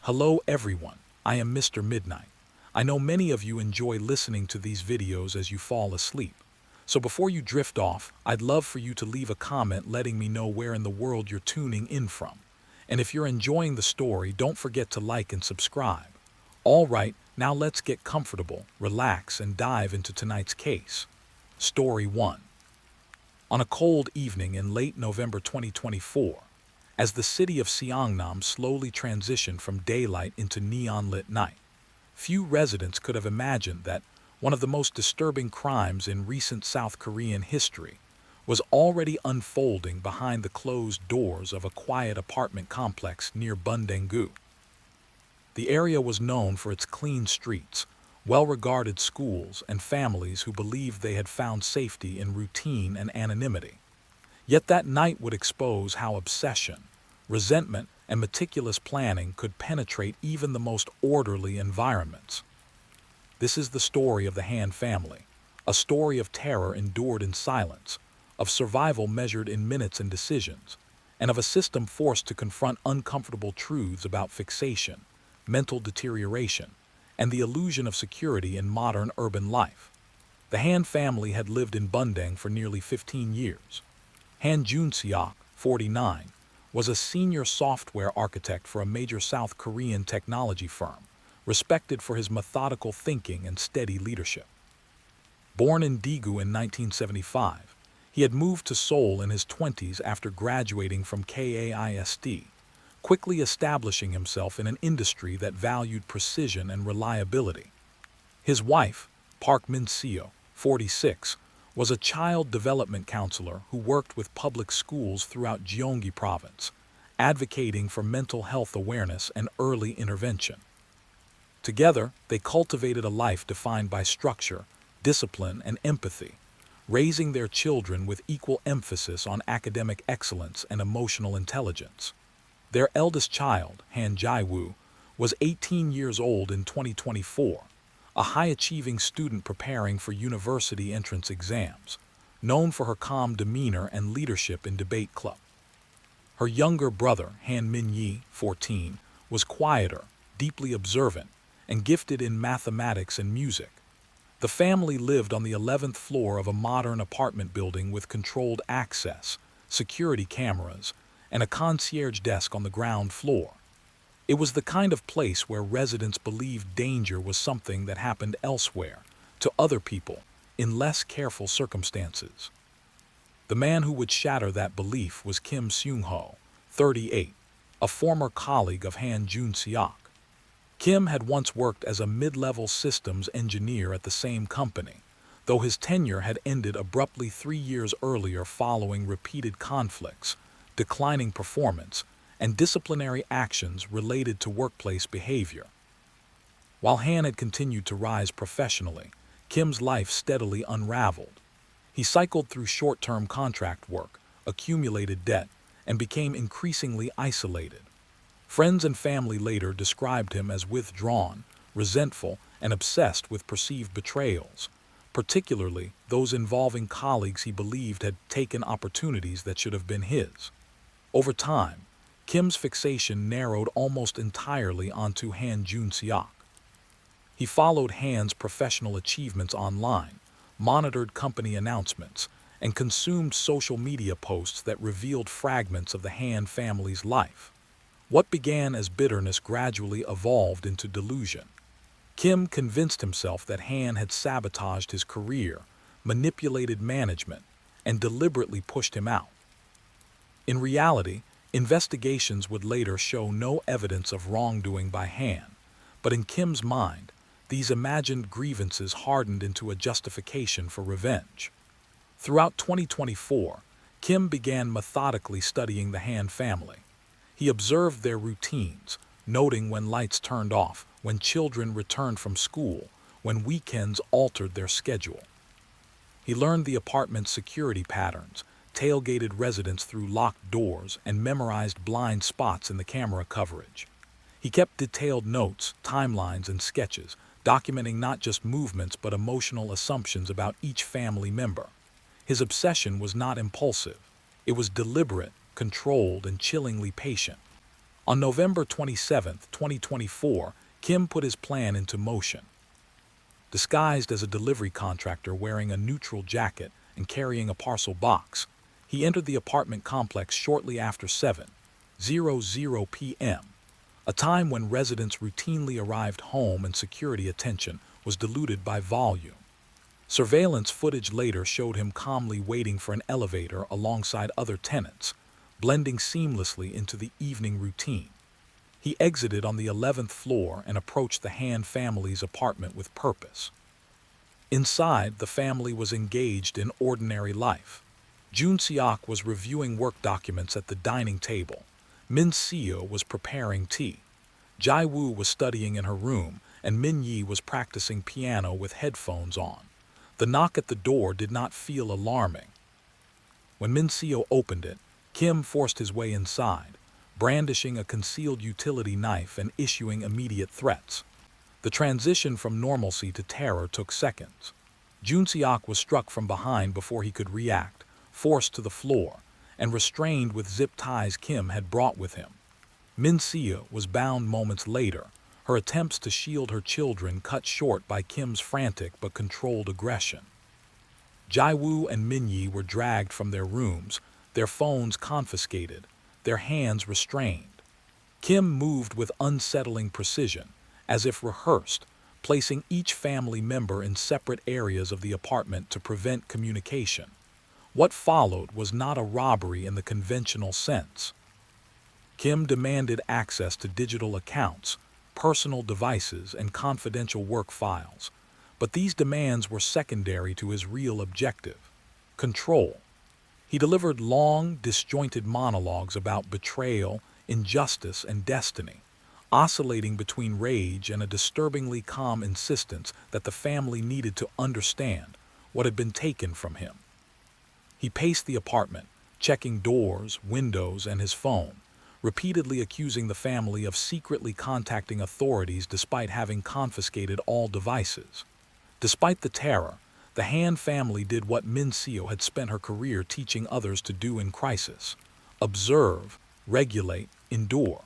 Hello everyone, I am Mr. Midnight. I know many of you enjoy listening to these videos as you fall asleep. So before you drift off, I'd love for you to leave a comment letting me know where in the world you're tuning in from. And if you're enjoying the story, don't forget to like and subscribe. Alright, now let's get comfortable, relax, and dive into tonight's case. Story 1. On a cold evening in late November 2024, as the city of Seongnam slowly transitioned from daylight into neon-lit night, few residents could have imagined that one of the most disturbing crimes in recent South Korean history was already unfolding behind the closed doors of a quiet apartment complex near Bundae-gu. The area was known for its clean streets, well-regarded schools, and families who believed they had found safety in routine and anonymity. Yet that night would expose how obsession, resentment, and meticulous planning could penetrate even the most orderly environments. This is the story of the Han family, a story of terror endured in silence, of survival measured in minutes and decisions, and of a system forced to confront uncomfortable truths about fixation, mental deterioration, and the illusion of security in modern urban life. The Han family had lived in Bundae for nearly 15 years. Han Jun-seok, 49, was a senior software architect for a major South Korean technology firm, respected for his methodical thinking and steady leadership. Born in Daegu in 1975, he had moved to Seoul in his 20s after graduating from KAIST, quickly establishing himself in an industry that valued precision and reliability. His wife, Park Min-seo, 46, was a child development counselor who worked with public schools throughout Gyeonggi Province, advocating for mental health awareness and early intervention. Together, they cultivated a life defined by structure, discipline, and empathy, raising their children with equal emphasis on academic excellence and emotional intelligence. Their eldest child, Han Jae-woo, was 18 years old in 2024, a high-achieving student preparing for university entrance exams, known for her calm demeanor and leadership in debate club. Her younger brother, Han Min-yi, 14, was quieter, deeply observant, and gifted in mathematics and music. The family lived on the 11th floor of a modern apartment building with controlled access, security cameras, and a concierge desk on the ground floor. It was the kind of place where residents believed danger was something that happened elsewhere, to other people, in less careful circumstances. The man who would shatter that belief was Kim Seung-ho, 38, a former colleague of Han Jun-seok. Kim had once worked as a mid-level systems engineer at the same company, though his tenure had ended abruptly 3 years earlier following repeated conflicts, declining performance, and disciplinary actions related to workplace behavior. While Han had continued to rise professionally, Kim's life steadily unraveled. He cycled through short-term contract work, accumulated debt, and became increasingly isolated. Friends and family later described him as withdrawn, resentful, and obsessed with perceived betrayals, particularly those involving colleagues he believed had taken opportunities that should have been his. Over time, Kim's fixation narrowed almost entirely onto Han Jun-seok. He followed Han's professional achievements online, monitored company announcements, and consumed social media posts that revealed fragments of the Han family's life. What began as bitterness gradually evolved into delusion. Kim convinced himself that Han had sabotaged his career, manipulated management, and deliberately pushed him out. In reality, investigations would later show no evidence of wrongdoing by Han, but in Kim's mind, these imagined grievances hardened into a justification for revenge. Throughout 2024, Kim began methodically studying the Han family. He observed their routines, noting when lights turned off, when children returned from school, when weekends altered their schedule. He learned the apartment's security patterns, tailgated residents through locked doors, and memorized blind spots in the camera coverage. He kept detailed notes, timelines, and sketches, documenting not just movements but emotional assumptions about each family member. His obsession was not impulsive. It was deliberate, controlled, and chillingly patient. On November 27, 2024, Kim put his plan into motion. Disguised as a delivery contractor wearing a neutral jacket and carrying a parcel box, he entered the apartment complex shortly after 7:00 p.m., a time when residents routinely arrived home and security attention was diluted by volume. Surveillance footage later showed him calmly waiting for an elevator alongside other tenants, blending seamlessly into the evening routine. He exited on the 11th floor and approached the Han family's apartment with purpose. Inside, the family was engaged in ordinary life. Jun Seok was reviewing work documents at the dining table. Min Seo was preparing tea. Jai Woo was studying in her room, and Min Yi was practicing piano with headphones on. The knock at the door did not feel alarming. When Min Seo opened it, Kim forced his way inside, brandishing a concealed utility knife and issuing immediate threats. The transition from normalcy to terror took seconds. Jun Seok was struck from behind before he could react, forced to the floor, and restrained with zip ties Kim had brought with him. Min Seo was bound moments later, her attempts to shield her children cut short by Kim's frantic but controlled aggression. Jai Woo and Min Yi were dragged from their rooms, their phones confiscated, their hands restrained. Kim moved with unsettling precision, as if rehearsed, placing each family member in separate areas of the apartment to prevent communication. What followed was not a robbery in the conventional sense. Kim demanded access to digital accounts, personal devices, and confidential work files, but these demands were secondary to his real objective: control. He delivered long, disjointed monologues about betrayal, injustice, and destiny, oscillating between rage and a disturbingly calm insistence that the family needed to understand what had been taken from him. He paced the apartment, checking doors, windows, and his phone, repeatedly accusing the family of secretly contacting authorities despite having confiscated all devices. Despite the terror, the Han family did what Min Seo had spent her career teaching others to do in crisis: observe, regulate, endure.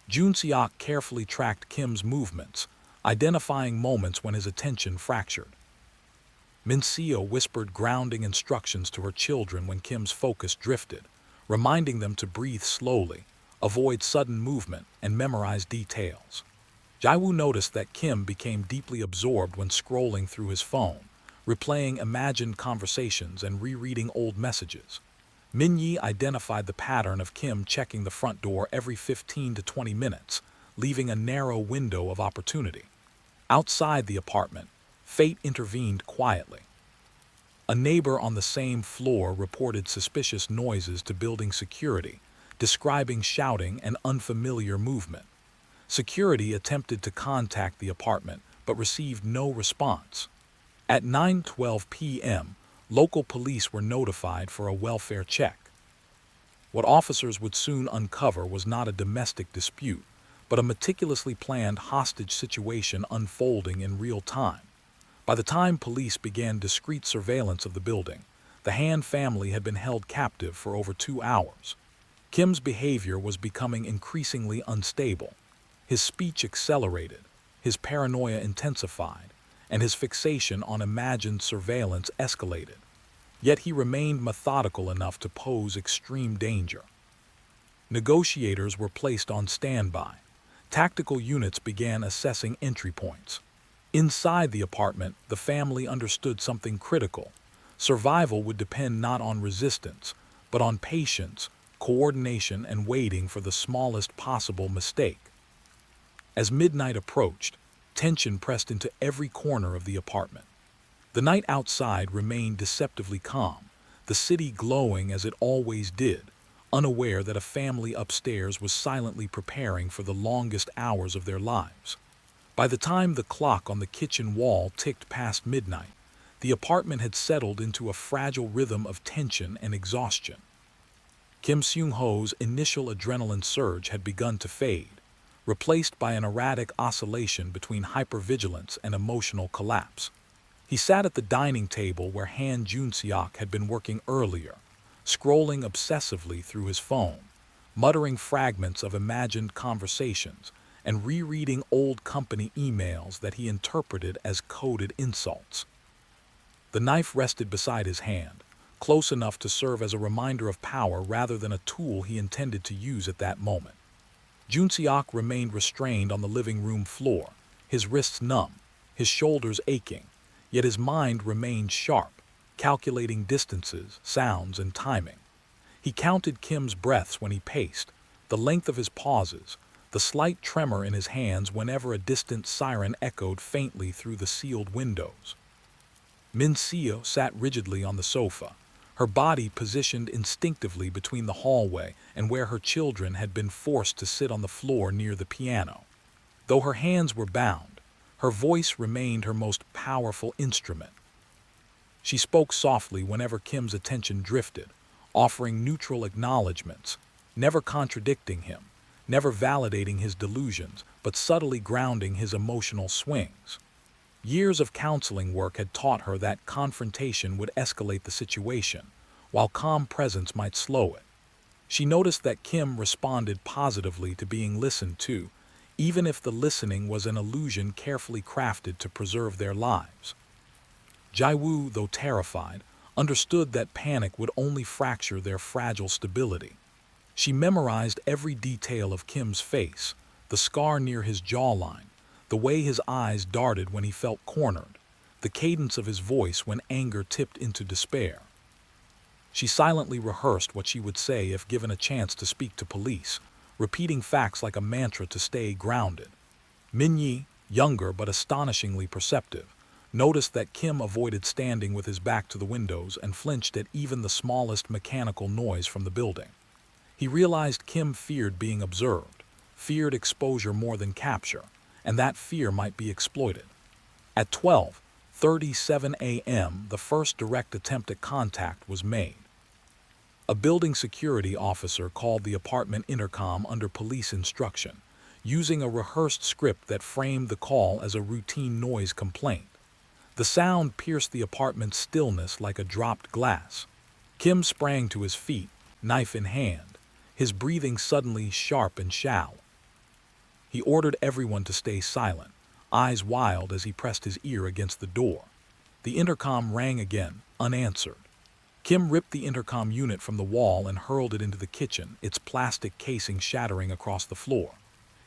Jun Seok carefully tracked Kim's movements, identifying moments when his attention fractured. Min Seo whispered grounding instructions to her children when Kim's focus drifted, reminding them to breathe slowly, avoid sudden movement, and memorize details. Jai Woo noticed that Kim became deeply absorbed when scrolling through his phone, replaying imagined conversations and rereading old messages. Min Yi identified the pattern of Kim checking the front door every 15 to 20 minutes, leaving a narrow window of opportunity. Outside the apartment, fate intervened quietly. A neighbor on the same floor reported suspicious noises to building security, describing shouting and unfamiliar movement. Security attempted to contact the apartment, but received no response. At 9:12 p.m., local police were notified for a welfare check. What officers would soon uncover was not a domestic dispute, but a meticulously planned hostage situation unfolding in real time. By the time police began discreet surveillance of the building, the Han family had been held captive for over 2 hours. Kim's behavior was becoming increasingly unstable. His speech accelerated, his paranoia intensified, and his fixation on imagined surveillance escalated. Yet he remained methodical enough to pose extreme danger. Negotiators were placed on standby. Tactical units began assessing entry points. Inside the apartment, the family understood something critical. Survival would depend not on resistance, but on patience, coordination, and waiting for the smallest possible mistake. As midnight approached, tension pressed into every corner of the apartment. The night outside remained deceptively calm, the city glowing as it always did, unaware that a family upstairs was silently preparing for the longest hours of their lives. By the time the clock on the kitchen wall ticked past midnight, the apartment had settled into a fragile rhythm of tension and exhaustion. Kim Seung-ho's initial adrenaline surge had begun to fade, replaced by an erratic oscillation between hypervigilance and emotional collapse. He sat at the dining table where Han Jun-seok had been working earlier, scrolling obsessively through his phone, muttering fragments of imagined conversations and rereading old company emails that he interpreted as coded insults. The knife rested beside his hand, close enough to serve as a reminder of power rather than a tool he intended to use at that moment. Junseok remained restrained on the living room floor, his wrists numb, his shoulders aching, yet his mind remained sharp, calculating distances, sounds, and timing. He counted Kim's breaths when he paced, the length of his pauses, the slight tremor in his hands whenever a distant siren echoed faintly through the sealed windows. Min Seo sat rigidly on the sofa, her body positioned instinctively between the hallway and where her children had been forced to sit on the floor near the piano. Though her hands were bound, her voice remained her most powerful instrument. She spoke softly whenever Kim's attention drifted, offering neutral acknowledgments, never contradicting him, never validating his delusions, but subtly grounding his emotional swings. Years of counseling work had taught her that confrontation would escalate the situation, while calm presence might slow it. She noticed that Kim responded positively to being listened to, even if the listening was an illusion carefully crafted to preserve their lives. Jaiwoo, though terrified, understood that panic would only fracture their fragile stability. She memorized every detail of Kim's face, the scar near his jawline, the way his eyes darted when he felt cornered, the cadence of his voice when anger tipped into despair. She silently rehearsed what she would say if given a chance to speak to police, repeating facts like a mantra to stay grounded. Minyi, younger but astonishingly perceptive, noticed that Kim avoided standing with his back to the windows and flinched at even the smallest mechanical noise from the building. He realized Kim feared being observed, feared exposure more than capture, and that fear might be exploited. At 12:37 a.m., the first direct attempt at contact was made. A building security officer called the apartment intercom under police instruction, using a rehearsed script that framed the call as a routine noise complaint. The sound pierced the apartment's stillness like a dropped glass. Kim sprang to his feet, knife in hand, his breathing suddenly sharp and shallow. He ordered everyone to stay silent, eyes wild as he pressed his ear against the door. The intercom rang again, unanswered. Kim ripped the intercom unit from the wall and hurled it into the kitchen, its plastic casing shattering across the floor.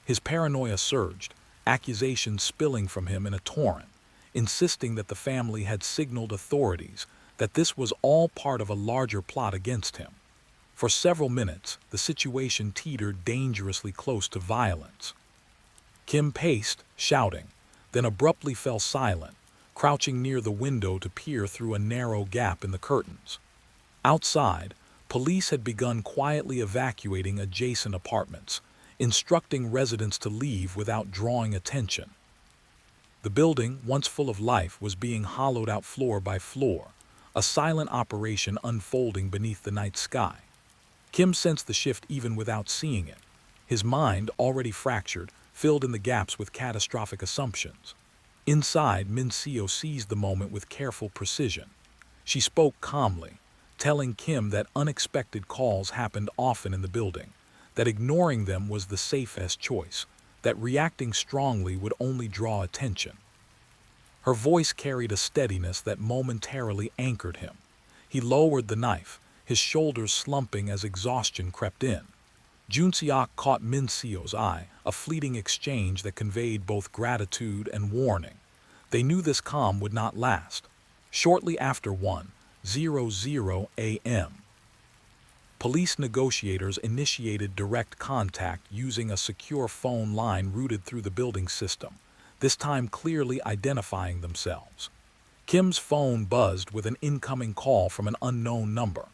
His paranoia surged, accusations spilling from him in a torrent, insisting that the family had signaled authorities, that this was all part of a larger plot against him. For several minutes, the situation teetered dangerously close to violence. Kim paced, shouting, then abruptly fell silent, crouching near the window to peer through a narrow gap in the curtains. Outside, police had begun quietly evacuating adjacent apartments, instructing residents to leave without drawing attention. The building, once full of life, was being hollowed out floor by floor, a silent operation unfolding beneath the night sky. Kim sensed the shift even without seeing it. His mind, already fractured, filled in the gaps with catastrophic assumptions. Inside, Min Seo seized the moment with careful precision. She spoke calmly, telling Kim that unexpected calls happened often in the building, that ignoring them was the safest choice, that reacting strongly would only draw attention. Her voice carried a steadiness that momentarily anchored him. He lowered the knife, his shoulders slumping as exhaustion crept in. Junseok caught Min Seo's eye, a fleeting exchange that conveyed both gratitude and warning. They knew this calm would not last. Shortly after 1:00 a.m., police negotiators initiated direct contact using a secure phone line routed through the building system, this time clearly identifying themselves. Kim's phone buzzed with an incoming call from an unknown number.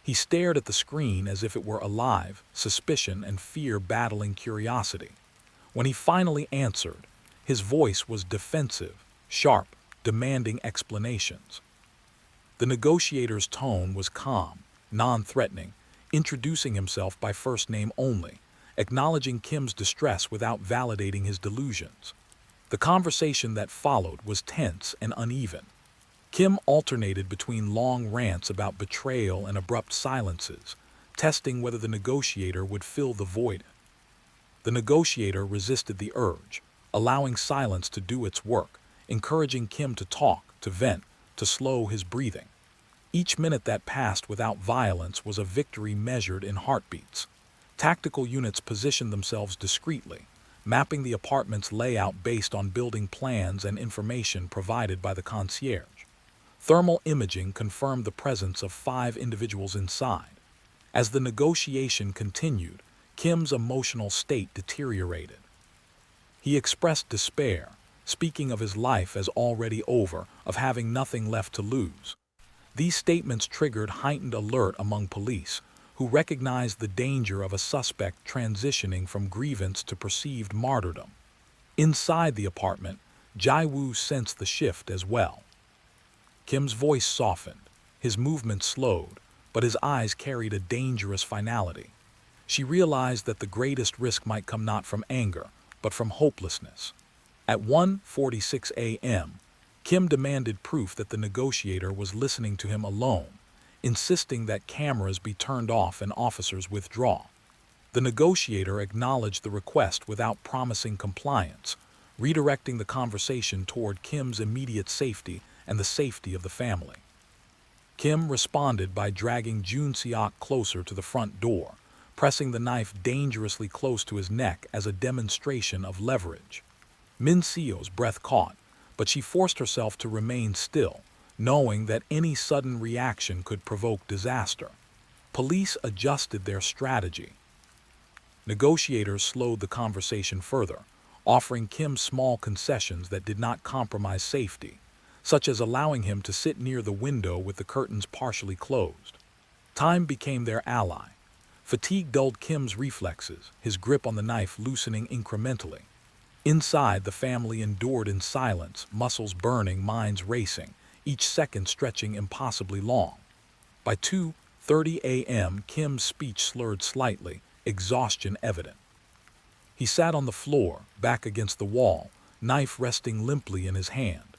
He stared at the screen as if it were alive, suspicion and fear battling curiosity. When he finally answered, his voice was defensive, sharp, demanding explanations. The negotiator's tone was calm, non-threatening, introducing himself by first name only, acknowledging Kim's distress without validating his delusions. The conversation that followed was tense and uneven. Kim alternated between long rants about betrayal and abrupt silences, testing whether the negotiator would fill the void. The negotiator resisted the urge, allowing silence to do its work, encouraging Kim to talk, to vent, to slow his breathing. Each minute that passed without violence was a victory measured in heartbeats. Tactical units positioned themselves discreetly, mapping the apartment's layout based on building plans and information provided by the concierge. Thermal imaging confirmed the presence of 5 individuals inside. As the negotiation continued, Kim's emotional state deteriorated. He expressed despair, speaking of his life as already over, of having nothing left to lose. These statements triggered heightened alert among police, who recognized the danger of a suspect transitioning from grievance to perceived martyrdom. Inside the apartment, Jai-woo sensed the shift as well. Kim's voice softened, his movements slowed, but his eyes carried a dangerous finality. She realized that the greatest risk might come not from anger, but from hopelessness. At 1:46 a.m., Kim demanded proof that the negotiator was listening to him alone, insisting that cameras be turned off and officers withdraw. The negotiator acknowledged the request without promising compliance, redirecting the conversation toward Kim's immediate safety and the safety of the family. Kim responded by dragging Jun Seok closer to the front door, pressing the knife dangerously close to his neck as a demonstration of leverage. Min Seo's breath caught, but she forced herself to remain still, knowing that any sudden reaction could provoke disaster. Police adjusted their strategy. Negotiators slowed the conversation further, offering Kim small concessions that did not compromise safety, such as allowing him to sit near the window with the curtains partially closed. Time became their ally. Fatigue dulled Kim's reflexes, his grip on the knife loosening incrementally. Inside, the family endured in silence, muscles burning, minds racing, each second stretching impossibly long. By 2:30 a.m., Kim's speech slurred slightly, exhaustion evident. He sat on the floor, back against the wall, knife resting limply in his hand.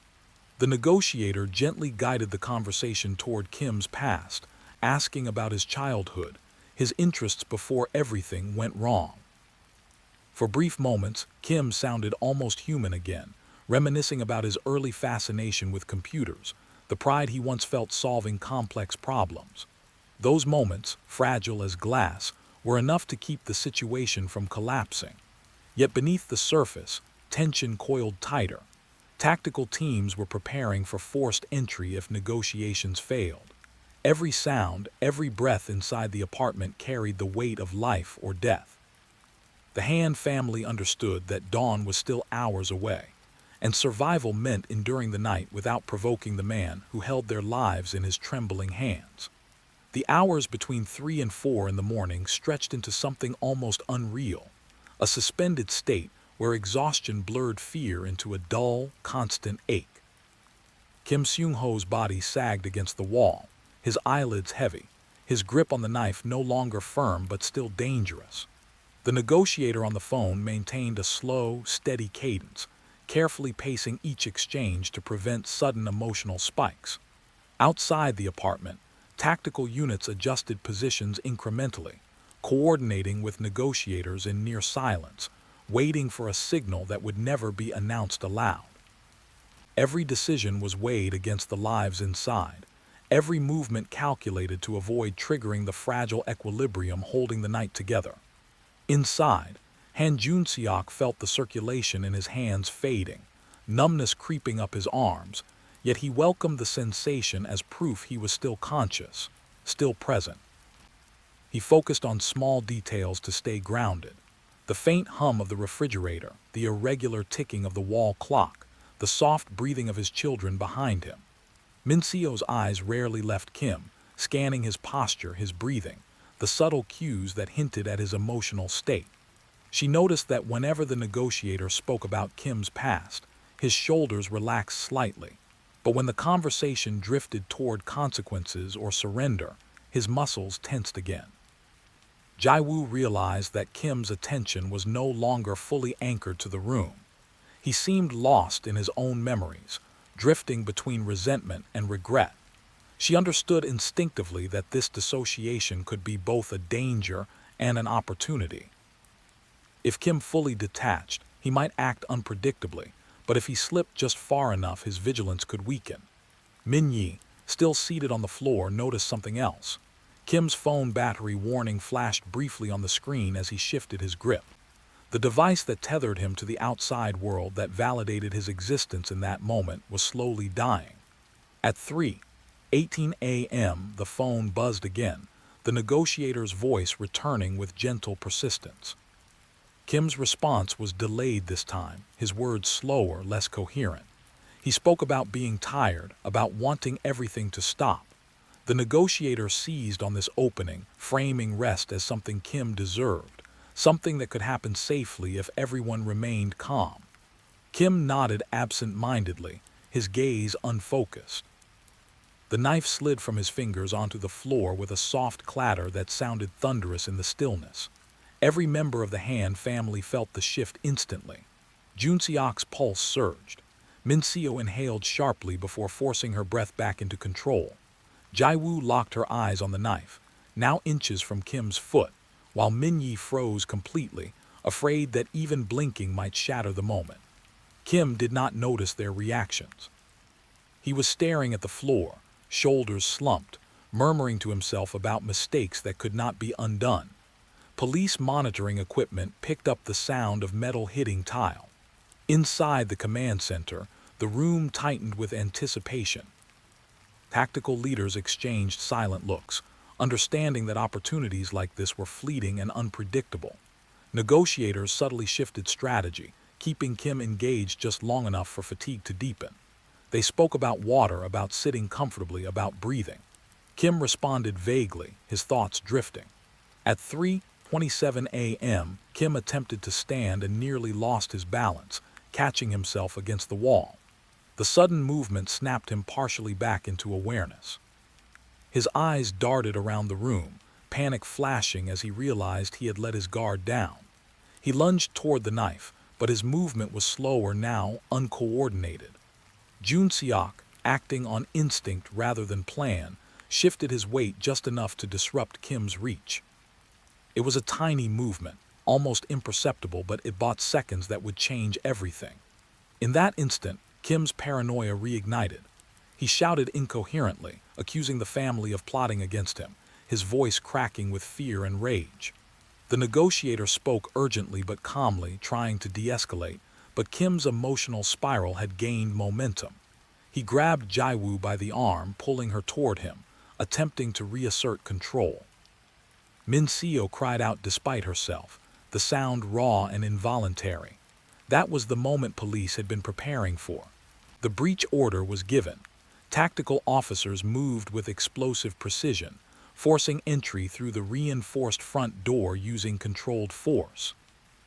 The negotiator gently guided the conversation toward Kim's past, asking about his childhood, his interests before everything went wrong. For brief moments, Kim sounded almost human again, reminiscing about his early fascination with computers, the pride he once felt solving complex problems. Those moments, fragile as glass, were enough to keep the situation from collapsing. Yet beneath the surface, tension coiled tighter. Tactical teams were preparing for forced entry if negotiations failed. Every sound, every breath inside the apartment carried the weight of life or death. The Han family understood that dawn was still hours away, and survival meant enduring the night without provoking the man who held their lives in his trembling hands. The hours between 3 and 4 in the morning stretched into something almost unreal, a suspended state where exhaustion blurred fear into a dull, constant ache. Kim Seung-ho's body sagged against the wall, his eyelids heavy, his grip on the knife no longer firm but still dangerous. The negotiator on the phone maintained a slow, steady cadence, carefully pacing each exchange to prevent sudden emotional spikes. Outside the apartment, tactical units adjusted positions incrementally, coordinating with negotiators in near silence, waiting for a signal that would never be announced aloud. Every decision was weighed against the lives inside, every movement calculated to avoid triggering the fragile equilibrium holding the night together. Inside, Han Jun-seok felt the circulation in his hands fading, numbness creeping up his arms, yet he welcomed the sensation as proof he was still conscious, still present. He focused on small details to stay grounded. The faint hum of the refrigerator, the irregular ticking of the wall clock, the soft breathing of his children behind him. Min Seo's eyes rarely left Kim, scanning his posture, his breathing, the subtle cues that hinted at his emotional state. She noticed that whenever the negotiator spoke about Kim's past, his shoulders relaxed slightly. But when the conversation drifted toward consequences or surrender, his muscles tensed again. Jai-woo realized that Kim's attention was no longer fully anchored to the room. He seemed lost in his own memories, drifting between resentment and regret. She understood instinctively that this dissociation could be both a danger and an opportunity. If Kim fully detached, he might act unpredictably, but if he slipped just far enough, his vigilance could weaken. Min-yi, still seated on the floor, noticed something else. Kim's phone battery warning flashed briefly on the screen as he shifted his grip. The device that tethered him to the outside world, that validated his existence in that moment, was slowly dying. At 3:18 a.m., the phone buzzed again, the negotiator's voice returning with gentle persistence. Kim's response was delayed this time, his words slower, less coherent. He spoke about being tired, about wanting everything to stop. The negotiator seized on this opening, framing rest as something Kim deserved, something that could happen safely if everyone remained calm. Kim nodded absent-mindedly, his gaze unfocused. The knife slid from his fingers onto the floor with a soft clatter that sounded thunderous in the stillness. Every member of the Han family felt the shift instantly. Junseok's pulse surged. Min-seo inhaled sharply before forcing her breath back into control. Jaiwoo locked her eyes on the knife, now inches from Kim's foot, while Min-yi froze completely, afraid that even blinking might shatter the moment. Kim did not notice their reactions. He was staring at the floor, shoulders slumped, murmuring to himself about mistakes that could not be undone. Police monitoring equipment picked up the sound of metal hitting tile. Inside the command center, the room tightened with anticipation. Tactical leaders exchanged silent looks, understanding that opportunities like this were fleeting and unpredictable. Negotiators subtly shifted strategy, keeping Kim engaged just long enough for fatigue to deepen. They spoke about water, about sitting comfortably, about breathing. Kim responded vaguely, his thoughts drifting. At 3:27 a.m., Kim attempted to stand and nearly lost his balance, catching himself against the wall. The sudden movement snapped him partially back into awareness. His eyes darted around the room, panic flashing as he realized he had let his guard down. He lunged toward the knife, but his movement was slower now, uncoordinated. Junseok, acting on instinct rather than plan, shifted his weight just enough to disrupt Kim's reach. It was a tiny movement, almost imperceptible, but it bought seconds that would change everything. In that instant, Kim's paranoia reignited. He shouted incoherently, accusing the family of plotting against him, his voice cracking with fear and rage. The negotiator spoke urgently but calmly, trying to de-escalate, but Kim's emotional spiral had gained momentum. He grabbed Jaiwoo by the arm, pulling her toward him, attempting to reassert control. Min-seo cried out despite herself, the sound raw and involuntary. That was the moment police had been preparing for. The breach order was given. Tactical officers moved with explosive precision, forcing entry through the reinforced front door using controlled force.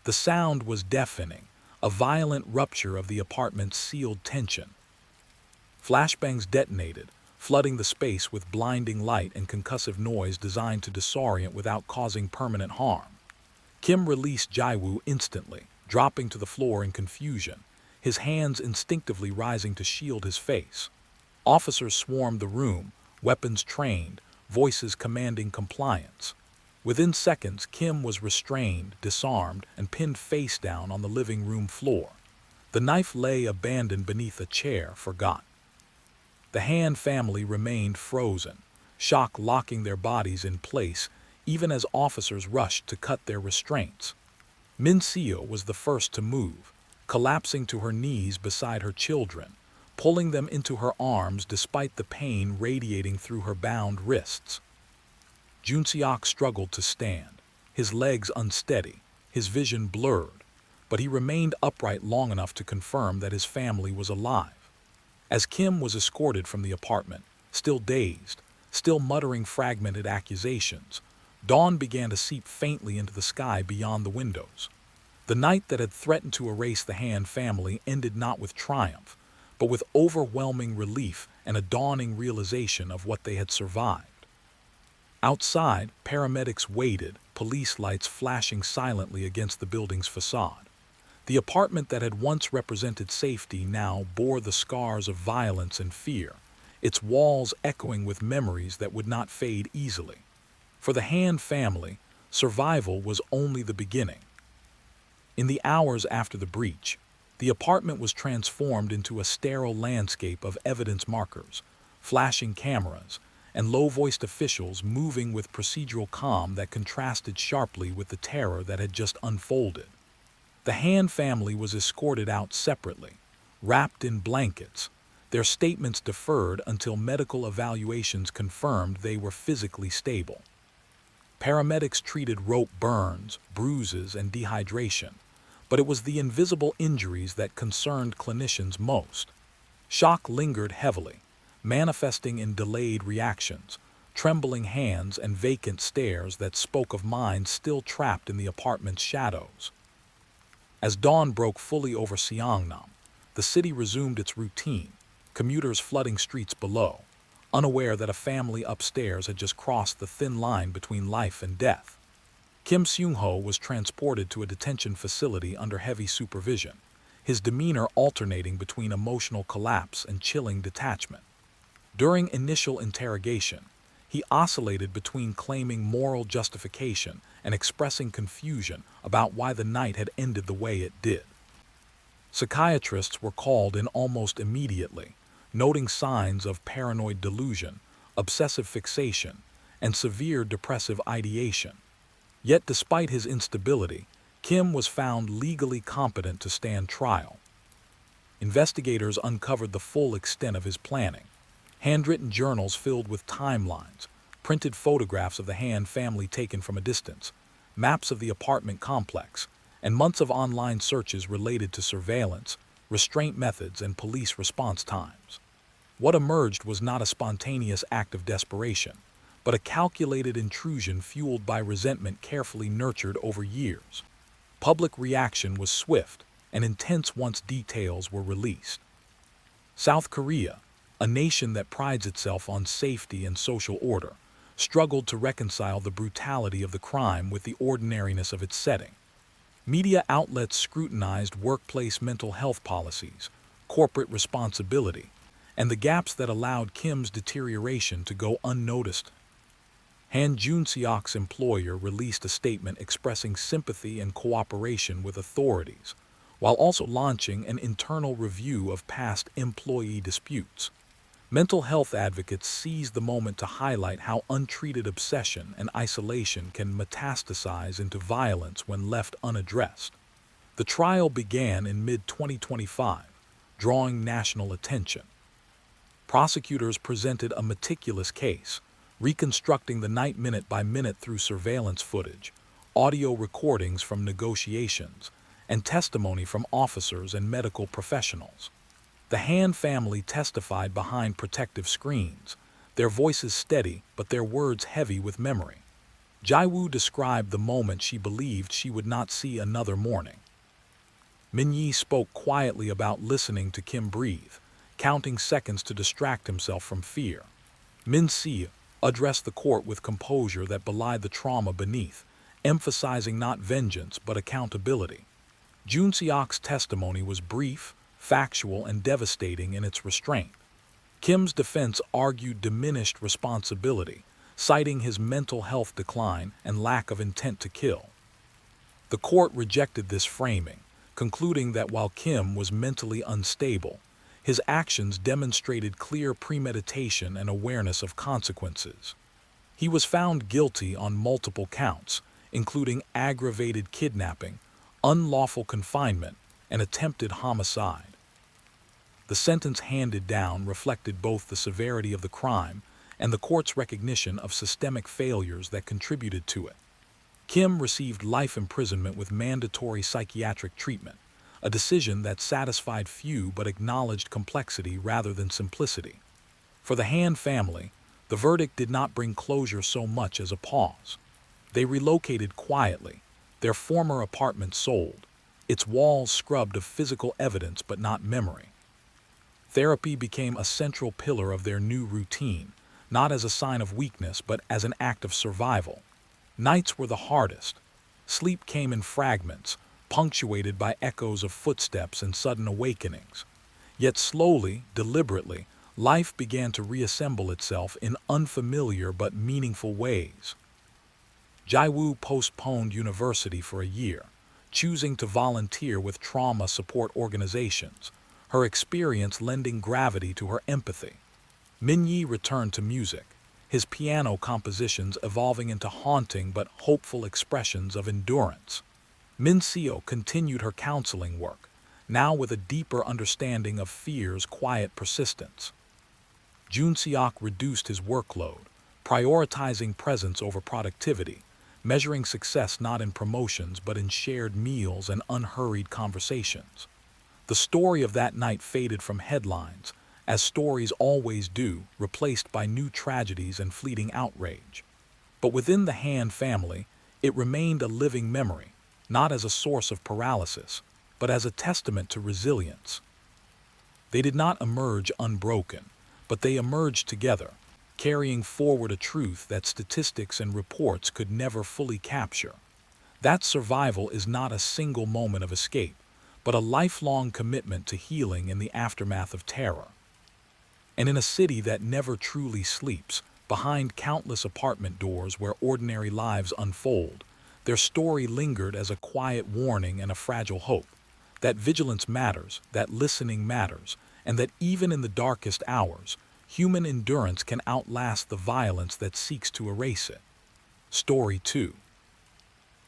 The sound was deafening, a violent rupture of the apartment's sealed tension. Flashbangs detonated, flooding the space with blinding light and concussive noise designed to disorient without causing permanent harm. Kim released Jaiwoo instantly, dropping to the floor in confusion, his hands instinctively rising to shield his face. Officers swarmed the room, weapons trained, voices commanding compliance. Within seconds, Kim was restrained, disarmed, and pinned face down on the living room floor. The knife lay abandoned beneath a chair, forgotten. The Han family remained frozen, shock locking their bodies in place, even as officers rushed to cut their restraints. Min-seo was the first to move, collapsing to her knees beside her children, pulling them into her arms despite the pain radiating through her bound wrists. Junseok struggled to stand, his legs unsteady, his vision blurred, but he remained upright long enough to confirm that his family was alive. As Kim was escorted from the apartment, still dazed, still muttering fragmented accusations, dawn began to seep faintly into the sky beyond the windows. The night that had threatened to erase the Han family ended not with triumph, but with overwhelming relief and a dawning realization of what they had survived. Outside, paramedics waited, police lights flashing silently against the building's facade. The apartment that had once represented safety now bore the scars of violence and fear, its walls echoing with memories that would not fade easily. For the Han family, survival was only the beginning. In the hours after the breach, the apartment was transformed into a sterile landscape of evidence markers, flashing cameras, and low-voiced officials moving with procedural calm that contrasted sharply with the terror that had just unfolded. The Han family was escorted out separately, wrapped in blankets, their statements deferred until medical evaluations confirmed they were physically stable. Paramedics treated rope burns, bruises, and dehydration, but it was the invisible injuries that concerned clinicians most. Shock lingered heavily, manifesting in delayed reactions, trembling hands, and vacant stares that spoke of minds still trapped in the apartment's shadows. As dawn broke fully over Seongnam, the city resumed its routine, commuters flooding streets below, unaware that a family upstairs had just crossed the thin line between life and death. Kim Seung-ho was transported to a detention facility under heavy supervision, his demeanor alternating between emotional collapse and chilling detachment. During initial interrogation, he oscillated between claiming moral justification and expressing confusion about why the night had ended the way it did. Psychiatrists were called in almost immediately, noting signs of paranoid delusion, obsessive fixation, and severe depressive ideation. Yet despite his instability, Kim was found legally competent to stand trial. Investigators uncovered the full extent of his planning. Handwritten journals filled with timelines, printed photographs of the Han family taken from a distance, maps of the apartment complex, and months of online searches related to surveillance, restraint methods, and police response times. What emerged was not a spontaneous act of desperation, but a calculated intrusion fueled by resentment carefully nurtured over years. Public reaction was swift and intense once details were released. South Korea, a nation that prides itself on safety and social order, struggled to reconcile the brutality of the crime with the ordinariness of its setting. Media outlets scrutinized workplace mental health policies, corporate responsibility, and the gaps that allowed Kim's deterioration to go unnoticed. Han Jun-seok's employer released a statement expressing sympathy and cooperation with authorities, while also launching an internal review of past employee disputes. Mental health advocates seized the moment to highlight how untreated obsession and isolation can metastasize into violence when left unaddressed. The trial began in mid-2025, drawing national attention. Prosecutors presented a meticulous case, reconstructing the night minute by minute through surveillance footage, audio recordings from negotiations, and testimony from officers and medical professionals. The Han family testified behind protective screens, their voices steady but their words heavy with memory. Jae-woo described the moment she believed she would not see another morning. Min-yi spoke quietly about listening to Kim breathe, counting seconds to distract himself from fear. Min-si addressed the court with composure that belied the trauma beneath, emphasizing not vengeance but accountability. Jun-seok's testimony was brief, factual, and devastating in its restraint. Kim's defense argued diminished responsibility, citing his mental health decline and lack of intent to kill. The court rejected this framing, concluding that while Kim was mentally unstable, his actions demonstrated clear premeditation and awareness of consequences. He was found guilty on multiple counts, including aggravated kidnapping, unlawful confinement, and attempted homicide. The sentence handed down reflected both the severity of the crime and the court's recognition of systemic failures that contributed to it. Kim received life imprisonment with mandatory psychiatric treatment, a decision that satisfied few but acknowledged complexity rather than simplicity. For the Han family, the verdict did not bring closure so much as a pause. They relocated quietly, their former apartment sold, its walls scrubbed of physical evidence but not memory. Therapy became a central pillar of their new routine, not as a sign of weakness but as an act of survival. Nights were the hardest. Sleep came in fragments, punctuated by echoes of footsteps and sudden awakenings. Yet slowly, deliberately, life began to reassemble itself in unfamiliar but meaningful ways. Jaiwoo postponed university for a year, choosing to volunteer with trauma support organizations, her experience lending gravity to her empathy. Minyi returned to music, his piano compositions evolving into haunting but hopeful expressions of endurance. Minseo continued her counseling work, now with a deeper understanding of fear's quiet persistence. Junseok reduced his workload, prioritizing presence over productivity, measuring success not in promotions but in shared meals and unhurried conversations. The story of that night faded from headlines, as stories always do, replaced by new tragedies and fleeting outrage. But within the Han family, it remained a living memory, not as a source of paralysis, but as a testament to resilience. They did not emerge unbroken, but they emerged together, carrying forward a truth that statistics and reports could never fully capture. That survival is not a single moment of escape, but a lifelong commitment to healing in the aftermath of terror. And in a city that never truly sleeps, behind countless apartment doors where ordinary lives unfold, their story lingered as a quiet warning and a fragile hope. That vigilance matters, that listening matters, and that even in the darkest hours, human endurance can outlast the violence that seeks to erase it. Story 2.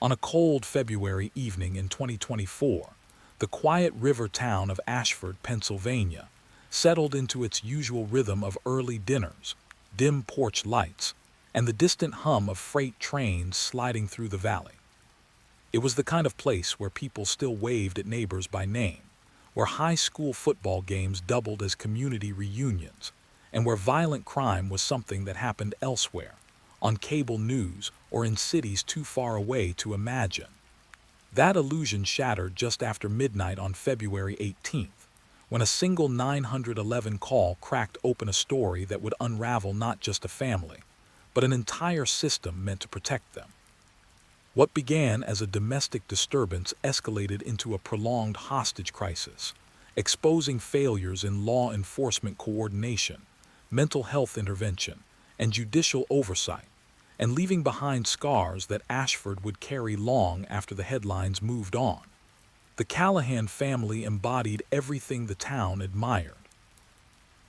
On a cold February evening in 2024, the quiet river town of Ashford, Pennsylvania, settled into its usual rhythm of early dinners, dim porch lights, and the distant hum of freight trains sliding through the valley. It was the kind of place where people still waved at neighbors by name, where high school football games doubled as community reunions, and where violent crime was something that happened elsewhere, on cable news or in cities too far away to imagine. That illusion shattered just after midnight on February 18th, when a single 911 call cracked open a story that would unravel not just a family, but an entire system meant to protect them. What began as a domestic disturbance escalated into a prolonged hostage crisis, exposing failures in law enforcement coordination, mental health intervention, and judicial oversight, and leaving behind scars that Ashford would carry long after the headlines moved on. The Callahan family embodied everything the town admired.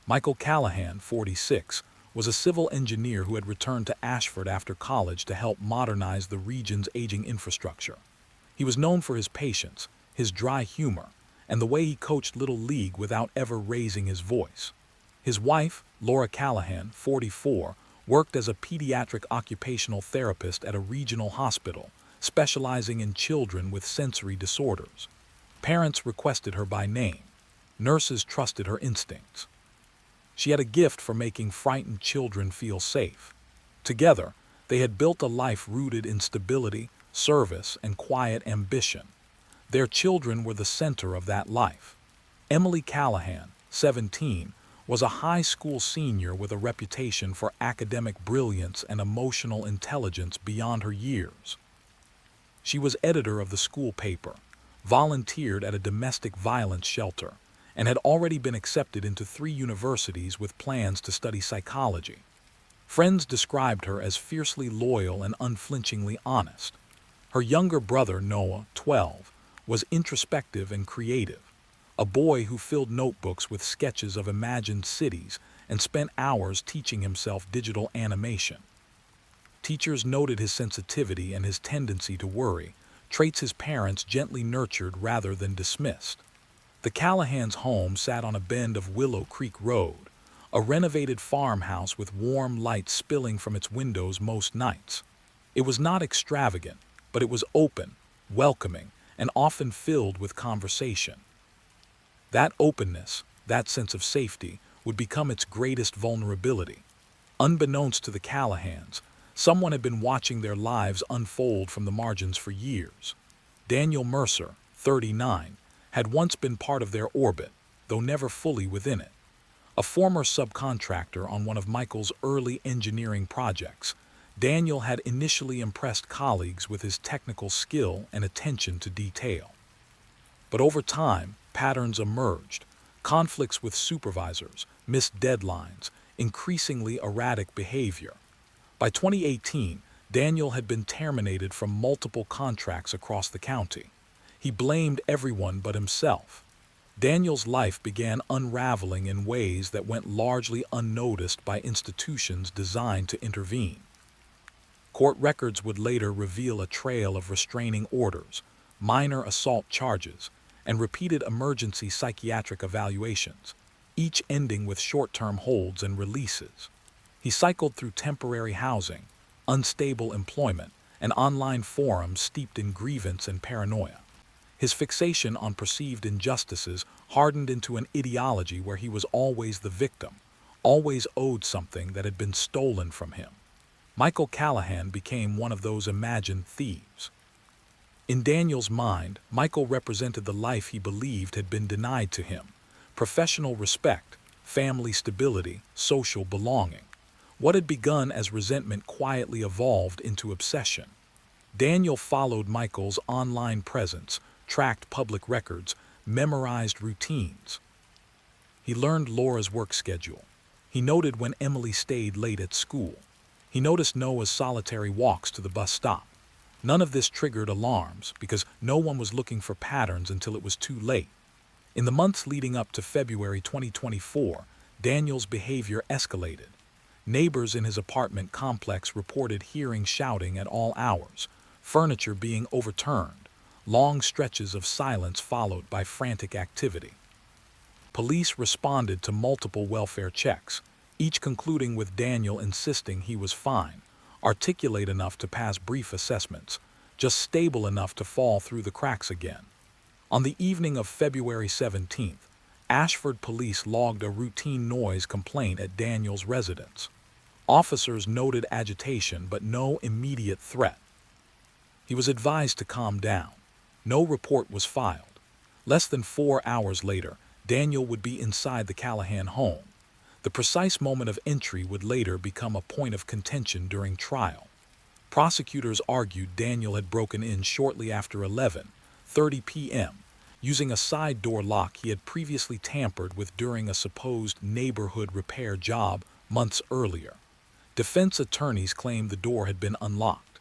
Michael Callahan, 46, was a civil engineer who had returned to Ashford after college to help modernize the region's aging infrastructure. He was known for his patience, his dry humor, and the way he coached Little League without ever raising his voice. His wife, Laura Callahan, 44, worked as a pediatric occupational therapist at a regional hospital, specializing in children with sensory disorders. Parents requested her by name. Nurses trusted her instincts. She had a gift for making frightened children feel safe. Together, they had built a life rooted in stability, service, and quiet ambition. Their children were the center of that life. Emily Callahan, 17, was a high school senior with a reputation for academic brilliance and emotional intelligence beyond her years. She was editor of the school paper, volunteered at a domestic violence shelter, and had already been accepted into 3 universities with plans to study psychology. Friends described her as fiercely loyal and unflinchingly honest. Her younger brother, Noah, 12, was introspective and creative, a boy who filled notebooks with sketches of imagined cities and spent hours teaching himself digital animation. Teachers noted his sensitivity and his tendency to worry, traits his parents gently nurtured rather than dismissed. The Callahans' home sat on a bend of Willow Creek Road, a renovated farmhouse with warm light spilling from its windows most nights. It was not extravagant, but it was open, welcoming, and often filled with conversation. That openness, that sense of safety, would become its greatest vulnerability. Unbeknownst to the Callahans, someone had been watching their lives unfold from the margins for years. Daniel Mercer, 39, had once been part of their orbit, though never fully within it. A former subcontractor on one of Michael's early engineering projects, Daniel had initially impressed colleagues with his technical skill and attention to detail. But over time, patterns emerged. conflicts with supervisors, missed deadlines, increasingly erratic behavior. By 2018, Daniel had been terminated from multiple contracts across the county. He blamed everyone but himself. Daniel's life began unraveling in ways that went largely unnoticed by institutions designed to intervene. Court records would later reveal a trail of restraining orders, minor assault charges, and repeated emergency psychiatric evaluations, each ending with short-term holds and releases. He cycled through temporary housing, unstable employment, and online forums steeped in grievance and paranoia. His fixation on perceived injustices hardened into an ideology where he was always the victim, always owed something that had been stolen from him. Michael Callahan became one of those imagined thieves. In Daniel's mind, Michael represented the life he believed had been denied to him: professional respect, family stability, social belonging. What had begun as resentment quietly evolved into obsession. Daniel followed Michael's online presence, tracked public records, memorized routines. He learned Laura's work schedule. He noted when Emily stayed late at school. He noticed Noah's solitary walks to the bus stop. None of this triggered alarms because no one was looking for patterns until it was too late. In the months leading up to February 2024, Daniel's behavior escalated. Neighbors in his apartment complex reported hearing shouting at all hours, furniture being overturned, long stretches of silence followed by frantic activity. Police responded to multiple welfare checks, each concluding with Daniel insisting he was fine, articulate enough to pass brief assessments, just stable enough to fall through the cracks again. On the evening of February 17th, Ashford police logged a routine noise complaint at Daniel's residence. Officers noted agitation but no immediate threat. He was advised to calm down. No report was filed. Less than 4 hours later, Daniel would be inside the Callahan home. The precise moment of entry would later become a point of contention during trial. Prosecutors argued Daniel had broken in shortly after 11:30 p.m., using a side door lock he had previously tampered with during a supposed neighborhood repair job months earlier. Defense attorneys claimed the door had been unlocked.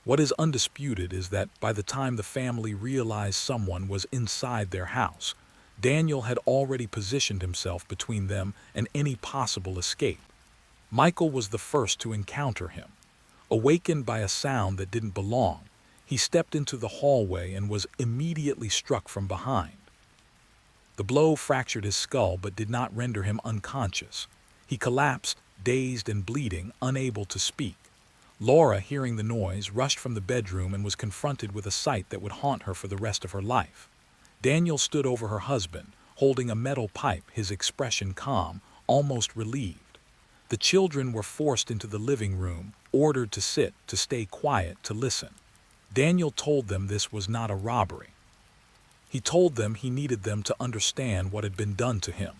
What is undisputed is that by the time the family realized someone was inside their house, Daniel had already positioned himself between them and any possible escape. Michael was the first to encounter him. Awakened by a sound that didn't belong, he stepped into the hallway and was immediately struck from behind. The blow fractured his skull but did not render him unconscious. He collapsed, dazed and bleeding, unable to speak. Laura, hearing the noise, rushed from the bedroom and was confronted with a sight that would haunt her for the rest of her life. Daniel stood over her husband, holding a metal pipe, his expression calm, almost relieved. The children were forced into the living room, ordered to sit, to stay quiet, to listen. Daniel told them this was not a robbery. He told them he needed them to understand what had been done to him.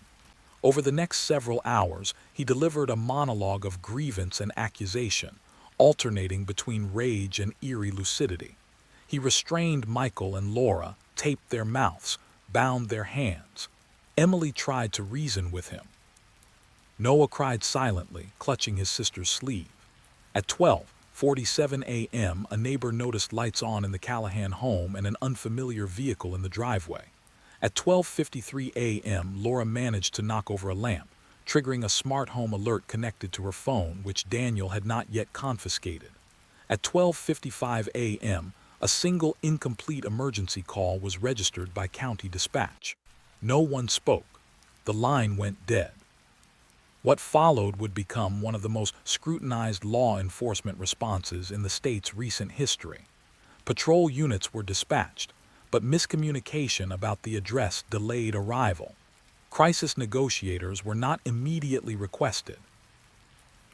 Over the next several hours, he delivered a monologue of grievance and accusation, alternating between rage and eerie lucidity. He restrained Michael and Laura, taped their mouths, bound their hands. Emily tried to reason with him. Noah cried silently, clutching his sister's sleeve. At 12:47 a.m., a neighbor noticed lights on in the Callahan home and an unfamiliar vehicle in the driveway. At 12:53 a.m., Laura managed to knock over a lamp, triggering a smart home alert connected to her phone, which Daniel had not yet confiscated. At 12:55 a.m., a single incomplete emergency call was registered by county dispatch. No one spoke. The line went dead. What followed would become one of the most scrutinized law enforcement responses in the state's recent history. Patrol units were dispatched, but miscommunication about the address delayed arrival. Crisis negotiators were not immediately requested.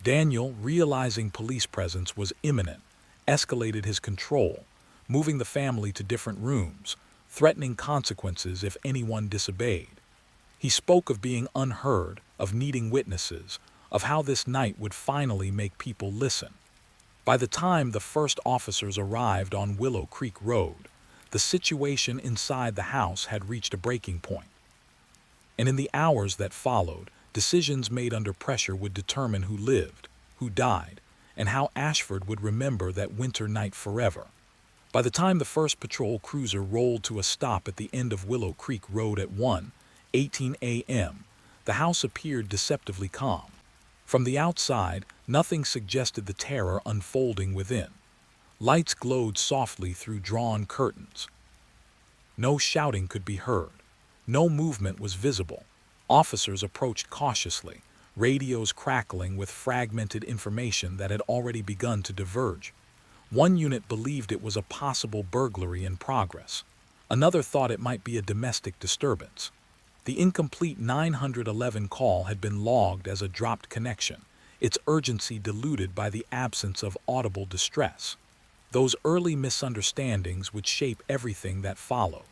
Daniel, realizing police presence was imminent, escalated his control, moving the family to different rooms, threatening consequences if anyone disobeyed. He spoke of being unheard, of needing witnesses, of how this night would finally make people listen. By the time the first officers arrived on Willow Creek Road, the situation inside the house had reached a breaking point. And in the hours that followed, decisions made under pressure would determine who lived, who died, and how Ashford would remember that winter night forever. By the time the first patrol cruiser rolled to a stop at the end of Willow Creek Road at 1:18 a.m., the house appeared deceptively calm. From the outside, nothing suggested the terror unfolding within. Lights glowed softly through drawn curtains. No shouting could be heard. No movement was visible. Officers approached cautiously, radios crackling with fragmented information that had already begun to diverge. One unit believed it was a possible burglary in progress. Another thought it might be a domestic disturbance. The incomplete 911 call had been logged as a dropped connection, its urgency diluted by the absence of audible distress. Those early misunderstandings would shape everything that followed.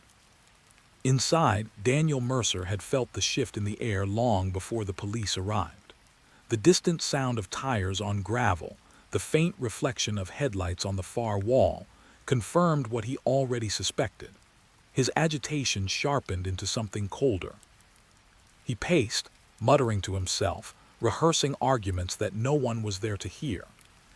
Inside, Daniel Mercer had felt the shift in the air long before the police arrived. The distant sound of tires on gravel, the faint reflection of headlights on the far wall, confirmed what he already suspected. His agitation sharpened into something colder. He paced, muttering to himself, rehearsing arguments that no one was there to hear.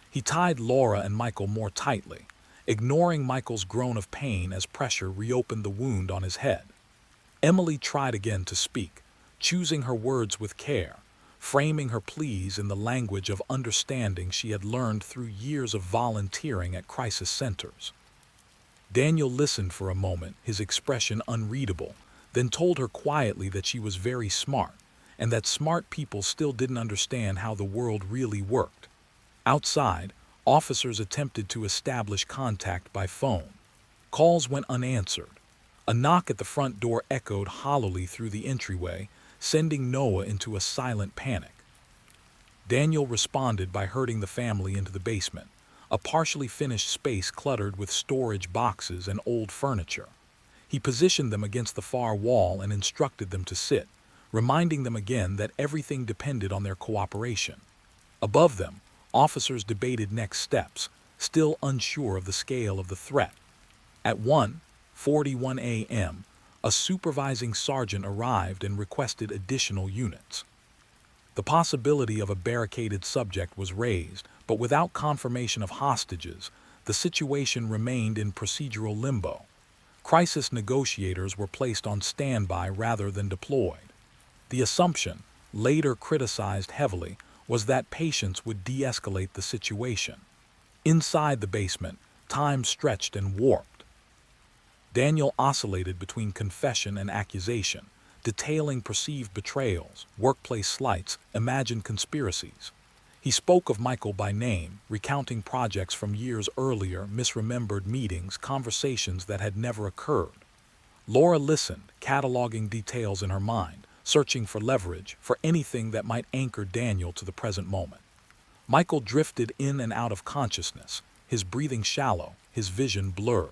He tied Laura and Michael more tightly, ignoring Michael's groan of pain as pressure reopened the wound on his head. Emily tried again to speak, choosing her words with care, framing her pleas in the language of understanding she had learned through years of volunteering at crisis centers. Daniel listened for a moment, his expression unreadable, then told her quietly that she was very smart, and that smart people still didn't understand how the world really worked. Outside, officers attempted to establish contact by phone. Calls went unanswered. A knock at the front door echoed hollowly through the entryway, sending Noah into a silent panic. Daniel responded by herding the family into the basement, a partially finished space cluttered with storage boxes and old furniture. He positioned them against the far wall and instructed them to sit, reminding them again that everything depended on their cooperation. Above them, officers debated next steps, still unsure of the scale of the threat. At 1:41 a.m., a supervising sergeant arrived and requested additional units. The possibility of a barricaded subject was raised, but without confirmation of hostages, the situation remained in procedural limbo. Crisis negotiators were placed on standby rather than deployed. The assumption, later criticized heavily, was that patience would de-escalate the situation. Inside the basement, time stretched and warped. Daniel oscillated between confession and accusation, detailing perceived betrayals, workplace slights, imagined conspiracies. He spoke of Michael by name, recounting projects from years earlier, misremembered meetings, conversations that had never occurred. Laura listened, cataloging details in her mind, searching for leverage, for anything that might anchor Daniel to the present moment. Michael drifted in and out of consciousness, his breathing shallow, his vision blurred.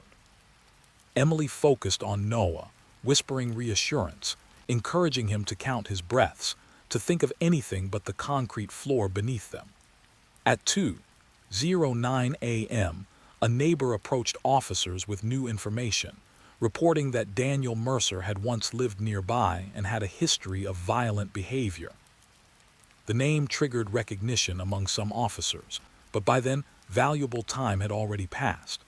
Emily focused on Noah, whispering reassurance, encouraging him to count his breaths, to think of anything but the concrete floor beneath them. At 2:09 a.m., a neighbor approached officers with new information, reporting that Daniel Mercer had once lived nearby and had a history of violent behavior. The name triggered recognition among some officers, but by then, valuable time had already passed.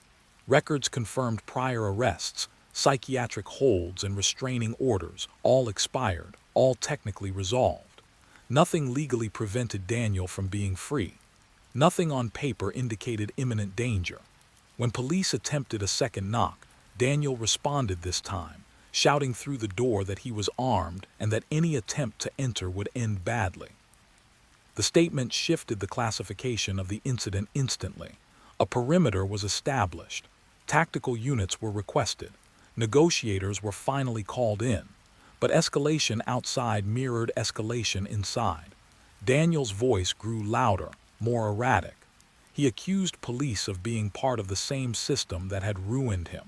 Records confirmed prior arrests, psychiatric holds, and restraining orders, all expired, all technically resolved. Nothing legally prevented Daniel from being free. Nothing on paper indicated imminent danger. When police attempted a second knock, Daniel responded this time, shouting through the door that he was armed and that any attempt to enter would end badly. The statement shifted the classification of the incident instantly. A perimeter was established. Tactical units were requested. Negotiators were finally called in. But escalation outside mirrored escalation inside. Daniel's voice grew louder, more erratic. He accused police of being part of the same system that had ruined him.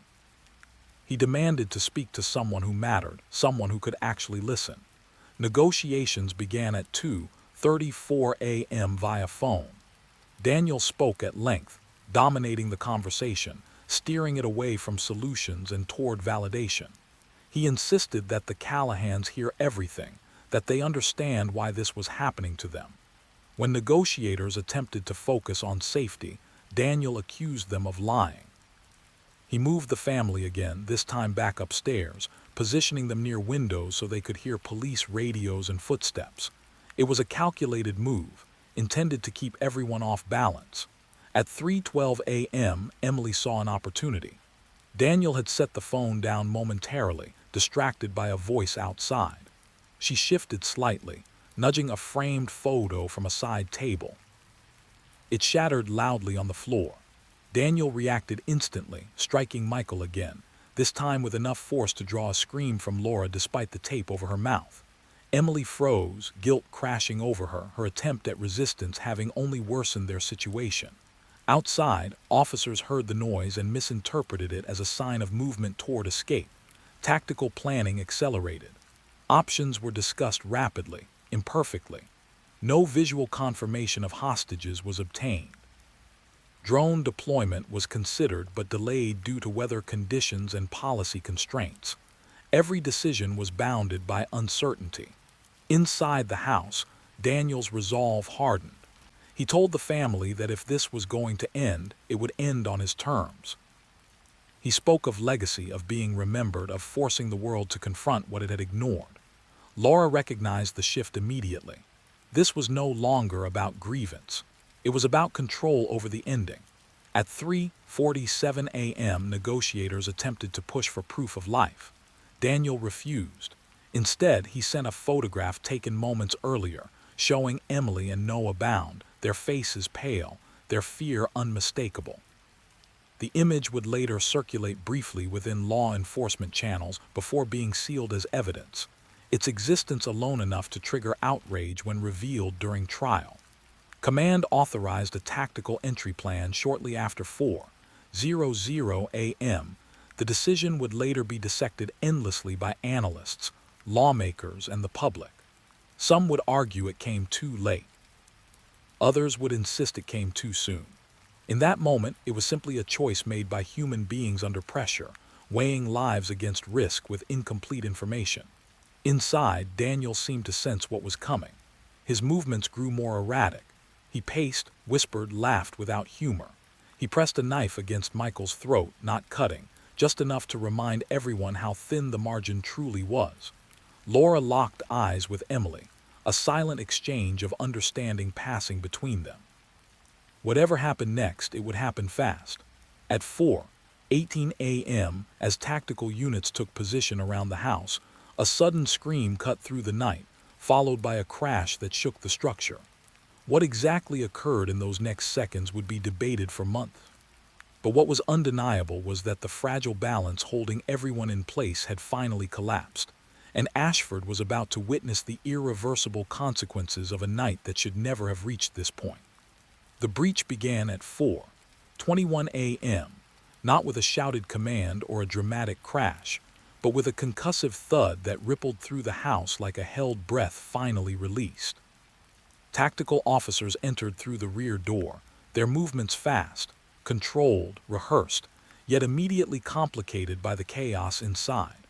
He demanded to speak to someone who mattered, someone who could actually listen. Negotiations began at 2:34 a.m. via phone. Daniel spoke at length, dominating the conversation, steering it away from solutions and toward validation. He insisted that the Callahans hear everything, that they understand why this was happening to them. When negotiators attempted to focus on safety, Daniel accused them of lying. He moved the family again, this time back upstairs, positioning them near windows so they could hear police radios and footsteps. It was a calculated move, intended to keep everyone off balance. At 3:12 a.m., Emily saw an opportunity. Daniel had set the phone down momentarily, distracted by a voice outside. She shifted slightly, nudging a framed photo from a side table. It shattered loudly on the floor. Daniel reacted instantly, striking Michael again, this time with enough force to draw a scream from Laura despite the tape over her mouth. Emily froze, guilt crashing over her, her attempt at resistance having only worsened their situation. Outside, officers heard the noise and misinterpreted it as a sign of movement toward escape. Tactical planning accelerated. Options were discussed rapidly, imperfectly. No visual confirmation of hostages was obtained. Drone deployment was considered but delayed due to weather conditions and policy constraints. Every decision was bounded by uncertainty. Inside the house, Daniel's resolve hardened. He told the family that if this was going to end, it would end on his terms. He spoke of legacy, of being remembered, of forcing the world to confront what it had ignored. Laura recognized the shift immediately. This was no longer about grievance. It was about control over the ending. At 3:47 a.m., negotiators attempted to push for proof of life. Daniel refused. Instead, he sent a photograph taken moments earlier, showing Emily and Noah bound, their faces pale, their fear unmistakable. The image would later circulate briefly within law enforcement channels before being sealed as evidence, its existence alone enough to trigger outrage when revealed during trial. Command authorized a tactical entry plan shortly after 4:00 a.m. The decision would later be dissected endlessly by analysts, lawmakers, and the public. Some would argue it came too late. Others would insist it came too soon. In that moment, it was simply a choice made by human beings under pressure, weighing lives against risk with incomplete information. Inside, Daniel seemed to sense what was coming. His movements grew more erratic. He paced, whispered, laughed without humor. He pressed a knife against Michael's throat, not cutting, just enough to remind everyone how thin the margin truly was. Laura locked eyes with Emily, a silent exchange of understanding passing between them. Whatever happened next, it would happen fast. At 4:18 a.m., as tactical units took position around the house, a sudden scream cut through the night, followed by a crash that shook the structure. What exactly occurred in those next seconds would be debated for months. But what was undeniable was that the fragile balance holding everyone in place had finally collapsed, and Ashford was about to witness the irreversible consequences of a night that should never have reached this point. The breach began at 4:21 a.m., not with a shouted command or a dramatic crash, but with a concussive thud that rippled through the house like a held breath finally released. Tactical officers entered through the rear door, their movements fast, controlled, rehearsed, yet immediately complicated by the chaos inside.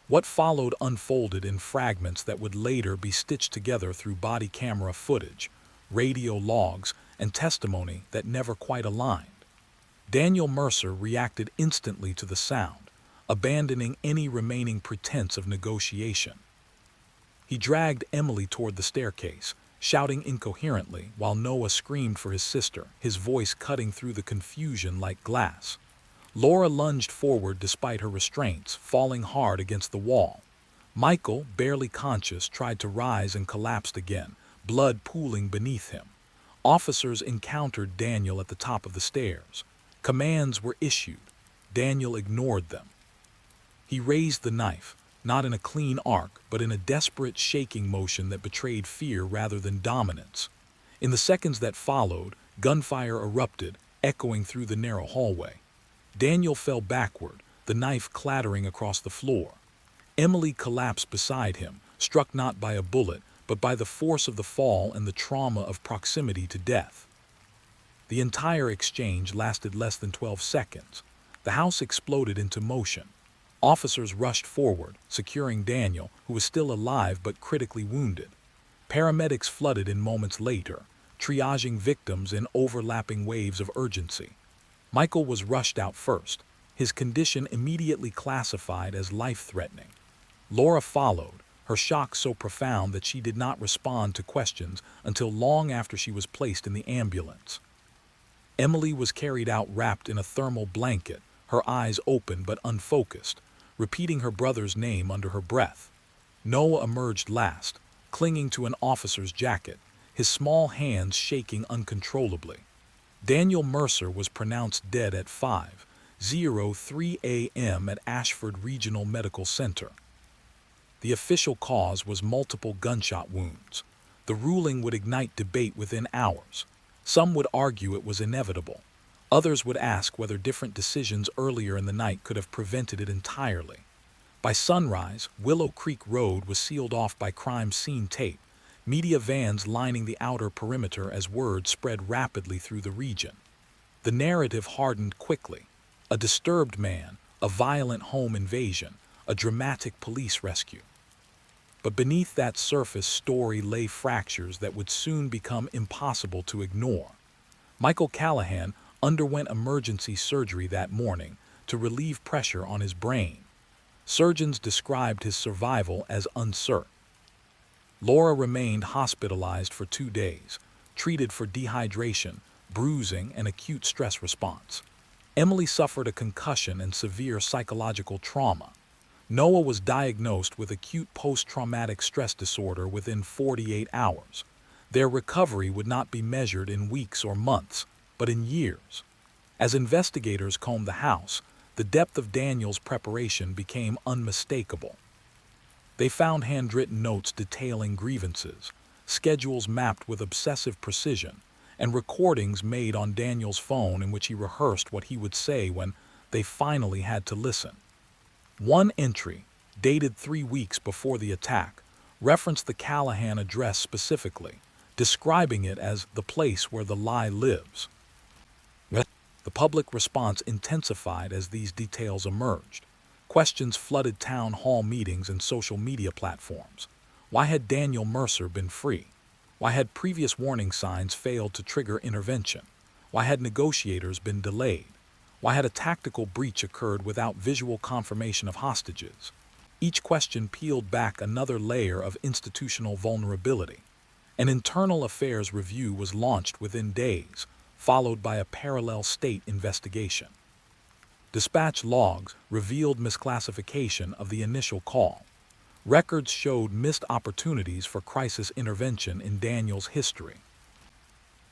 What followed unfolded in fragments that would later be stitched together through body camera footage, radio logs, and testimony that never quite aligned. Daniel Mercer reacted instantly to the sound, abandoning any remaining pretense of negotiation. He dragged Emily toward the staircase, shouting incoherently while Noah screamed for his sister, his voice cutting through the confusion like glass. Laura lunged forward despite her restraints, falling hard against the wall. Michael, barely conscious, tried to rise and collapsed again, blood pooling beneath him. Officers encountered Daniel at the top of the stairs. Commands were issued. Daniel ignored them. He raised the knife, not in a clean arc, but in a desperate shaking motion that betrayed fear rather than dominance. In the seconds that followed, gunfire erupted, echoing through the narrow hallway. Daniel fell backward, the knife clattering across the floor. Emily collapsed beside him, struck not by a bullet, but by the force of the fall and the trauma of proximity to death. The entire exchange lasted less than 12 seconds. The house exploded into motion. Officers rushed forward, securing Daniel, who was still alive but critically wounded. Paramedics flooded in moments later, triaging victims in overlapping waves of urgency. Michael was rushed out first, his condition immediately classified as life-threatening. Laura followed, her shock so profound that she did not respond to questions until long after she was placed in the ambulance. Emily was carried out wrapped in a thermal blanket, her eyes open but unfocused, repeating her brother's name under her breath. Noah emerged last, clinging to an officer's jacket, his small hands shaking uncontrollably. Daniel Mercer was pronounced dead at 5:03 a.m. at Ashford Regional Medical Center. The official cause was multiple gunshot wounds. The ruling would ignite debate within hours. Some would argue it was inevitable. Others would ask whether different decisions earlier in the night could have prevented it entirely. By sunrise, Willow Creek Road was sealed off by crime scene tape, media vans lining the outer perimeter as word spread rapidly through the region. The narrative hardened quickly. A disturbed man, a violent home invasion, a dramatic police rescue. But beneath that surface story lay fractures that would soon become impossible to ignore. Michael Callahan underwent emergency surgery that morning to relieve pressure on his brain. Surgeons described his survival as uncertain. Laura remained hospitalized for 2 days, treated for dehydration, bruising, and acute stress response. Emily suffered a concussion and severe psychological trauma. Noah was diagnosed with acute post-traumatic stress disorder within 48 hours. Their recovery would not be measured in weeks or months, but in years. As investigators combed the house, the depth of Daniel's preparation became unmistakable. They found handwritten notes detailing grievances, schedules mapped with obsessive precision, and recordings made on Daniel's phone in which he rehearsed what he would say when they finally had to listen. One entry, dated 3 weeks before the attack, referenced the Callahan address specifically, describing it as the place where the lie lives. The public response intensified as these details emerged. Questions flooded town hall meetings and social media platforms. Why had Daniel Mercer been free? Why had previous warning signs failed to trigger intervention? Why had negotiators been delayed? Why had a tactical breach occurred without visual confirmation of hostages? Each question peeled back another layer of institutional vulnerability. An internal affairs review was launched within days, followed by a parallel state investigation. Dispatch logs revealed misclassification of the initial call. Records showed missed opportunities for crisis intervention in Daniel's history.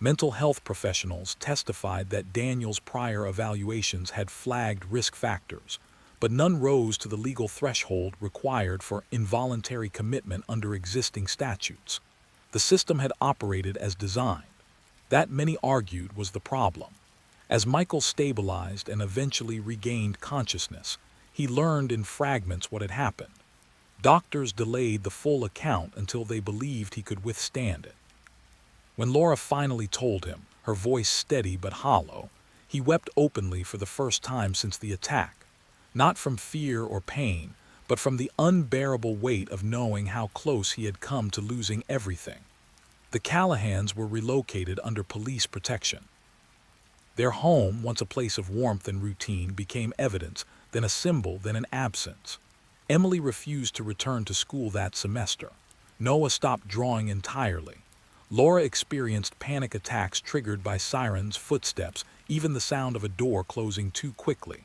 Mental health professionals testified that Daniel's prior evaluations had flagged risk factors, but none rose to the legal threshold required for involuntary commitment under existing statutes. The system had operated as designed. That, many argued, was the problem. As Michael stabilized and eventually regained consciousness, he learned in fragments what had happened. Doctors delayed the full account until they believed he could withstand it. When Laura finally told him, her voice steady but hollow, he wept openly for the first time since the attack, not from fear or pain, but from the unbearable weight of knowing how close he had come to losing everything. The Callahans were relocated under police protection. Their home, once a place of warmth and routine, became evidence, then a symbol, then an absence. Emily refused to return to school that semester. Noah stopped drawing entirely. Laura experienced panic attacks triggered by sirens, footsteps, even the sound of a door closing too quickly.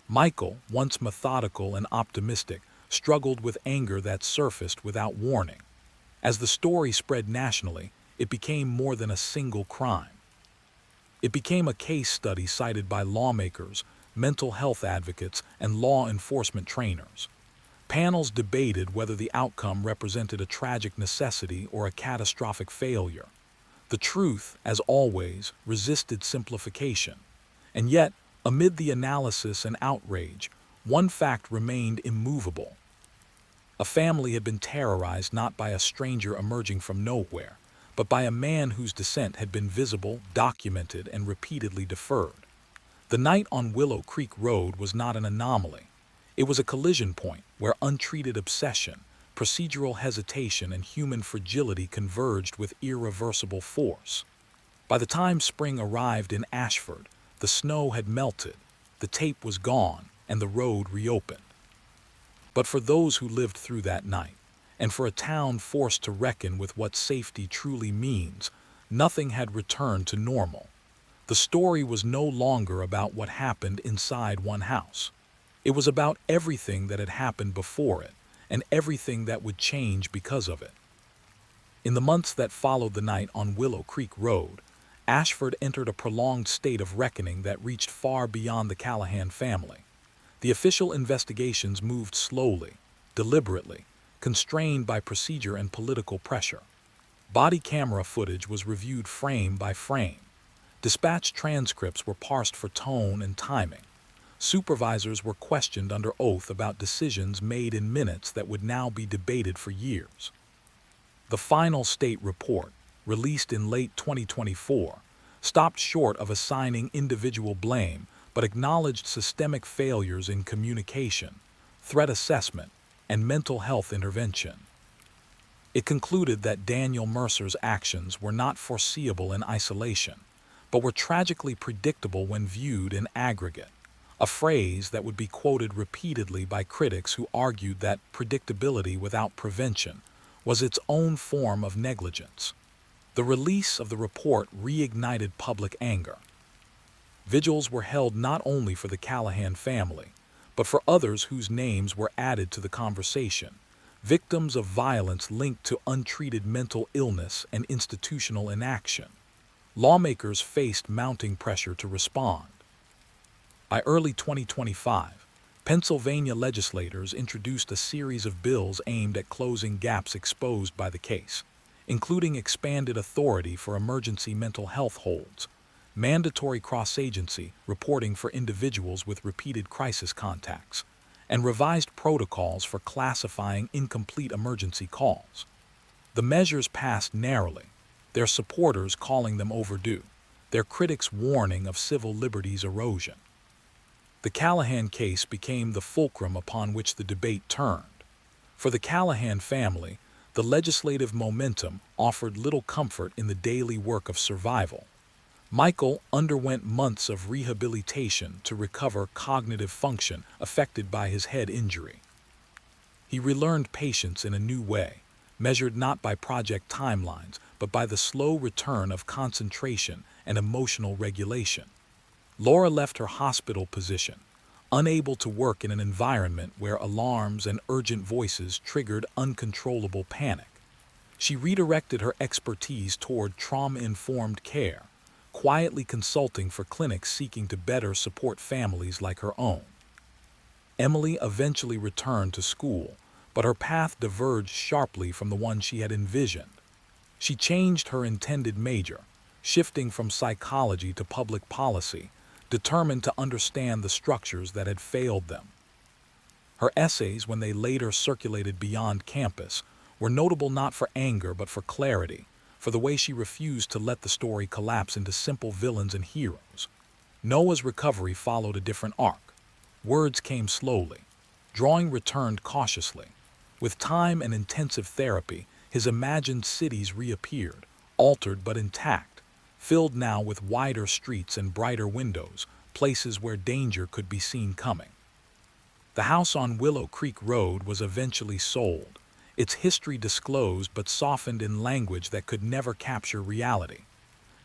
Michael, once methodical and optimistic, struggled with anger that surfaced without warning. As the story spread nationally, it became more than a single crime. It became a case study cited by lawmakers, mental health advocates, and law enforcement trainers. Panels debated whether the outcome represented a tragic necessity or a catastrophic failure. The truth, as always, resisted simplification. And yet, amid the analysis and outrage, one fact remained immovable. A family had been terrorized not by a stranger emerging from nowhere, but by a man whose descent had been visible, documented, and repeatedly deferred. The night on Willow Creek Road was not an anomaly. It was a collision point where untreated obsession, procedural hesitation, and human fragility converged with irreversible force. By the time spring arrived in Ashford, the snow had melted, the tape was gone, and the road reopened. But for those who lived through that night, and for a town forced to reckon with what safety truly means, nothing had returned to normal. The story was no longer about what happened inside one house. It was about everything that had happened before it, and everything that would change because of it. In the months that followed the night on Willow Creek Road, Ashford entered a prolonged state of reckoning that reached far beyond the Callahan family. The official investigations moved slowly, deliberately, constrained by procedure and political pressure. Body camera footage was reviewed frame by frame. Dispatch transcripts were parsed for tone and timing. Supervisors were questioned under oath about decisions made in minutes that would now be debated for years. The final state report, released in late 2024, stopped short of assigning individual blame but acknowledged systemic failures in communication, threat assessment, and mental health intervention. It concluded that Daniel Mercer's actions were not foreseeable in isolation, but were tragically predictable when viewed in aggregate, a phrase that would be quoted repeatedly by critics who argued that predictability without prevention was its own form of negligence. The release of the report reignited public anger. Vigils were held not only for the Callahan family, but for others whose names were added to the conversation, victims of violence linked to untreated mental illness and institutional inaction. Lawmakers faced mounting pressure to respond. By early 2025, Pennsylvania legislators introduced a series of bills aimed at closing gaps exposed by the case, including expanded authority for emergency mental health holds, mandatory cross-agency reporting for individuals with repeated crisis contacts, and revised protocols for classifying incomplete emergency calls. The measures passed narrowly, their supporters calling them overdue, their critics warning of civil liberties erosion. The Callahan case became the fulcrum upon which the debate turned. For the Callahan family, the legislative momentum offered little comfort in the daily work of survival. Michael underwent months of rehabilitation to recover cognitive function affected by his head injury. He relearned patience in a new way, measured not by project timelines, but by the slow return of concentration and emotional regulation. Laura left her hospital position, unable to work in an environment where alarms and urgent voices triggered uncontrollable panic. She redirected her expertise toward trauma-informed care, quietly consulting for clinics seeking to better support families like her own. Emily eventually returned to school, but her path diverged sharply from the one she had envisioned. She changed her intended major, shifting from psychology to public policy, determined to understand the structures that had failed them. Her essays, when they later circulated beyond campus, were notable not for anger but for clarity, for the way she refused to let the story collapse into simple villains and heroes. Noah's recovery followed a different arc. Words came slowly. Drawing returned cautiously. With time and intensive therapy, his imagined cities reappeared, altered but intact, filled now with wider streets and brighter windows, places where danger could be seen coming. The house on Willow Creek Road was eventually sold, its history disclosed but softened in language that could never capture reality.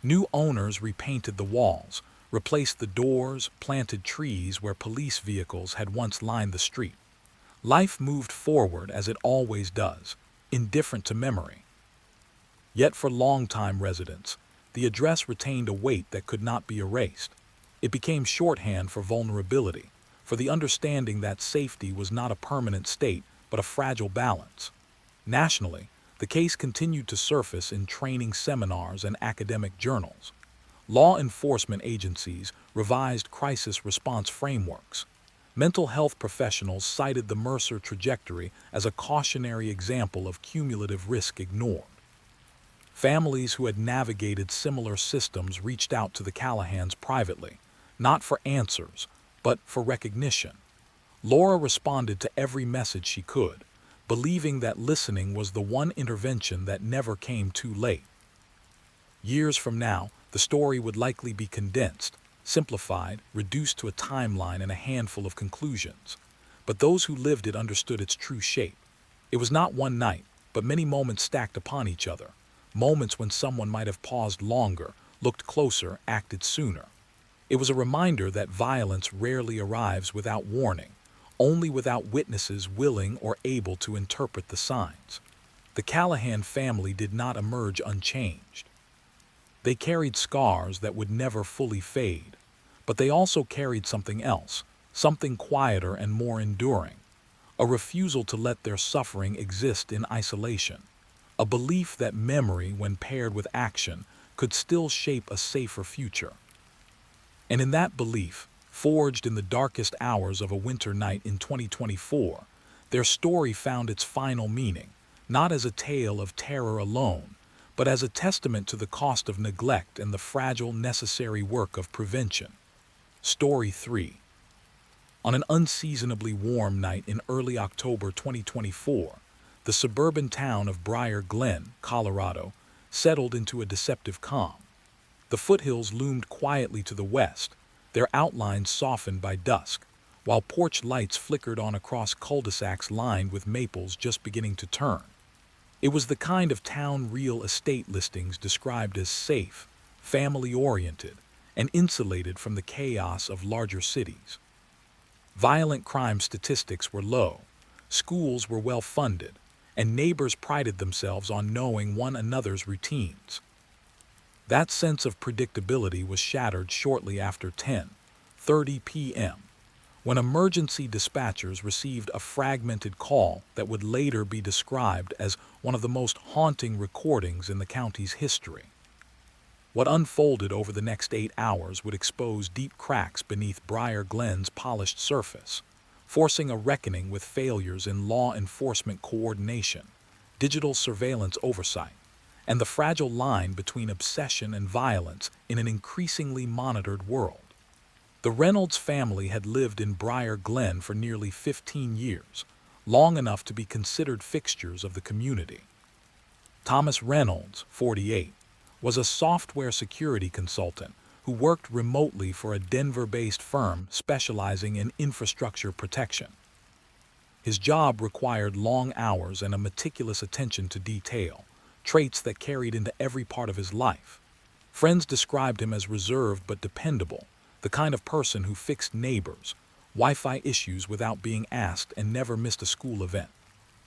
New owners repainted the walls, replaced the doors, planted trees where police vehicles had once lined the street. Life moved forward as it always does, indifferent to memory. Yet for longtime residents, the address retained a weight that could not be erased. It became shorthand for vulnerability, for the understanding that safety was not a permanent state but a fragile balance. Nationally, the case continued to surface in training seminars and academic journals. Law enforcement agencies revised crisis response frameworks. Mental health professionals cited the Mercer trajectory as a cautionary example of cumulative risk ignored. Families who had navigated similar systems reached out to the Callahans privately, not for answers, but for recognition. Laura responded to every message she could, believing that listening was the one intervention that never came too late. Years from now, the story would likely be condensed, simplified, reduced to a timeline and a handful of conclusions. But those who lived it understood its true shape. It was not one night, but many moments stacked upon each other. Moments when someone might have paused longer, looked closer, acted sooner. It was a reminder that violence rarely arrives without warning, only without witnesses willing or able to interpret the signs. The Callahan family did not emerge unchanged. They carried scars that would never fully fade, but they also carried something else, something quieter and more enduring. A refusal to let their suffering exist in isolation. A belief that memory, when paired with action, could still shape a safer future. And in that belief, forged in the darkest hours of a winter night in 2024, their story found its final meaning, not as a tale of terror alone, but as a testament to the cost of neglect and the fragile necessary work of prevention. Story 3. On an unseasonably warm night in early October 2024, the suburban town of Briar Glen, Colorado, settled into a deceptive calm. The foothills loomed quietly to the west, their outlines softened by dusk, while porch lights flickered on across cul-de-sacs lined with maples just beginning to turn. It was the kind of town real estate listings described as safe, family-oriented, and insulated from the chaos of larger cities. Violent crime statistics were low, schools were well-funded, and neighbors prided themselves on knowing one another's routines. That sense of predictability was shattered shortly after 10:30 p.m., when emergency dispatchers received a fragmented call that would later be described as one of the most haunting recordings in the county's history. What unfolded over the next 8 hours would expose deep cracks beneath Briar Glen's polished surface, forcing a reckoning with failures in law enforcement coordination, digital surveillance oversight, and the fragile line between obsession and violence in an increasingly monitored world. The Reynolds family had lived in Briar Glen for nearly 15 years, long enough to be considered fixtures of the community. Thomas Reynolds, 48, was a software security consultant who worked remotely for a Denver-based firm specializing in infrastructure protection. His job required long hours and a meticulous attention to detail, traits that carried into every part of his life. Friends described him as reserved but dependable, the kind of person who fixed neighbors, Wi-Fi issues without being asked, and never missed a school event.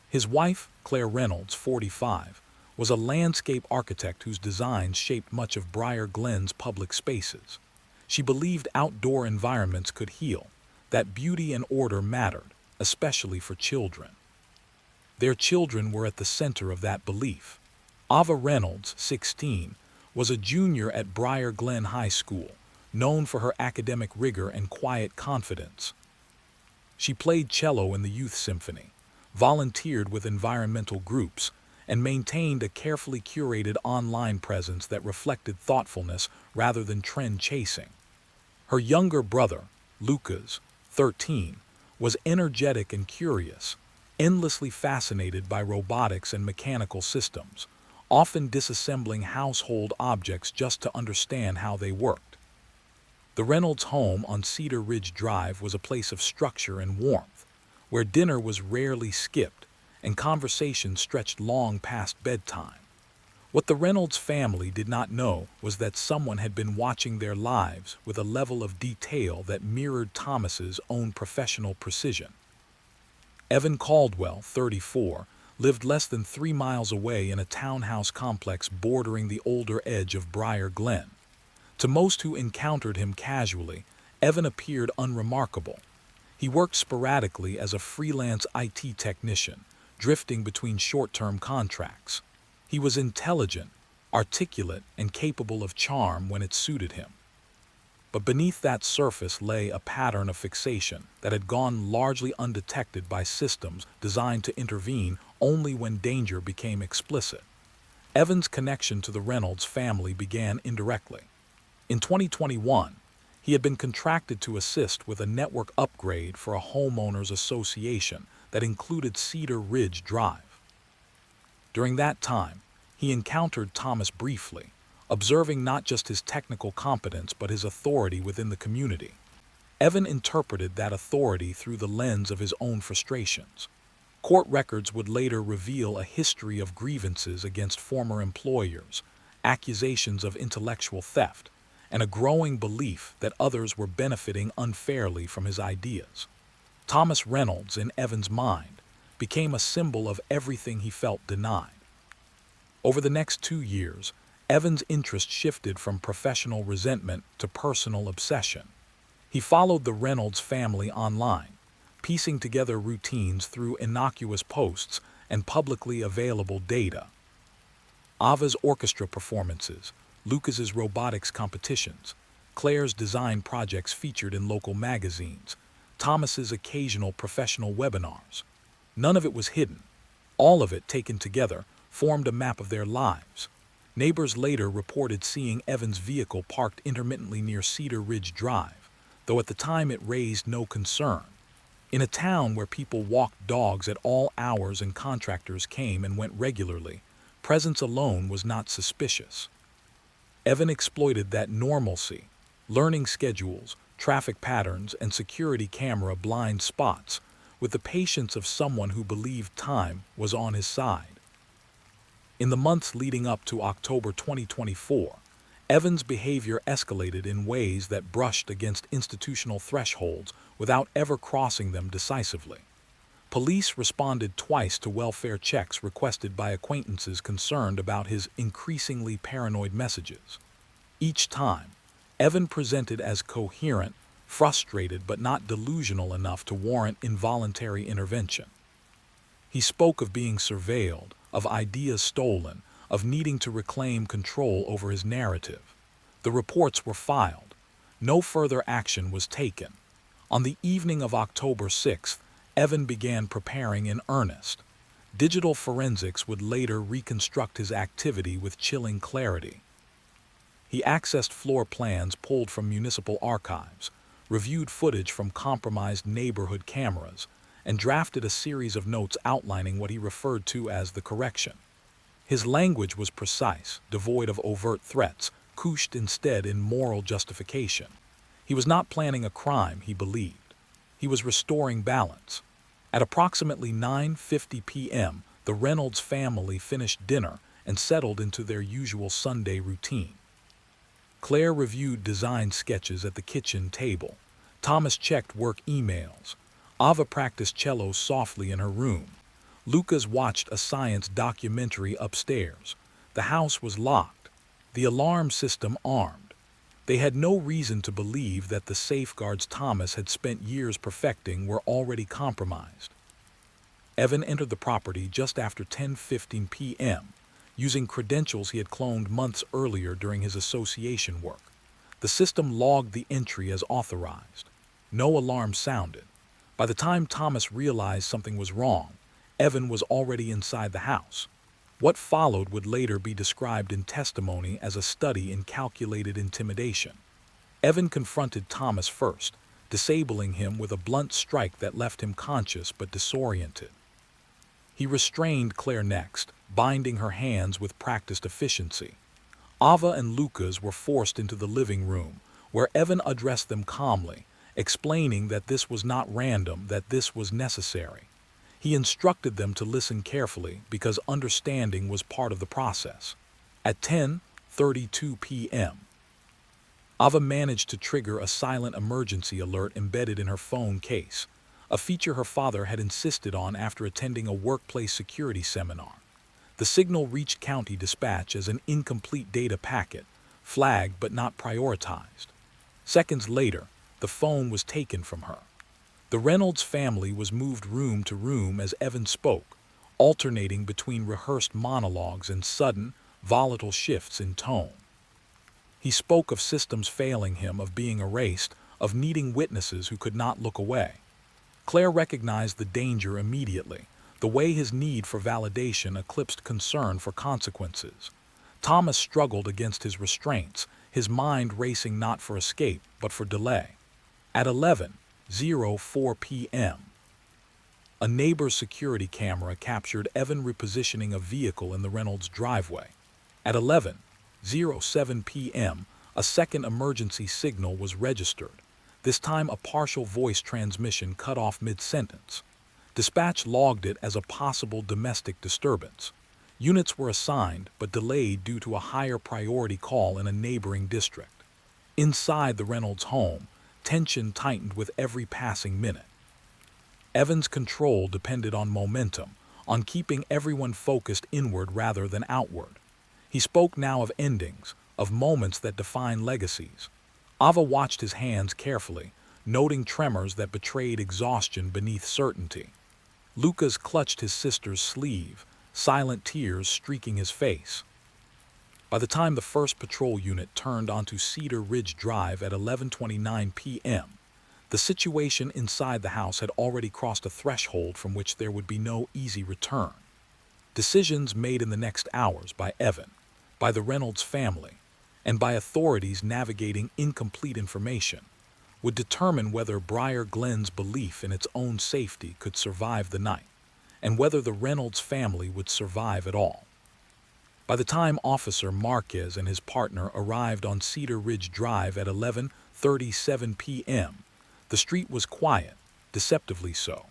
His wife, Claire Reynolds, 45, was a landscape architect whose designs shaped much of Briar Glen's public spaces. She believed outdoor environments could heal, that beauty and order mattered, especially for children. Their children were at the center of that belief. Ava Reynolds, 16, was a junior at Briar Glen High School, known for her academic rigor and quiet confidence. She played cello in the youth symphony, volunteered with environmental groups, and maintained a carefully curated online presence that reflected thoughtfulness rather than trend chasing. Her younger brother, Lucas, 13, was energetic and curious, endlessly fascinated by robotics and mechanical systems, often disassembling household objects just to understand how they worked. The Reynolds home on Cedar Ridge Drive was a place of structure and warmth, where dinner was rarely skipped and conversation stretched long past bedtime. What the Reynolds family did not know was that someone had been watching their lives with a level of detail that mirrored Thomas's own professional precision. Evan Caldwell, 34, lived less than 3 miles away in a townhouse complex bordering the older edge of Briar Glen. To most who encountered him casually, Evan appeared unremarkable. He worked sporadically as a freelance IT technician, drifting between short-term contracts. He was intelligent, articulate, and capable of charm when it suited him. But beneath that surface lay a pattern of fixation that had gone largely undetected by systems designed to intervene only when danger became explicit. Evan's connection to the Reynolds family began indirectly. In 2021, He had been contracted to assist with a network upgrade for a homeowners association that included Cedar Ridge Drive. During that time, he encountered Thomas briefly, observing not just his technical competence but his authority within the community. Evan interpreted that authority through the lens of his own frustrations. Court records would later reveal a history of grievances against former employers, accusations of intellectual theft, and a growing belief that others were benefiting unfairly from his ideas. Thomas Reynolds, in Evan's mind, became a symbol of everything he felt denied. Over the next 2 years, Evan's interest shifted from professional resentment to personal obsession. He followed the Reynolds family online, piecing together routines through innocuous posts and publicly available data. Ava's orchestra performances, Lucas's robotics competitions, Claire's design projects featured in local magazines, Thomas's occasional professional webinars. None of it was hidden. All of it, taken together, formed a map of their lives. Neighbors later reported seeing Evan's vehicle parked intermittently near Cedar Ridge Drive, though at the time it raised no concern. In a town where people walked dogs at all hours and contractors came and went regularly, presence alone was not suspicious. Evan exploited that normalcy, learning schedules, traffic patterns, and security camera blind spots with the patience of someone who believed time was on his side. In the months leading up to October 2024, Evan's behavior escalated in ways that brushed against institutional thresholds without ever crossing them decisively. Police responded twice to welfare checks requested by acquaintances concerned about his increasingly paranoid messages. Each time, Evan presented as coherent, frustrated but not delusional enough to warrant involuntary intervention. He spoke of being surveilled, of ideas stolen, of needing to reclaim control over his narrative. The reports were filed. No further action was taken. On the evening of October 6th, Evan began preparing in earnest. Digital forensics would later reconstruct his activity with chilling clarity. He accessed floor plans pulled from municipal archives, reviewed footage from compromised neighborhood cameras, and drafted a series of notes outlining what he referred to as the correction. His language was precise, devoid of overt threats, couched instead in moral justification. He was not planning a crime, he believed. He was restoring balance. At approximately 9:50 p.m., the Reynolds family finished dinner and settled into their usual Sunday routine. Claire reviewed design sketches at the kitchen table. Thomas checked work emails. Ava practiced cello softly in her room. Lucas watched a science documentary upstairs. The house was locked, the alarm system armed. They had no reason to believe that the safeguards Thomas had spent years perfecting were already compromised. Evan entered the property just after 10:15 p.m., using credentials he had cloned months earlier during his association work. The system logged the entry as authorized. No alarm sounded. By the time Thomas realized something was wrong, Evan was already inside the house. What followed would later be described in testimony as a study in calculated intimidation. Evan confronted Thomas first, disabling him with a blunt strike that left him conscious but disoriented. He restrained Claire next, binding her hands with practiced efficiency. Ava and Lucas were forced into the living room, where Evan addressed them calmly, explaining that this was not random, that this was necessary. He instructed them to listen carefully because understanding was part of the process. At 10:32 p.m., Ava managed to trigger a silent emergency alert embedded in her phone case, a feature her father had insisted on after attending a workplace security seminar. The signal reached county dispatch as an incomplete data packet, flagged but not prioritized. Seconds later, the phone was taken from her. The Reynolds family was moved room to room as Evan spoke, alternating between rehearsed monologues and sudden, volatile shifts in tone. He spoke of systems failing him, of being erased, of needing witnesses who could not look away. Claire recognized the danger immediately, the way his need for validation eclipsed concern for consequences. Thomas struggled against his restraints, his mind racing not for escape, but for delay. At 11:04 p.m., a neighbor's security camera captured Evan repositioning a vehicle in the Reynolds driveway. At 11:07 p.m., a second emergency signal was registered, this time a partial voice transmission cut off mid-sentence. Dispatch logged it as a possible domestic disturbance. Units were assigned, but delayed due to a higher priority call in a neighboring district. Inside the Reynolds home, tension tightened with every passing minute. Evan's control depended on momentum, on keeping everyone focused inward rather than outward. He spoke now of endings, of moments that define legacies. Ava watched his hands carefully, noting tremors that betrayed exhaustion beneath certainty. Lucas clutched his sister's sleeve, silent tears streaking his face. By the time the first patrol unit turned onto Cedar Ridge Drive at 11:29 p.m., the situation inside the house had already crossed a threshold from which there would be no easy return. Decisions made in the next hours by Evan, by the Reynolds family, and by authorities navigating incomplete information would determine whether Briar Glen's belief in its own safety could survive the night, and whether the Reynolds family would survive at all. By the time Officer Marquez and his partner arrived on Cedar Ridge Drive at 11:37 p.m., the street was quiet, deceptively so.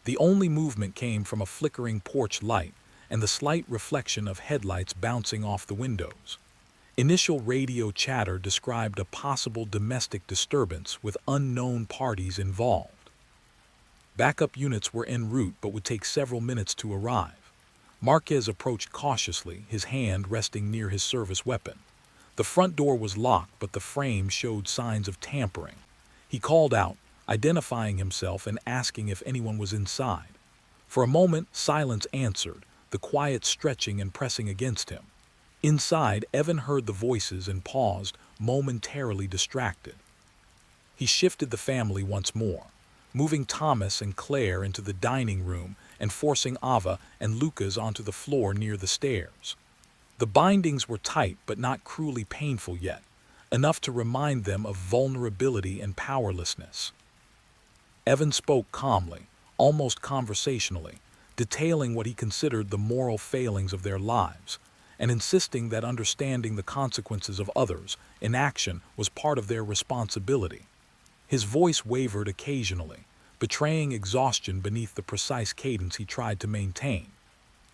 The only movement came from a flickering porch light and the slight reflection of headlights bouncing off the windows. Initial radio chatter described a possible domestic disturbance with unknown parties involved. Backup units were en route but would take several minutes to arrive. Marquez approached cautiously, his hand resting near his service weapon. The front door was locked, but the frame showed signs of tampering. He called out, identifying himself and asking if anyone was inside. For a moment, silence answered, the quiet stretching and pressing against him. Inside, Evan heard the voices and paused, momentarily distracted. He shifted the family once more, moving Thomas and Claire into the dining room and forcing Ava and Lucas onto the floor near the stairs. The bindings were tight but not cruelly painful yet, enough to remind them of vulnerability and powerlessness. Evan spoke calmly, almost conversationally, detailing what he considered the moral failings of their lives, and insisting that understanding the consequences of others' inaction was part of their responsibility. His voice wavered occasionally, betraying exhaustion beneath the precise cadence he tried to maintain.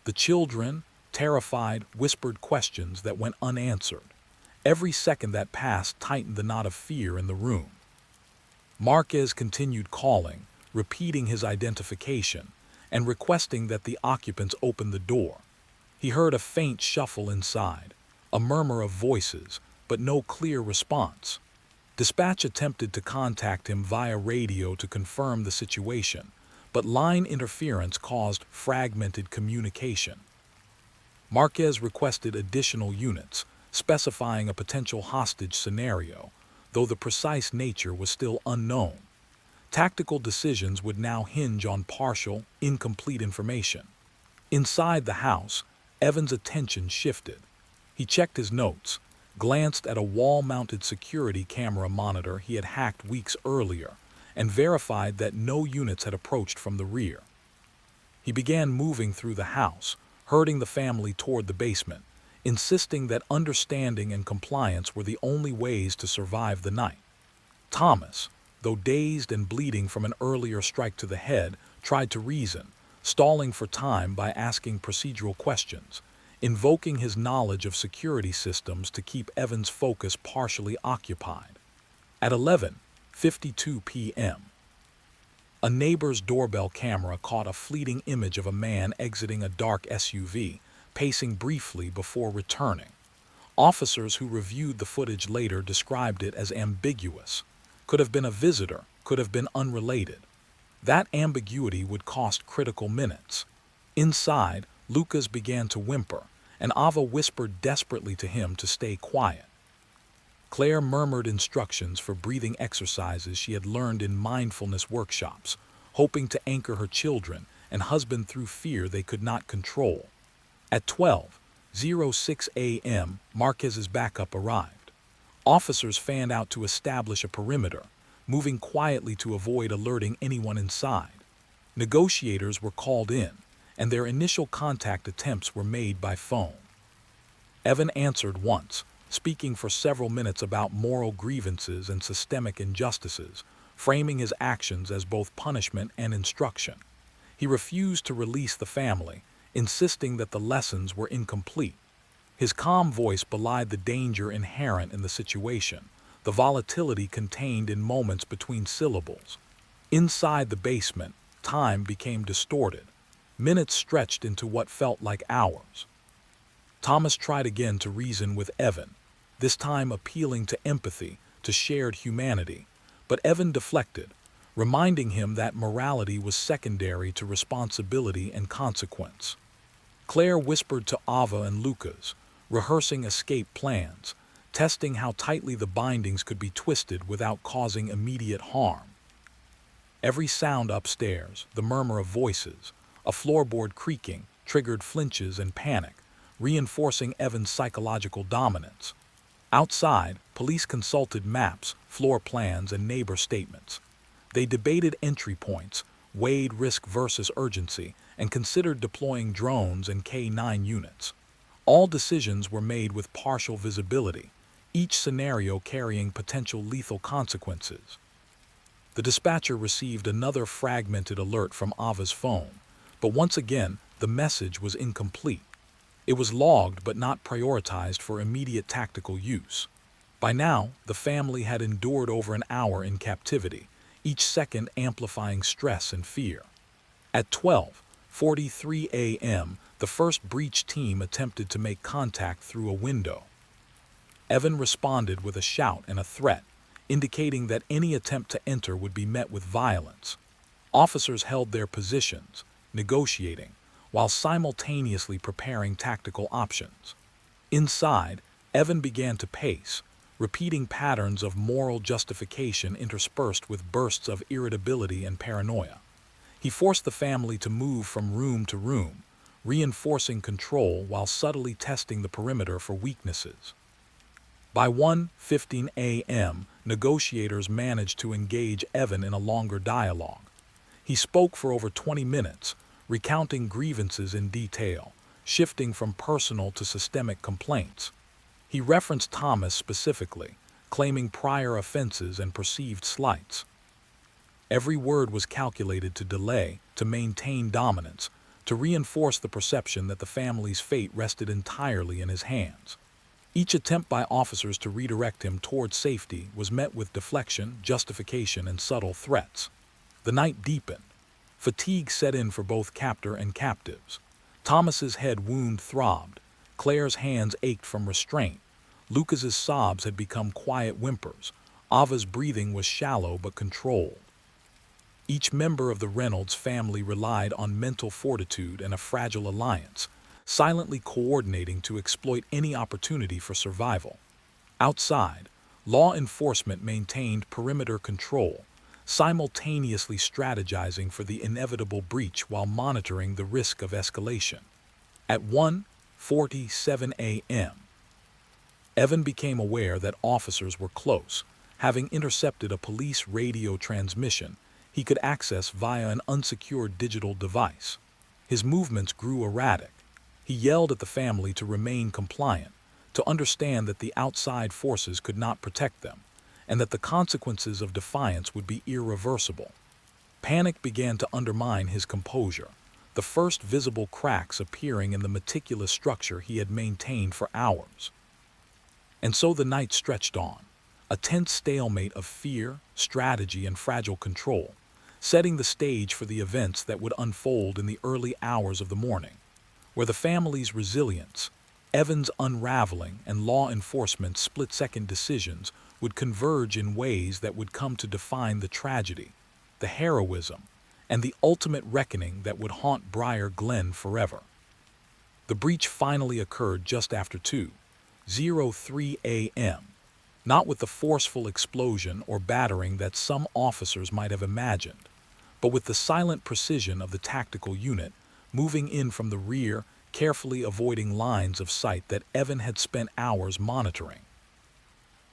The children, terrified, whispered questions that went unanswered. Every second that passed tightened the knot of fear in the room. Marquez continued calling, repeating his identification, and requesting that the occupants open the door. He heard a faint shuffle inside, a murmur of voices, but no clear response. Dispatch attempted to contact him via radio to confirm the situation, but line interference caused fragmented communication. Marquez requested additional units, specifying a potential hostage scenario, though the precise nature was still unknown. Tactical decisions would now hinge on partial, incomplete information. Inside the house, Evan's attention shifted. He checked his notes, glanced at a wall-mounted security camera monitor he had hacked weeks earlier, and verified that no units had approached from the rear. He began moving through the house, herding the family toward the basement, insisting that understanding and compliance were the only ways to survive the night. Thomas, though dazed and bleeding from an earlier strike to the head, tried to reason, stalling for time by asking procedural questions, invoking his knowledge of security systems to keep Evan's focus partially occupied. At 11:52 p.m., a neighbor's doorbell camera caught a fleeting image of a man exiting a dark SUV, pacing briefly before returning. Officers who reviewed the footage later described it as ambiguous. Could have been a visitor, could have been unrelated. That ambiguity would cost critical minutes. Inside, Lucas began to whimper, and Ava whispered desperately to him to stay quiet. Claire murmured instructions for breathing exercises she had learned in mindfulness workshops, hoping to anchor her children and husband through fear they could not control. At 12, 6 a.m., Marquez's backup arrived. Officers fanned out to establish a perimeter, moving quietly to avoid alerting anyone inside. Negotiators were called in, and their initial contact attempts were made by phone. Evan answered once, speaking for several minutes about moral grievances and systemic injustices, framing his actions as both punishment and instruction. He refused to release the family, insisting that the lessons were incomplete. His calm voice belied the danger inherent in the situation, the volatility contained in moments between syllables. Inside the basement, time became distorted. Minutes stretched into what felt like hours. Thomas tried again to reason with Evan, this time appealing to empathy, to shared humanity, but Evan deflected, reminding him that morality was secondary to responsibility and consequence. Claire whispered to Ava and Lucas, rehearsing escape plans, testing how tightly the bindings could be twisted without causing immediate harm. Every sound upstairs, the murmur of voices, a floorboard creaking, triggered flinches and panic, reinforcing Evan's psychological dominance. Outside, police consulted maps, floor plans, and neighbor statements. They debated entry points, weighed risk versus urgency, and considered deploying drones and K-9 units. All decisions were made with partial visibility, each scenario carrying potential lethal consequences. The dispatcher received another fragmented alert from Ava's phone, but once again, the message was incomplete. It was logged but not prioritized for immediate tactical use. By now, the family had endured over an hour in captivity, each second amplifying stress and fear. At 12:43 a.m., the first breach team attempted to make contact through a window. Evan responded with a shout and a threat, indicating that any attempt to enter would be met with violence. Officers held their positions, negotiating, while simultaneously preparing tactical options. Inside, Evan began to pace, repeating patterns of moral justification interspersed with bursts of irritability and paranoia. He forced the family to move from room to room, reinforcing control while subtly testing the perimeter for weaknesses. By 1:15 a.m., negotiators managed to engage Evan in a longer dialogue. He spoke for over 20 minutes, recounting grievances in detail, shifting from personal to systemic complaints. He referenced Thomas specifically, claiming prior offenses and perceived slights. Every word was calculated to delay, to maintain dominance, to reinforce the perception that the family's fate rested entirely in his hands. Each attempt by officers to redirect him toward safety was met with deflection, justification, and subtle threats. The night deepened. Fatigue set in for both captor and captives. Thomas's head wound throbbed. Claire's hands ached from restraint. Lucas's sobs had become quiet whimpers. Ava's breathing was shallow but controlled. Each member of the Reynolds family relied on mental fortitude and a fragile alliance, silently coordinating to exploit any opportunity for survival. Outside, law enforcement maintained perimeter control, simultaneously strategizing for the inevitable breach while monitoring the risk of escalation. At 1:47 a.m., Evan became aware that officers were close. Having intercepted a police radio transmission he could access via an unsecured digital device. His movements grew erratic. He yelled at the family to remain compliant, to understand that the outside forces could not protect them, and that the consequences of defiance would be irreversible. Panic began to undermine his composure, the first visible cracks appearing in the meticulous structure he had maintained for hours. And so the night stretched on, a tense stalemate of fear, strategy, and fragile control, setting the stage for the events that would unfold in the early hours of the morning, where the family's resilience, Evan's unraveling, and law enforcement's split-second decisions would converge in ways that would come to define the tragedy, the heroism, and the ultimate reckoning that would haunt Briar Glen forever. The breach finally occurred just after 2:03 a.m., not with the forceful explosion or battering that some officers might have imagined, but with the silent precision of the tactical unit moving in from the rear, carefully avoiding lines of sight that Evan had spent hours monitoring.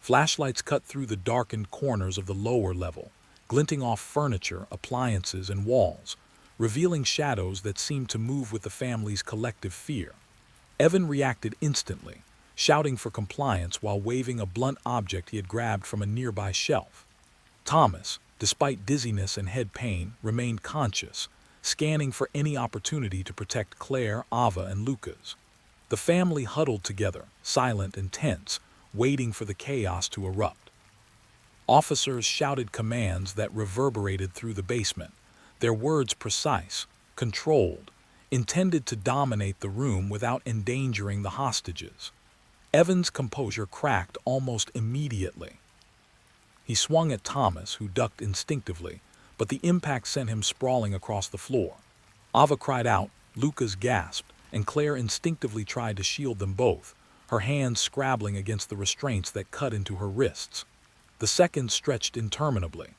Flashlights cut through the darkened corners of the lower level, glinting off furniture, appliances, and walls, revealing shadows that seemed to move with the family's collective fear. Evan reacted instantly, shouting for compliance while waving a blunt object he had grabbed from a nearby shelf. Thomas, despite dizziness and head pain, remained conscious, scanning for any opportunity to protect Claire, Ava, and Lucas. The family huddled together, silent and tense, waiting for the chaos to erupt. Officers shouted commands that reverberated through the basement, their words precise, controlled, intended to dominate the room without endangering the hostages. Evan's composure cracked almost immediately. He swung at Thomas, who ducked instinctively, but the impact sent him sprawling across the floor. Ava cried out, Lucas gasped, and Claire instinctively tried to shield them both, her hands scrabbling against the restraints that cut into her wrists. The seconds stretched interminably.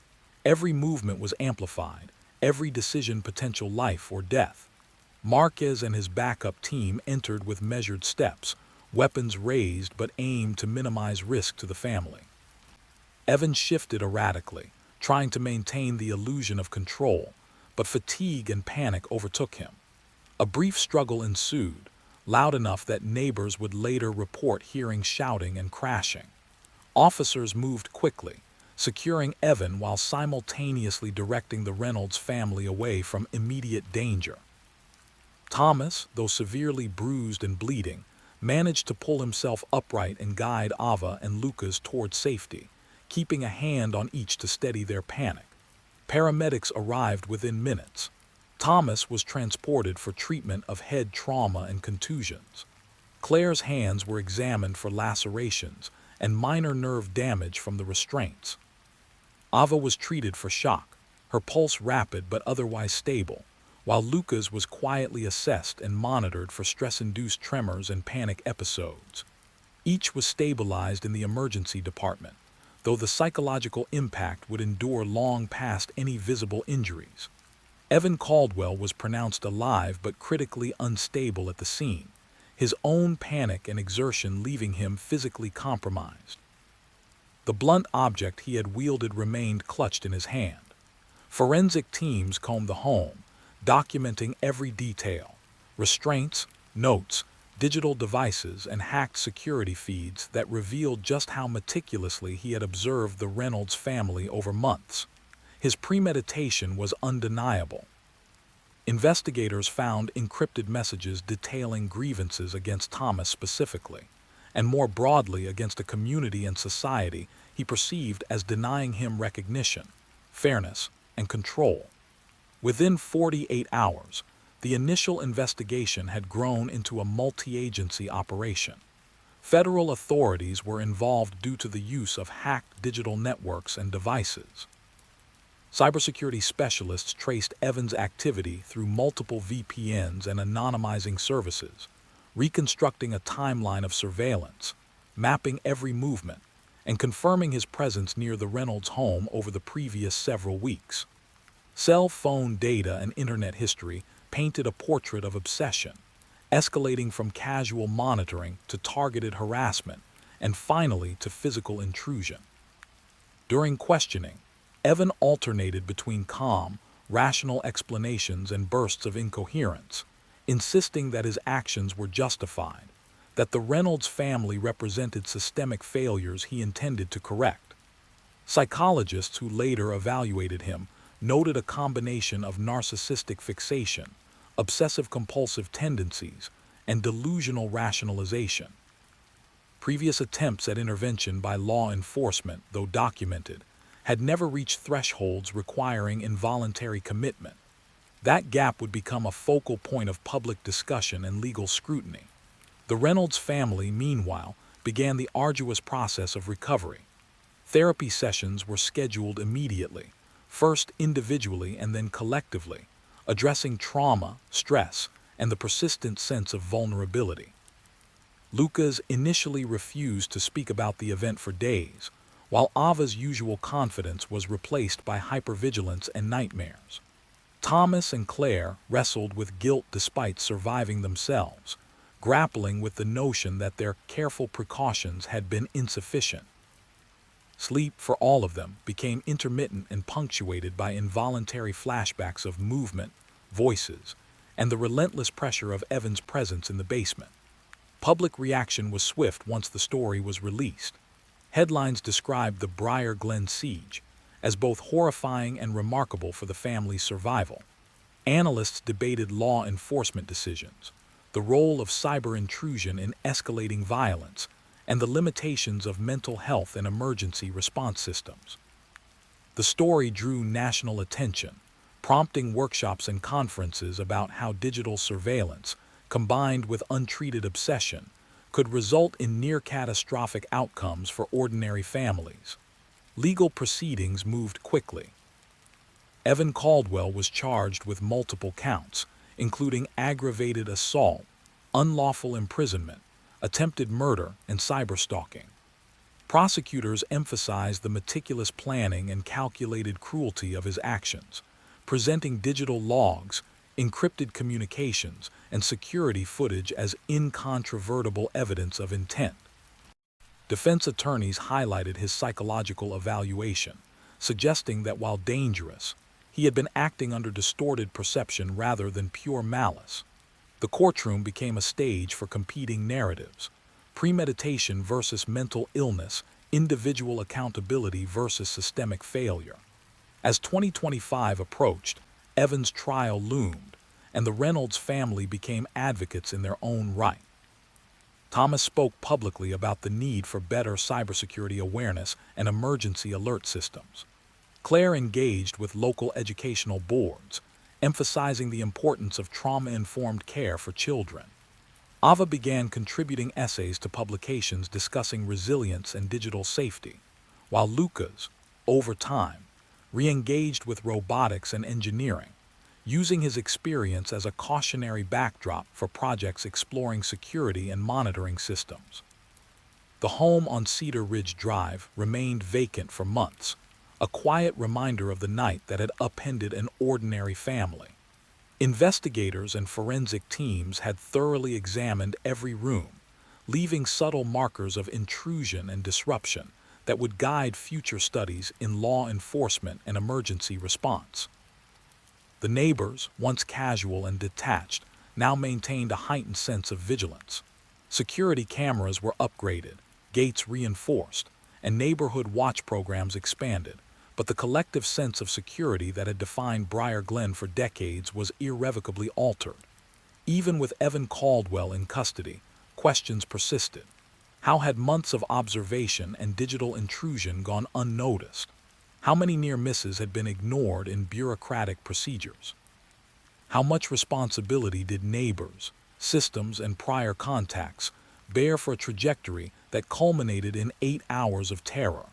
Every movement was amplified, every decision potential life or death. Marquez and his backup team entered with measured steps, weapons raised but aimed to minimize risk to the family. Evan shifted erratically, trying to maintain the illusion of control, but fatigue and panic overtook him. A brief struggle ensued, loud enough that neighbors would later report hearing shouting and crashing. Officers moved quickly, securing Evan while simultaneously directing the Reynolds family away from immediate danger. Thomas, though severely bruised and bleeding, managed to pull himself upright and guide Ava and Lucas toward safety, keeping a hand on each to steady their panic. Paramedics arrived within minutes. Thomas was transported for treatment of head trauma and contusions. Claire's hands were examined for lacerations and minor nerve damage from the restraints. Ava was treated for shock, her pulse rapid but otherwise stable, while Lucas was quietly assessed and monitored for stress-induced tremors and panic episodes. Each was stabilized in the emergency department, though the psychological impact would endure long past any visible injuries. Evan Caldwell was pronounced alive but critically unstable at the scene, his own panic and exertion leaving him physically compromised. The blunt object he had wielded remained clutched in his hand. Forensic teams combed the home, documenting every detail: restraints, notes, digital devices, and hacked security feeds that revealed just how meticulously he had observed the Reynolds family over months. His premeditation was undeniable. Investigators found encrypted messages detailing grievances against Thomas specifically, and more broadly against a community and society he perceived as denying him recognition, fairness, and control. Within 48 hours, the initial investigation had grown into a multi-agency operation. Federal authorities were involved due to the use of hacked digital networks and devices. Cybersecurity specialists traced Evan's activity through multiple VPNs and anonymizing services, reconstructing a timeline of surveillance, mapping every movement, and confirming his presence near the Reynolds home over the previous several weeks. Cell phone data and internet history painted a portrait of obsession, escalating from casual monitoring to targeted harassment, and finally to physical intrusion. During questioning, Evan alternated between calm, rational explanations and bursts of incoherence, insisting that his actions were justified, that the Reynolds family represented systemic failures he intended to correct. Psychologists who later evaluated him noted a combination of narcissistic fixation, obsessive-compulsive tendencies, and delusional rationalization. Previous attempts at intervention by law enforcement, though documented, had never reached thresholds requiring involuntary commitment. That gap would become a focal point of public discussion and legal scrutiny. The Reynolds family, meanwhile, began the arduous process of recovery. Therapy sessions were scheduled immediately, first individually and then collectively, addressing trauma, stress, and the persistent sense of vulnerability. Lucas initially refused to speak about the event for days, while Ava's usual confidence was replaced by hypervigilance and nightmares. Thomas and Claire wrestled with guilt despite surviving themselves, grappling with the notion that their careful precautions had been insufficient. Sleep for all of them became intermittent and punctuated by involuntary flashbacks of movement, voices, and the relentless pressure of Evan's presence in the basement. Public reaction was swift once the story was released. Headlines described the Briar Glen siege as both horrifying and remarkable for the family's survival. Analysts debated law enforcement decisions, the role of cyber intrusion in escalating violence, and the limitations of mental health and emergency response systems. The story drew national attention, prompting workshops and conferences about how digital surveillance, combined with untreated obsession, could result in near-catastrophic outcomes for ordinary families. Legal proceedings moved quickly. Evan Caldwell was charged with multiple counts, including aggravated assault, unlawful imprisonment, attempted murder, and cyberstalking. Prosecutors emphasized the meticulous planning and calculated cruelty of his actions, presenting digital logs, encrypted communications, and security footage as incontrovertible evidence of intent. Defense attorneys highlighted his psychological evaluation, suggesting that while dangerous, he had been acting under distorted perception rather than pure malice. The courtroom became a stage for competing narratives: premeditation versus mental illness, individual accountability versus systemic failure. As 2025 approached, Evan's trial loomed, and the Reynolds family became advocates in their own right. Thomas spoke publicly about the need for better cybersecurity awareness and emergency alert systems. Claire engaged with local educational boards, emphasizing the importance of trauma-informed care for children. Ava began contributing essays to publications discussing resilience and digital safety, while Lucas, over time, re-engaged with robotics and engineering, using his experience as a cautionary backdrop for projects exploring security and monitoring systems. The home on Cedar Ridge Drive remained vacant for months, a quiet reminder of the night that had upended an ordinary family. Investigators and forensic teams had thoroughly examined every room, leaving subtle markers of intrusion and disruption that would guide future studies in law enforcement and emergency response. The neighbors, once casual and detached, now maintained a heightened sense of vigilance. Security cameras were upgraded, gates reinforced, and neighborhood watch programs expanded, but the collective sense of security that had defined Briar Glen for decades was irrevocably altered. Even with Evan Caldwell in custody, questions persisted. How had months of observation and digital intrusion gone unnoticed? How many near misses had been ignored in bureaucratic procedures? How much responsibility did neighbors, systems, and prior contacts bear for a trajectory that culminated in 8 hours of terror?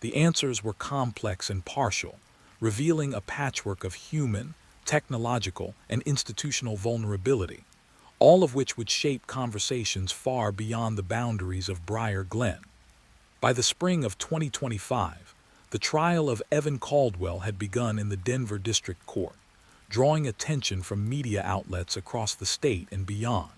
The answers were complex and partial, revealing a patchwork of human, technological, and institutional vulnerability, all of which would shape conversations far beyond the boundaries of Briar Glen. By the spring of 2025, the trial of Evan Caldwell had begun in the Denver District Court, drawing attention from media outlets across the state and beyond.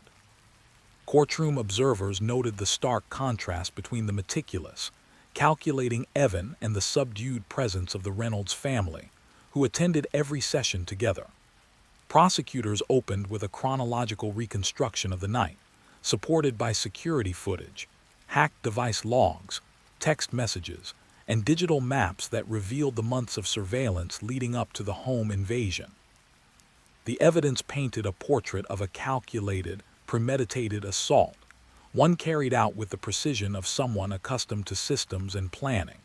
Courtroom observers noted the stark contrast between the meticulous, calculating Evan and the subdued presence of the Reynolds family, who attended every session together. Prosecutors opened with a chronological reconstruction of the night, supported by security footage, hacked device logs, text messages, and digital maps that revealed the months of surveillance leading up to the home invasion. The evidence painted a portrait of a calculated, premeditated assault, one carried out with the precision of someone accustomed to systems and planning.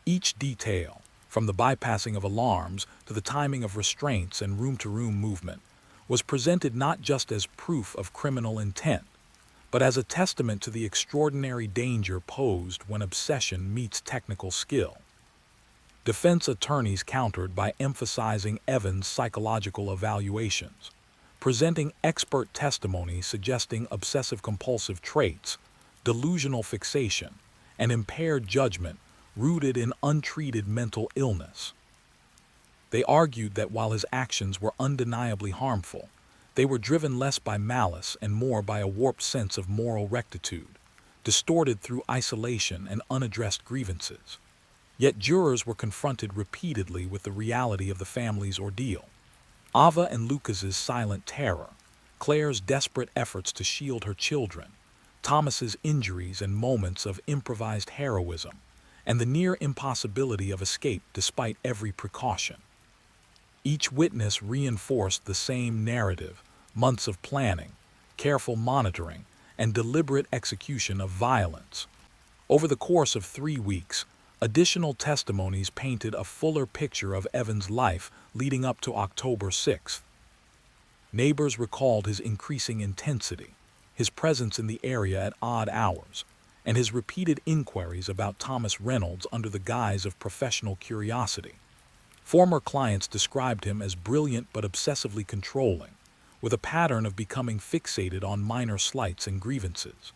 Each detail, from the bypassing of alarms to the timing of restraints and room-to-room movement, was presented not just as proof of criminal intent, but as a testament to the extraordinary danger posed when obsession meets technical skill. Defense attorneys countered by emphasizing Evan's psychological evaluations, presenting expert testimony suggesting obsessive-compulsive traits, delusional fixation, and impaired judgment rooted in untreated mental illness. They argued that while his actions were undeniably harmful, they were driven less by malice and more by a warped sense of moral rectitude, distorted through isolation and unaddressed grievances. Yet jurors were confronted repeatedly with the reality of the family's ordeal. Ava and Lucas's silent terror, Claire's desperate efforts to shield her children, Thomas's injuries and moments of improvised heroism, and the near impossibility of escape despite every precaution. Each witness reinforced the same narrative: months of planning, careful monitoring, and deliberate execution of violence. Over the course of 3 weeks, additional testimonies painted a fuller picture of Evan's life leading up to October 6th. Neighbors recalled his increasing intensity, his presence in the area at odd hours, and his repeated inquiries about Thomas Reynolds under the guise of professional curiosity. Former clients described him as brilliant but obsessively controlling, with a pattern of becoming fixated on minor slights and grievances.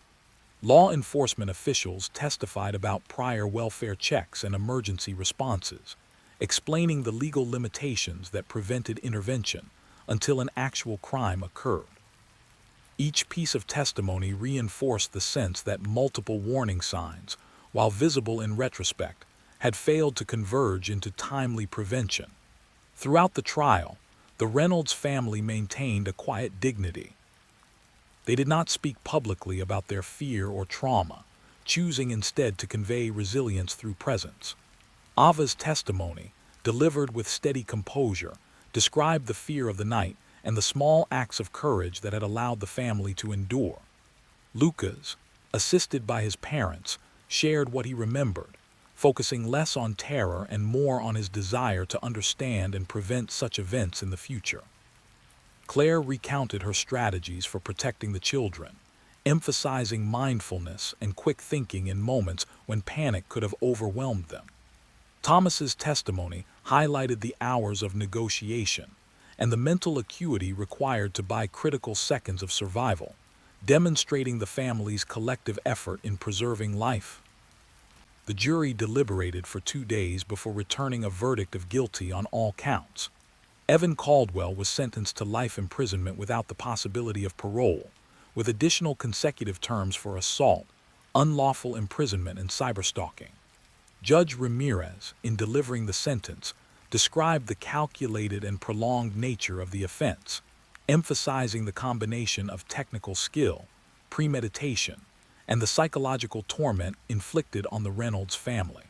Law enforcement officials testified about prior welfare checks and emergency responses, explaining the legal limitations that prevented intervention until an actual crime occurred. Each piece of testimony reinforced the sense that multiple warning signs, while visible in retrospect, had failed to converge into timely prevention. Throughout the trial, the Reynolds family maintained a quiet dignity. They did not speak publicly about their fear or trauma, choosing instead to convey resilience through presence. Ava's testimony, delivered with steady composure, described the fear of the night and the small acts of courage that had allowed the family to endure. Lucas, assisted by his parents, shared what he remembered, focusing less on terror and more on his desire to understand and prevent such events in the future. Claire recounted her strategies for protecting the children, emphasizing mindfulness and quick thinking in moments when panic could have overwhelmed them. Thomas's testimony highlighted the hours of negotiation and the mental acuity required to buy critical seconds of survival, demonstrating the family's collective effort in preserving life. The jury deliberated for 2 days before returning a verdict of guilty on all counts. Evan Caldwell was sentenced to life imprisonment without the possibility of parole, with additional consecutive terms for assault, unlawful imprisonment, and cyberstalking. Judge Ramirez, in delivering the sentence, described the calculated and prolonged nature of the offense, emphasizing the combination of technical skill, premeditation, and the psychological torment inflicted on the Reynolds family.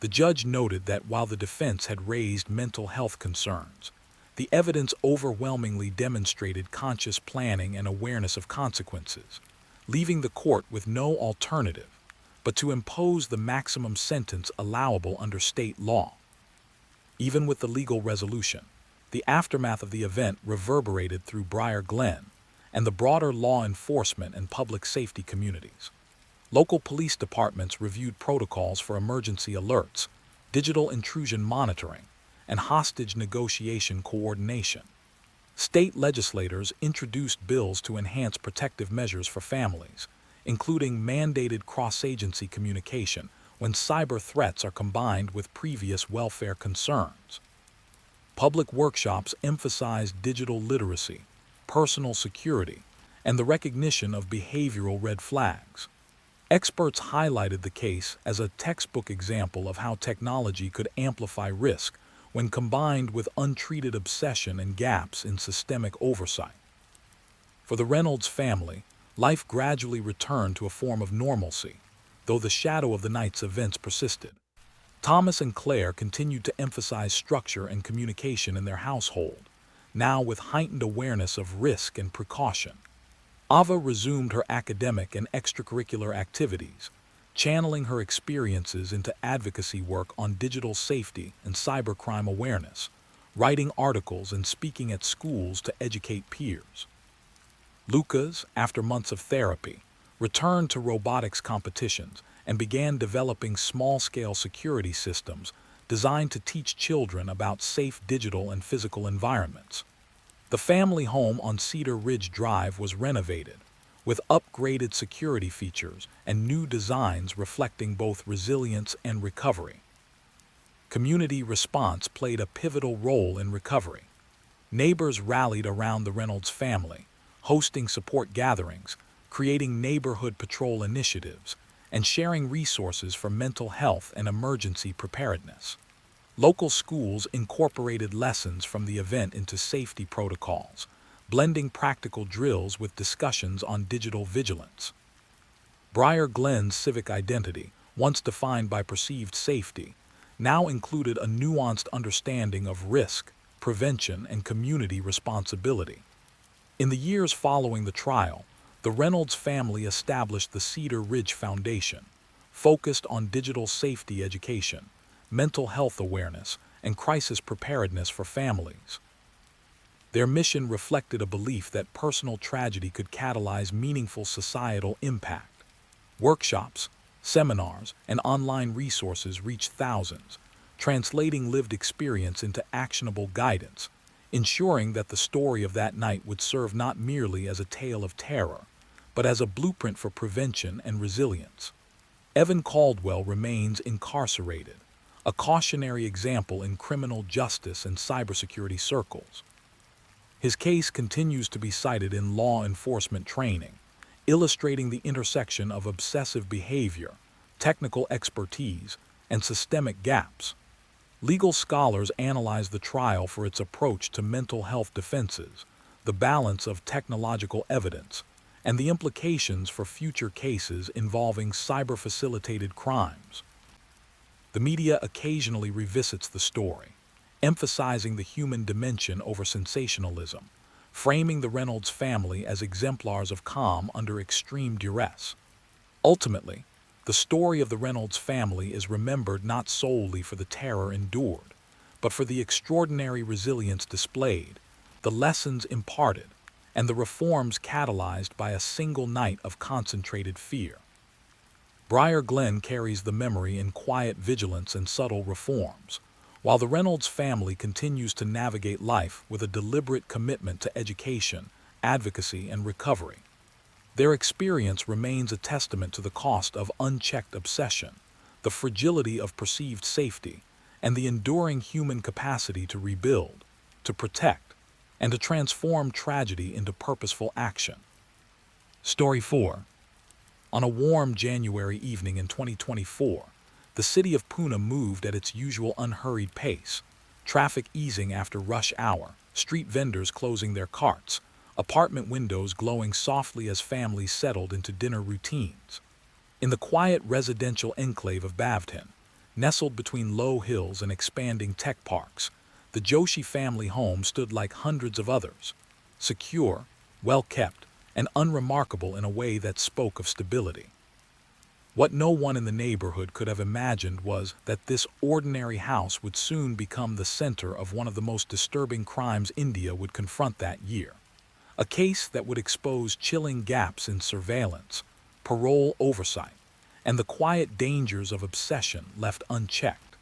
The judge noted that while the defense had raised mental health concerns, the evidence overwhelmingly demonstrated conscious planning and awareness of consequences, leaving the court with no alternative but to impose the maximum sentence allowable under state law. Even with the legal resolution, the aftermath of the event reverberated through Briar Glen and the broader law enforcement and public safety communities. Local police departments reviewed protocols for emergency alerts, digital intrusion monitoring, and hostage negotiation coordination. State legislators introduced bills to enhance protective measures for families, including mandated cross-agency communication when cyber threats are combined with previous welfare concerns. Public workshops emphasized digital literacy, personal security, and the recognition of behavioral red flags. Experts highlighted the case as a textbook example of how technology could amplify risk when combined with untreated obsession and gaps in systemic oversight. For the Reynolds family, life gradually returned to a form of normalcy, though the shadow of the night's events persisted. Thomas and Claire continued to emphasize structure and communication in their household, now with heightened awareness of risk and precaution. Ava resumed her academic and extracurricular activities, channeling her experiences into advocacy work on digital safety and cybercrime awareness, writing articles and speaking at schools to educate peers. Lucas, after months of therapy, returned to robotics competitions and began developing small-scale security systems designed to teach children about safe digital and physical environments. The family home on Cedar Ridge Drive was renovated, with upgraded security features and new designs reflecting both resilience and recovery. Community response played a pivotal role in recovery. Neighbors rallied around the Reynolds family, hosting support gatherings, creating neighborhood patrol initiatives, and sharing resources for mental health and emergency preparedness. Local schools incorporated lessons from the event into safety protocols, blending practical drills with discussions on digital vigilance. Briar Glen's civic identity, once defined by perceived safety, now included a nuanced understanding of risk, prevention, and community responsibility. In the years following the trial, the Reynolds family established the Cedar Ridge Foundation, focused on digital safety education, mental health awareness, and crisis preparedness for families. Their mission reflected a belief that personal tragedy could catalyze meaningful societal impact. Workshops, seminars, and online resources reached thousands, translating lived experience into actionable guidance, ensuring that the story of that night would serve not merely as a tale of terror, but as a blueprint for prevention and resilience. Evan Caldwell remains incarcerated, a cautionary example in criminal justice and cybersecurity circles. His case continues to be cited in law enforcement training, illustrating the intersection of obsessive behavior, technical expertise, and systemic gaps. Legal scholars analyze the trial for its approach to mental health defenses, the balance of technological evidence, and the implications for future cases involving cyber-facilitated crimes. The media occasionally revisits the story, emphasizing the human dimension over sensationalism, framing the Reynolds family as exemplars of calm under extreme duress. Ultimately, the story of the Reynolds family is remembered not solely for the terror endured, but for the extraordinary resilience displayed, the lessons imparted, and the reforms catalyzed by a single night of concentrated fear. Briar Glen carries the memory in quiet vigilance and subtle reforms, while the Reynolds family continues to navigate life with a deliberate commitment to education, advocacy, and recovery. Their experience remains a testament to the cost of unchecked obsession, the fragility of perceived safety, and the enduring human capacity to rebuild, to protect, and to transform tragedy into purposeful action. Story 4. On a warm January evening in 2024, the city of Pune moved at its usual unhurried pace, traffic easing after rush hour, street vendors closing their carts, apartment windows glowing softly as families settled into dinner routines. In the quiet residential enclave of Bavton, nestled between low hills and expanding tech parks, the Joshi family home stood like hundreds of others, secure, well-kept, and unremarkable in a way that spoke of stability. What no one in the neighborhood could have imagined was that this ordinary house would soon become the center of one of the most disturbing crimes India would confront that year. A case that would expose chilling gaps in surveillance, parole oversight, and the quiet dangers of obsession left unchecked.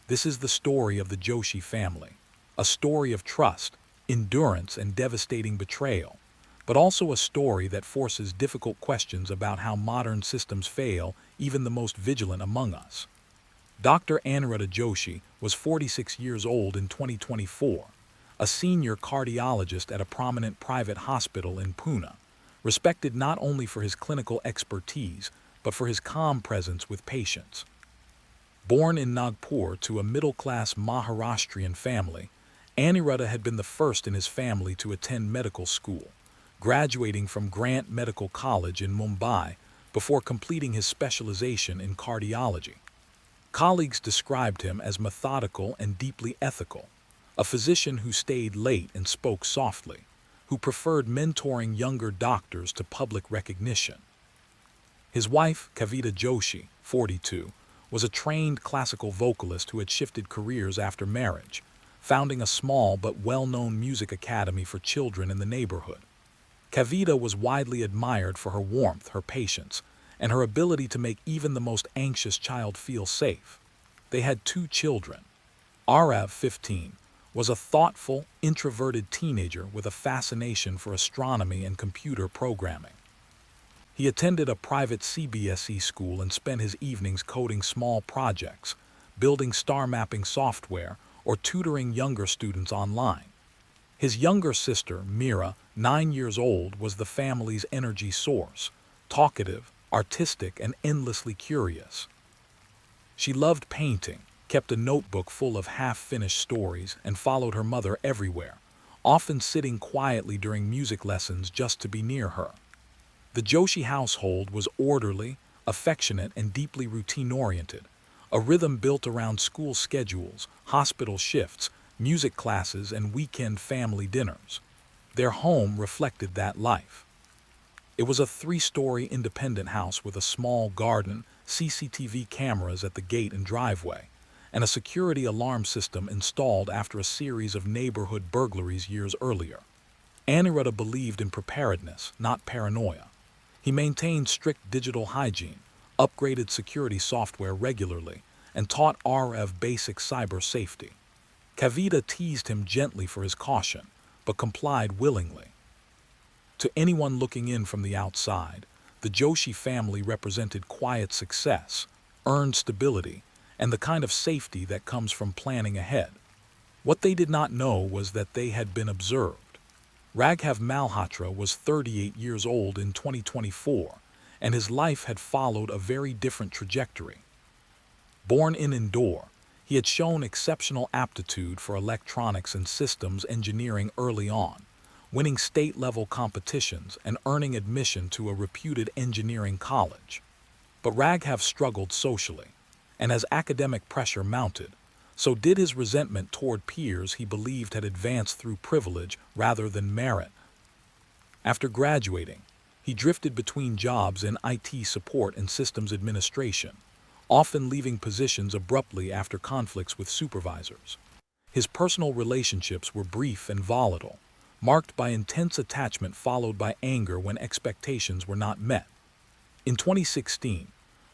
This is the story of the Joshi family, a story of trust, endurance, and devastating betrayal, but also a story that forces difficult questions about how modern systems fail even the most vigilant among us. Dr. Aniruddha Joshi was 46 years old in 2024, a senior cardiologist at a prominent private hospital in Pune, respected not only for his clinical expertise, but for his calm presence with patients. Born in Nagpur to a middle-class Maharashtrian family, Aniruddha had been the first in his family to attend medical school, graduating from Grant Medical College in Mumbai before completing his specialization in cardiology. Colleagues described him as methodical and deeply ethical, a physician who stayed late and spoke softly, who preferred mentoring younger doctors to public recognition. His wife, Kavita Joshi, 42, was a trained classical vocalist who had shifted careers after marriage, founding a small but well-known music academy for children in the neighborhood. Kavita was widely admired for her warmth, her patience, and her ability to make even the most anxious child feel safe. They had 2 children. Arav, 15, was a thoughtful, introverted teenager with a fascination for astronomy and computer programming. He attended a private CBSE school and spent his evenings coding small projects, building star mapping software, or tutoring younger students online. His younger sister, Mira, 9 years old, was the family's energy source, talkative, artistic, and endlessly curious. She loved painting, kept a notebook full of half-finished stories, and followed her mother everywhere, often sitting quietly during music lessons just to be near her. The Joshi household was orderly, affectionate, and deeply routine-oriented, a rhythm built around school schedules, hospital shifts, music classes, and weekend family dinners. Their home reflected that life. It was a 3-story independent house with a small garden, CCTV cameras at the gate and driveway, and a security alarm system installed after a series of neighborhood burglaries years earlier. Anirudh believed in preparedness, not paranoia. He maintained strict digital hygiene, upgraded security software regularly, and taught Arav basic cyber safety. Kavita teased him gently for his caution, but complied willingly. To anyone looking in from the outside, the Joshi family represented quiet success, earned stability, and the kind of safety that comes from planning ahead. What they did not know was that they had been observed. Raghav Malhotra was 38 years old in 2024, and his life had followed a very different trajectory. Born in Indore, he had shown exceptional aptitude for electronics and systems engineering early on, winning state-level competitions and earning admission to a reputed engineering college. But Raghav struggled socially, and as academic pressure mounted, so did his resentment toward peers he believed had advanced through privilege rather than merit. After graduating, he drifted between jobs in IT support and systems administration, often leaving positions abruptly after conflicts with supervisors. His personal relationships were brief and volatile, marked by intense attachment followed by anger when expectations were not met. In 2016,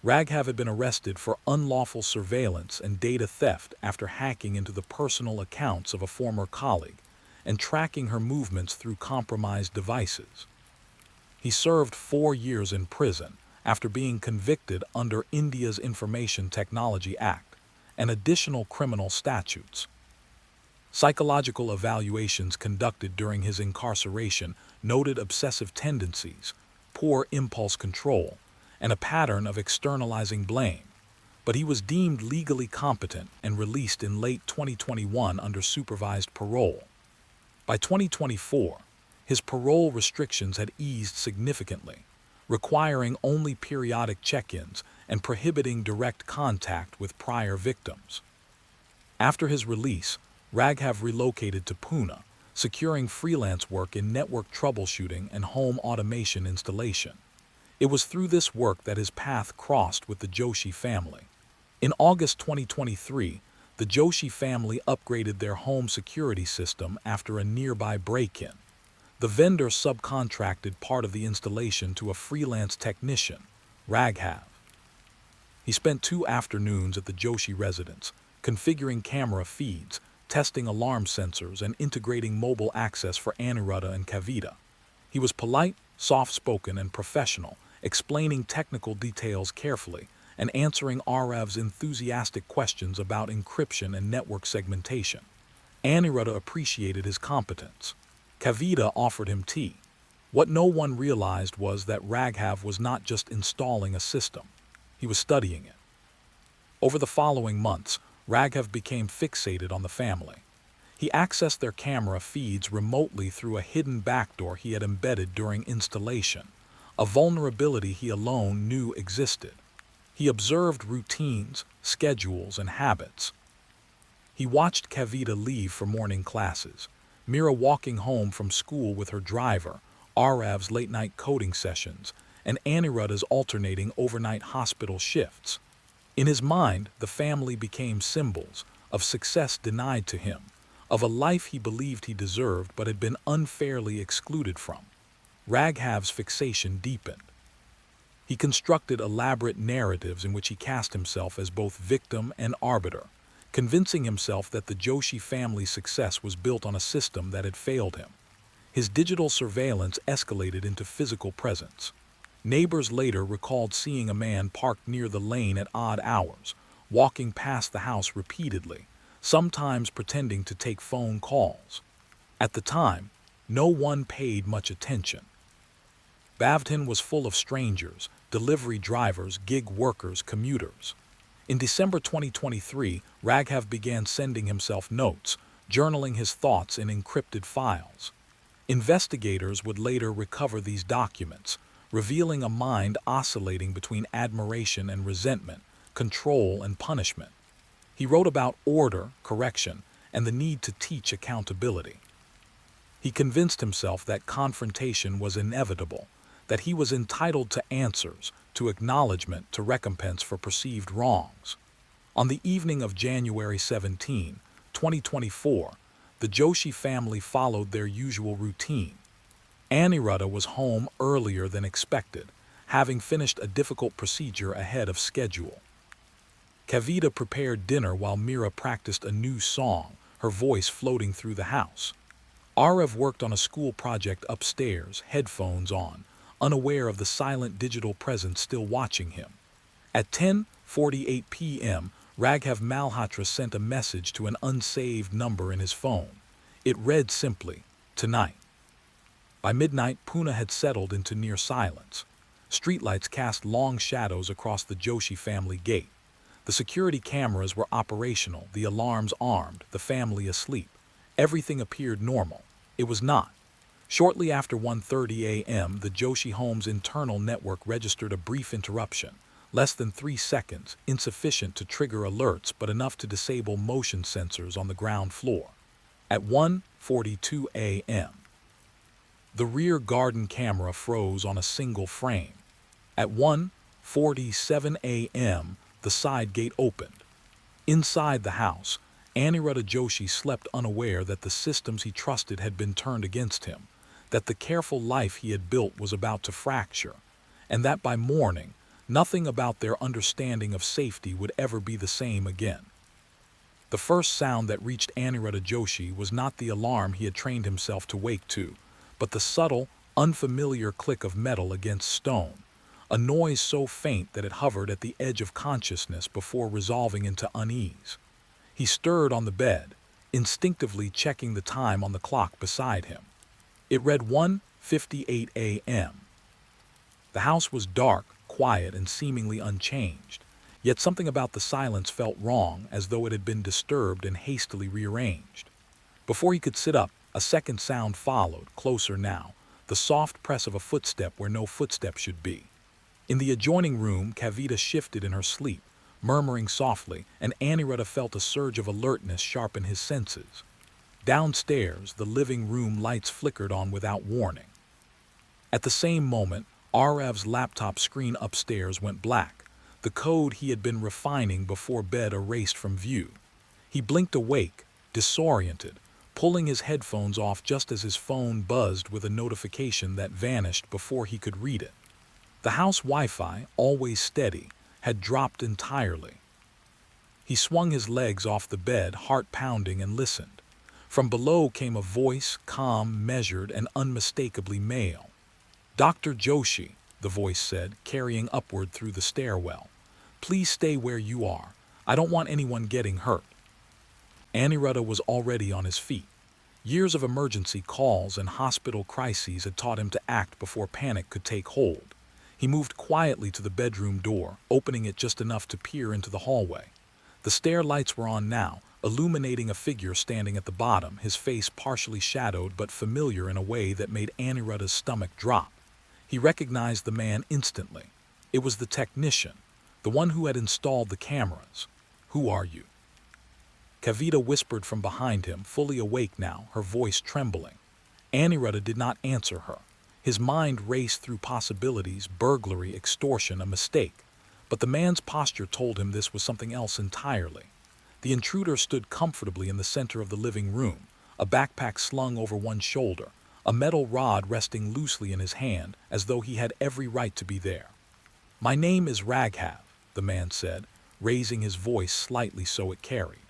Raghav had been arrested for unlawful surveillance and data theft after hacking into the personal accounts of a former colleague and tracking her movements through compromised devices. He served 4 years in prison after being convicted under India's Information Technology Act and additional criminal statutes. Psychological evaluations conducted during his incarceration noted obsessive tendencies, poor impulse control, and a pattern of externalizing blame, but he was deemed legally competent and released in late 2021 under supervised parole. By 2024, his parole restrictions had eased significantly, requiring only periodic check-ins and prohibiting direct contact with prior victims. After his release, Raghav relocated to Pune, securing freelance work in network troubleshooting and home automation installation. It was through this work that his path crossed with the Joshi family. In August 2023, the Joshi family upgraded their home security system after a nearby break-in. The vendor subcontracted part of the installation to a freelance technician, Raghav. He spent 2 afternoons at the Joshi residence, configuring camera feeds, testing alarm sensors, and integrating mobile access for Anirudh and Kavita. He was polite, soft-spoken, and professional, explaining technical details carefully and answering Arav's enthusiastic questions about encryption and network segmentation. Anirudh appreciated his competence. Kavita offered him tea. What no one realized was that Raghav was not just installing a system, he was studying it. Over the following months, Raghav became fixated on the family. He accessed their camera feeds remotely through a hidden backdoor he had embedded during installation, a vulnerability he alone knew existed. He observed routines, schedules, and habits. He watched Kavita leave for morning classes, Mira walking home from school with her driver, Arav's late-night coding sessions, and Anirudh's alternating overnight hospital shifts. In his mind, the family became symbols of success denied to him, of a life he believed he deserved but had been unfairly excluded from. Raghav's fixation deepened. He constructed elaborate narratives in which he cast himself as both victim and arbiter, convincing himself that the Joshi family's success was built on a system that had failed him. His digital surveillance escalated into physical presence. Neighbors later recalled seeing a man parked near the lane at odd hours, walking past the house repeatedly, sometimes pretending to take phone calls. At the time, no one paid much attention. Bavton was full of strangers, delivery drivers, gig workers, commuters. In December 2023, Raghav began sending himself notes, journaling his thoughts in encrypted files. Investigators would later recover these documents, revealing a mind oscillating between admiration and resentment, control and punishment. He wrote about order, correction, and the need to teach accountability. He convinced himself that confrontation was inevitable, that he was entitled to answers, to acknowledgement, to recompense for perceived wrongs. On the evening of January 17, 2024, the Joshi family followed their usual routine. Aniruddha was home earlier than expected, having finished a difficult procedure ahead of schedule. Kavita prepared dinner while Mira practiced a new song, her voice floating through the house. Arav worked on a school project upstairs, headphones on, unaware of the silent digital presence still watching him. At 10:48 p.m., Raghav Malhotra sent a message to an unsaved number in his phone. It read simply, "Tonight." By midnight, Pune had settled into near silence. Streetlights cast long shadows across the Joshi family gate. The security cameras were operational, the alarms armed, the family asleep. Everything appeared normal. It was not. Shortly after 1:30 a.m., the Joshi home's internal network registered a brief interruption. Less than 3 seconds, insufficient to trigger alerts but enough to disable motion sensors on the ground floor. At 1:42 a.m., the rear garden camera froze on a single frame. At 1:47 a.m., the side gate opened. Inside the house, Aniruddha Joshi slept unaware that the systems he trusted had been turned against him, that the careful life he had built was about to fracture, and that by morning, nothing about their understanding of safety would ever be the same again. The first sound that reached Aniruddha Joshi was not the alarm he had trained himself to wake to, but the subtle, unfamiliar click of metal against stone, a noise so faint that it hovered at the edge of consciousness before resolving into unease. He stirred on the bed, instinctively checking the time on the clock beside him. It read 1:58 a.m. The house was dark, quiet, and seemingly unchanged, yet something about the silence felt wrong, as though it had been disturbed and hastily rearranged. Before he could sit up, a second sound followed, closer now, the soft press of a footstep where no footstep should be. In the adjoining room, Kavita shifted in her sleep, murmuring softly, and Aniruddha felt a surge of alertness sharpen his senses. Downstairs, the living room lights flickered on without warning. At the same moment, Arav's laptop screen upstairs went black, the code he had been refining before bed erased from view. He blinked awake, disoriented, pulling his headphones off just as his phone buzzed with a notification that vanished before he could read it. The house Wi-Fi, always steady, had dropped entirely. He swung his legs off the bed, heart pounding, and listened. From below came a voice, calm, measured, and unmistakably male. "Dr. Joshi," the voice said, carrying upward through the stairwell. "Please stay where you are. I don't want anyone getting hurt." Aniruddha was already on his feet. Years of emergency calls and hospital crises had taught him to act before panic could take hold. He moved quietly to the bedroom door, opening it just enough to peer into the hallway. The stair lights were on now, illuminating a figure standing at the bottom, his face partially shadowed but familiar in a way that made Aniruddha's stomach drop. He recognized the man instantly. It was the technician, the one who had installed the cameras. "Who are you?" Kavita whispered from behind him, fully awake now, her voice trembling. Aniruddha did not answer her. His mind raced through possibilities, burglary, extortion, a mistake. But the man's posture told him this was something else entirely. The intruder stood comfortably in the center of the living room, a backpack slung over one shoulder, a metal rod resting loosely in his hand, as though he had every right to be there. "My name is Raghav," the man said, raising his voice slightly so it carried.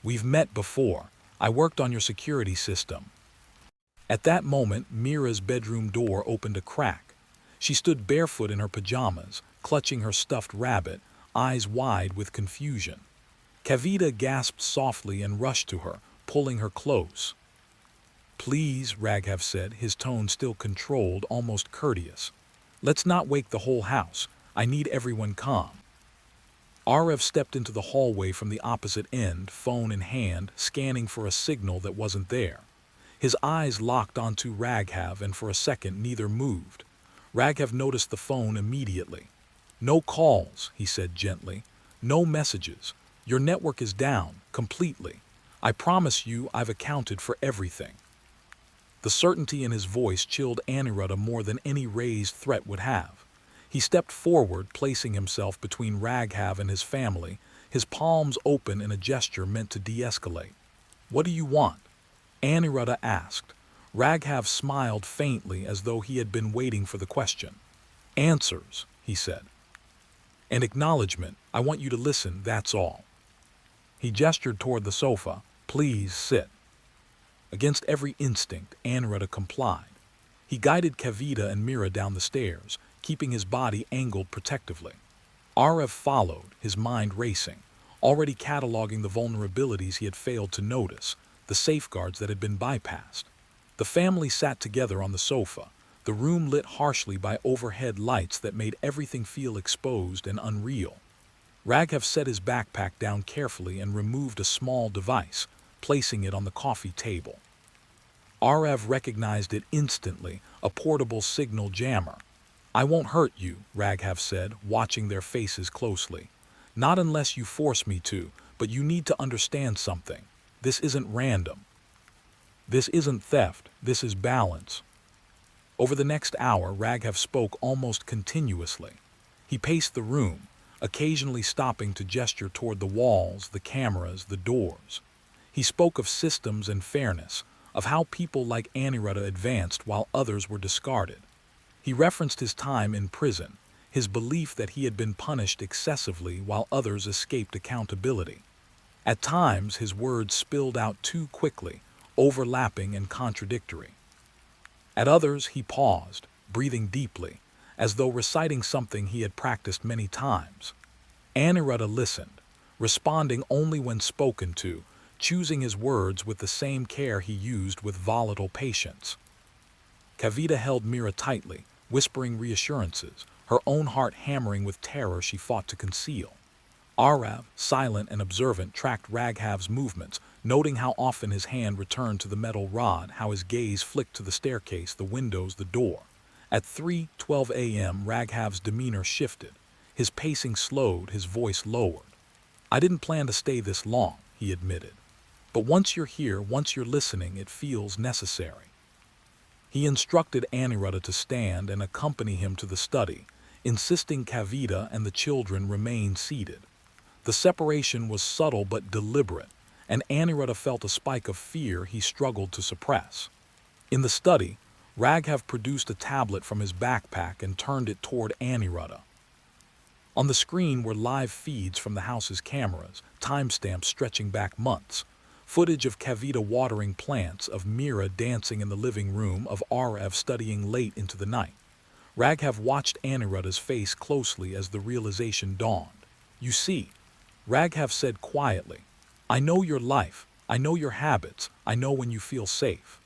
"We've met before. I worked on your security system." At that moment, Mira's bedroom door opened a crack. She stood barefoot in her pajamas, clutching her stuffed rabbit, eyes wide with confusion. Kavita gasped softly and rushed to her, pulling her close. "Please," Raghav said, his tone still controlled, almost courteous. "Let's not wake the whole house. I need everyone calm." Arav stepped into the hallway from the opposite end, phone in hand, scanning for a signal that wasn't there. His eyes locked onto Raghav, and for a second neither moved. Raghav noticed the phone immediately. "No calls," he said gently. "No messages. Your network is down, completely. I promise you I've accounted for everything." The certainty in his voice chilled Aniruddha more than any raised threat would have. He stepped forward, placing himself between Raghav and his family, his palms open in a gesture meant to de-escalate. "What do you want?" Aniruddha asked. Raghav smiled faintly, as though he had been waiting for the question. "Answers," he said. "An acknowledgement. I want you to listen, that's all." He gestured toward the sofa. "Please sit." Against every instinct, Aniruddha complied. He guided Kavita and Mira down the stairs, keeping his body angled protectively. Arav followed, his mind racing, already cataloging the vulnerabilities he had failed to notice, the safeguards that had been bypassed. The family sat together on the sofa, the room lit harshly by overhead lights that made everything feel exposed and unreal. Raghav set his backpack down carefully and removed a small device, placing it on the coffee table. Arav recognized it instantly, a portable signal jammer. "I won't hurt you," Raghav said, watching their faces closely. "Not unless you force me to, but you need to understand something. This isn't random. This isn't theft, this is balance." Over the next hour, Raghav spoke almost continuously. He paced the room, occasionally stopping to gesture toward the walls, the cameras, the doors. He spoke of systems and fairness, of how people like Aniruddha advanced while others were discarded. He referenced his time in prison, his belief that he had been punished excessively while others escaped accountability. At times, his words spilled out too quickly, overlapping and contradictory. At others, he paused, breathing deeply, as though reciting something he had practiced many times. Aniruddha listened, responding only when spoken to, choosing his words with the same care he used with volatile patience. Kavita held Mira tightly, whispering reassurances, her own heart hammering with terror she fought to conceal. Arav, silent and observant, tracked Raghav's movements, noting how often his hand returned to the metal rod, how his gaze flicked to the staircase, the windows, the door. At 3:12 a.m., Raghav's demeanor shifted. His pacing slowed, his voice lowered. "I didn't plan to stay this long," he admitted. "But once you're here, once you're listening, it feels necessary." He instructed Aniruddha to stand and accompany him to the study, insisting Kavita and the children remain seated. The separation was subtle but deliberate, and Aniruddha felt a spike of fear he struggled to suppress. In the study, Raghav produced a tablet from his backpack and turned it toward Aniruddha. On the screen were live feeds from the house's cameras, timestamps stretching back months. Footage of Kavita watering plants, of Mira dancing in the living room, of Arav studying late into the night. Raghav watched Aniruddha's face closely as the realization dawned. "You see," Raghav said quietly, "I know your life, I know your habits, I know when you feel safe."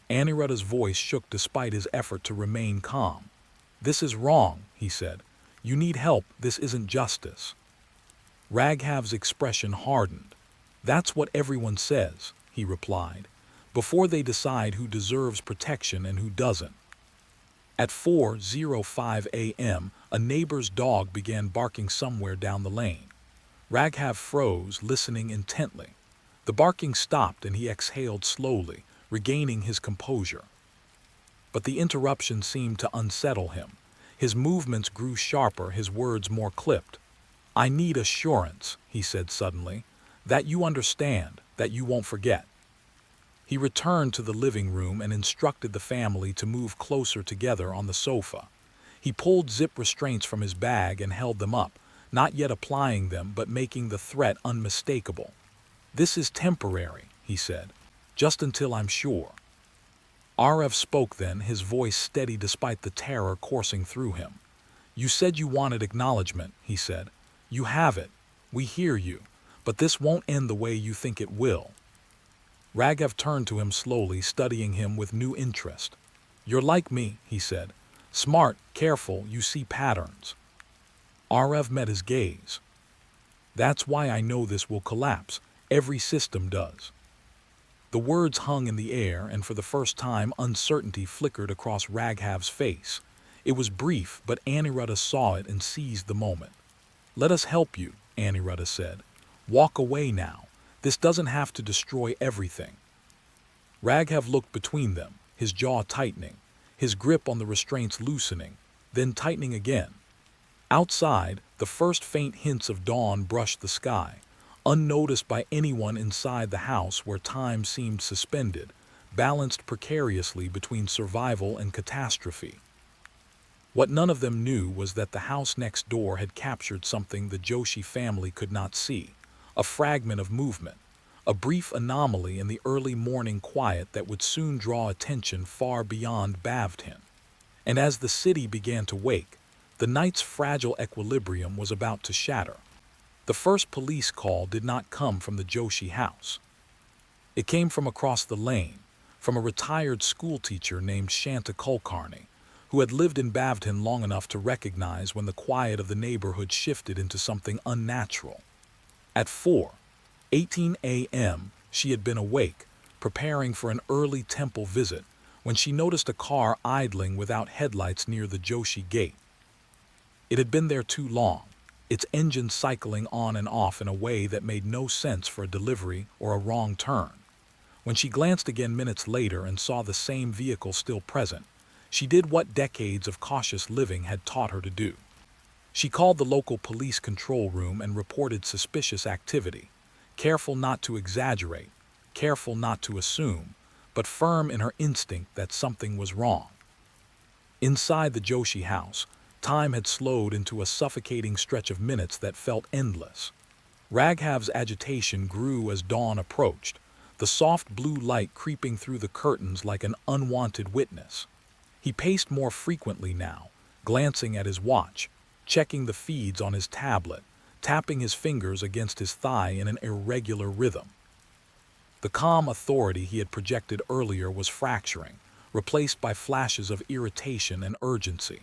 Aniruddha's voice shook despite his effort to remain calm. "This is wrong," he said. "You need help, this isn't justice." Raghav's expression hardened. "That's what everyone says," he replied, "before they decide who deserves protection and who doesn't." At 4:05 a.m., a neighbor's dog began barking somewhere down the lane. Raghav froze, listening intently. The barking stopped and he exhaled slowly, regaining his composure. But the interruption seemed to unsettle him. His movements grew sharper, his words more clipped. "I need assurance," he said suddenly, "that you understand, that you won't forget." He returned to the living room and instructed the family to move closer together on the sofa. He pulled zip restraints from his bag and held them up, not yet applying them but making the threat unmistakable. "This is temporary," he said, "just until I'm sure." Arav spoke then, his voice steady despite the terror coursing through him. "You said you wanted acknowledgement," he said. You have it. We hear you. But this won't end the way you think it will. Raghav turned to him slowly, studying him with new interest. You're like me, he said. Smart, careful, you see patterns. Arav met his gaze. That's why I know this will collapse. Every system does. The words hung in the air, and for the first time uncertainty flickered across Raghav's face. It was brief, but Aniruddha saw it and seized the moment. Let us help you, Aniruddha said. Walk away now. This doesn't have to destroy everything. Raghav looked between them, his jaw tightening, his grip on the restraints loosening, then tightening again. Outside, the first faint hints of dawn brushed the sky, unnoticed by anyone inside the house where time seemed suspended, balanced precariously between survival and catastrophe. What none of them knew was that the house next door had captured something the Joshi family could not see, a fragment of movement, a brief anomaly in the early morning quiet that would soon draw attention far beyond Bavdhin. And as the city began to wake, the night's fragile equilibrium was about to shatter. The first police call did not come from the Joshi house. It came from across the lane, from a retired schoolteacher named Shanta Kulkarni, who had lived in Bavdhin long enough to recognize when the quiet of the neighborhood shifted into something unnatural. At 4:18 a.m., she had been awake, preparing for an early temple visit, when she noticed a car idling without headlights near the Joshi gate. It had been there too long, its engine cycling on and off in a way that made no sense for a delivery or a wrong turn. When she glanced again minutes later and saw the same vehicle still present, she did what decades of cautious living had taught her to do. She called the local police control room and reported suspicious activity, careful not to exaggerate, careful not to assume, but firm in her instinct that something was wrong. Inside the Joshi house, time had slowed into a suffocating stretch of minutes that felt endless. Raghav's agitation grew as dawn approached, the soft blue light creeping through the curtains like an unwanted witness. He paced more frequently now, glancing at his watch, checking the feeds on his tablet, tapping his fingers against his thigh in an irregular rhythm. The calm authority he had projected earlier was fracturing, replaced by flashes of irritation and urgency.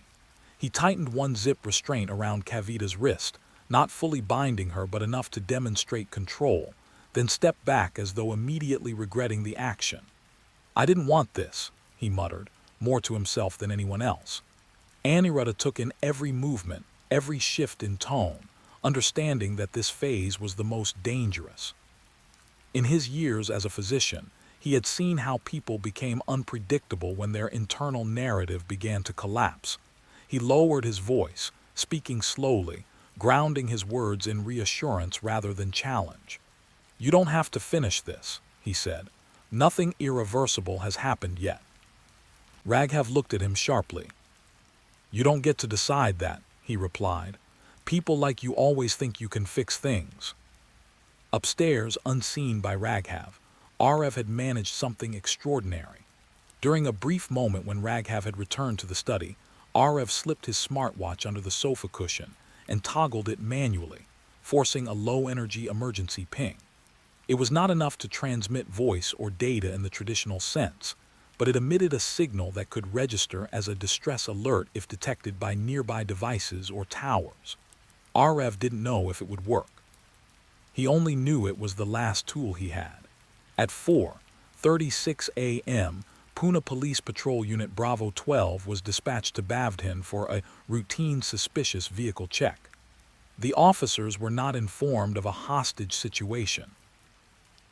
He tightened one zip restraint around Kavita's wrist, not fully binding her but enough to demonstrate control, then stepped back as though immediately regretting the action. I didn't want this, he muttered, more to himself than anyone else. Aniruddha took in every movement, every shift in tone, understanding that this phase was the most dangerous. In his years as a physician, he had seen how people became unpredictable when their internal narrative began to collapse. He lowered his voice, speaking slowly, grounding his words in reassurance rather than challenge. You don't have to finish this, he said. Nothing irreversible has happened yet. Raghav looked at him sharply. You don't get to decide that, he replied. People like you always think you can fix things. Upstairs, unseen by Raghav, Arav had managed something extraordinary. During a brief moment when Raghav had returned to the study, Arav slipped his smartwatch under the sofa cushion and toggled it manually, forcing a low-energy emergency ping. It was not enough to transmit voice or data in the traditional sense, but it emitted a signal that could register as a distress alert if detected by nearby devices or towers. Arav didn't know if it would work. He only knew it was the last tool he had. At 4:36 a.m., Pune Police Patrol Unit Bravo 12 was dispatched to Bavdhin for a routine suspicious vehicle check. The officers were not informed of a hostage situation.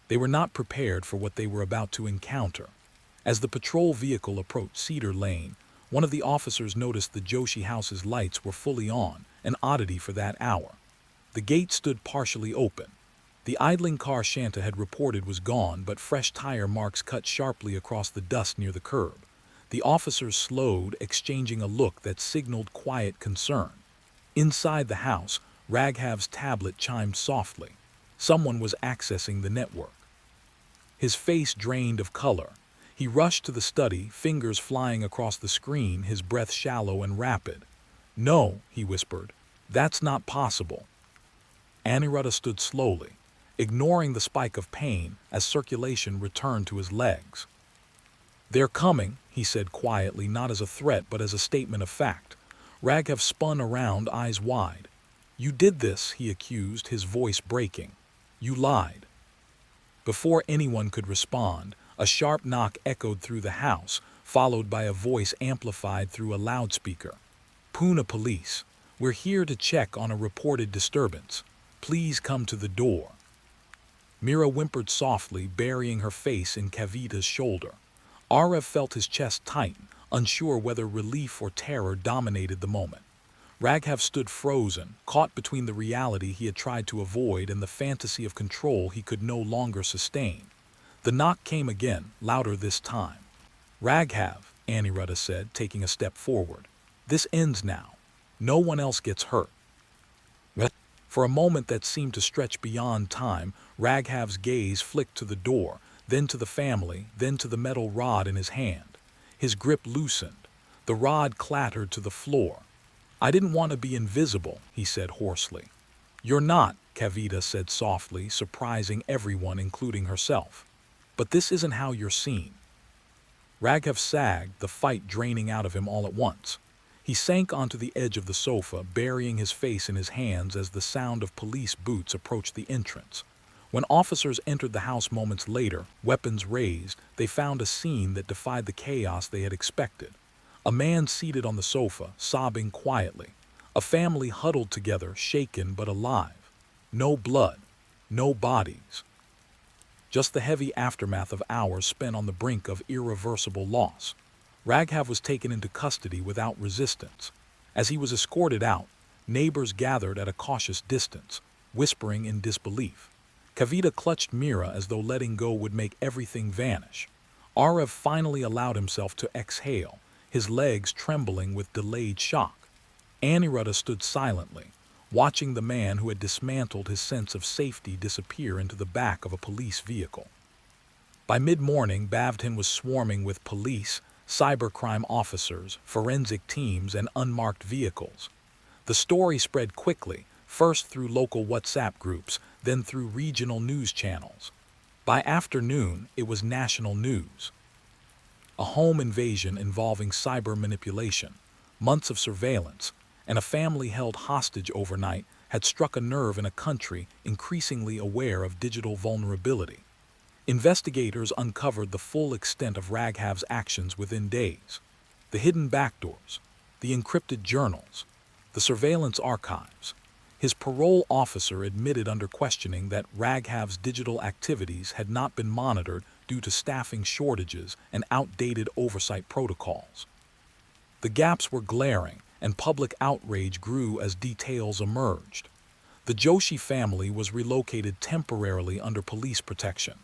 They were not prepared for what they were about to encounter. As the patrol vehicle approached Cedar Lane, one of the officers noticed the Joshi house's lights were fully on, an oddity for that hour. The gate stood partially open. The idling car Shanta had reported was gone, but fresh tire marks cut sharply across the dust near the curb. The officers slowed, exchanging a look that signaled quiet concern. Inside the house, Raghav's tablet chimed softly. Someone was accessing the network. His face drained of color. He rushed to the study, fingers flying across the screen, his breath shallow and rapid. No, he whispered. That's not possible. Anirudh stood slowly, ignoring the spike of pain as circulation returned to his legs. "They're coming," he said quietly, not as a threat but as a statement of fact. Raghav spun around, eyes wide. "You did this," he accused, his voice breaking. "You lied." Before anyone could respond, a sharp knock echoed through the house, followed by a voice amplified through a loudspeaker. "Pune police. We're here to check on a reported disturbance. Please come to the door." Mira whimpered softly, burying her face in Kavita's shoulder. Arav felt his chest tighten, unsure whether relief or terror dominated the moment. Raghav stood frozen, caught between the reality he had tried to avoid and the fantasy of control he could no longer sustain. The knock came again, louder this time. "Raghav," Anirudh said, taking a step forward. "This ends now. No one else gets hurt." For a moment that seemed to stretch beyond time, Raghav's gaze flicked to the door, then to the family, then to the metal rod in his hand. His grip loosened. The rod clattered to the floor. "I didn't want to be invisible," he said hoarsely. "You're not," Kavita said softly, surprising everyone, including herself. "But this isn't how you're seen." Raghav sagged, the fight draining out of him all at once. He sank onto the edge of the sofa, burying his face in his hands as the sound of police boots approached the entrance. When officers entered the house moments later, weapons raised, they found a scene that defied the chaos they had expected. A man seated on the sofa, sobbing quietly. A family huddled together, shaken but alive. No blood, no bodies. Just the heavy aftermath of hours spent on the brink of irreversible loss. Raghav was taken into custody without resistance. As he was escorted out, neighbors gathered at a cautious distance, whispering in disbelief. Kavita clutched Mira as though letting go would make everything vanish. Arav finally allowed himself to exhale, his legs trembling with delayed shock. Anirudh stood silently, watching the man who had dismantled his sense of safety disappear into the back of a police vehicle. By mid-morning, Bavdin was swarming with police, cybercrime officers, forensic teams, and unmarked vehicles. The story spread quickly, first through local WhatsApp groups, then through regional news channels. By afternoon, it was national news. A home invasion involving cyber manipulation, months of surveillance, and a family held hostage overnight had struck a nerve in a country increasingly aware of digital vulnerability. Investigators uncovered the full extent of Raghav's actions within days. The hidden backdoors, the encrypted journals, the surveillance archives. His parole officer admitted under questioning that Raghav's digital activities had not been monitored due to staffing shortages and outdated oversight protocols. The gaps were glaring, and public outrage grew as details emerged. The Joshi family was relocated temporarily under police protection.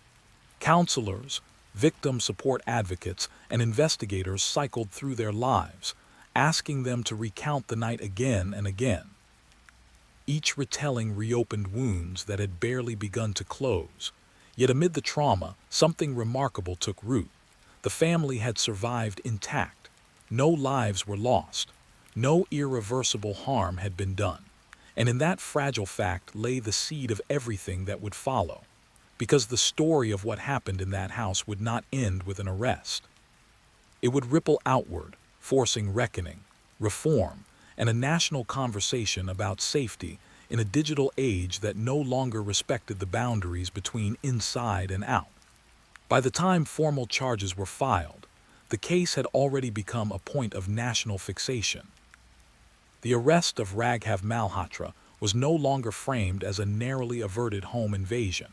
Counselors, victim support advocates, and investigators cycled through their lives, asking them to recount the night again and again. Each retelling reopened wounds that had barely begun to close. Yet amid the trauma, something remarkable took root. The family had survived intact. No lives were lost. No irreversible harm had been done. And in that fragile fact lay the seed of everything that would follow. Because the story of what happened in that house would not end with an arrest. It would ripple outward, forcing reckoning, reform, and a national conversation about safety in a digital age that no longer respected the boundaries between inside and out. By the time formal charges were filed, the case had already become a point of national fixation. The arrest of Raghav Malhotra was no longer framed as a narrowly averted home invasion,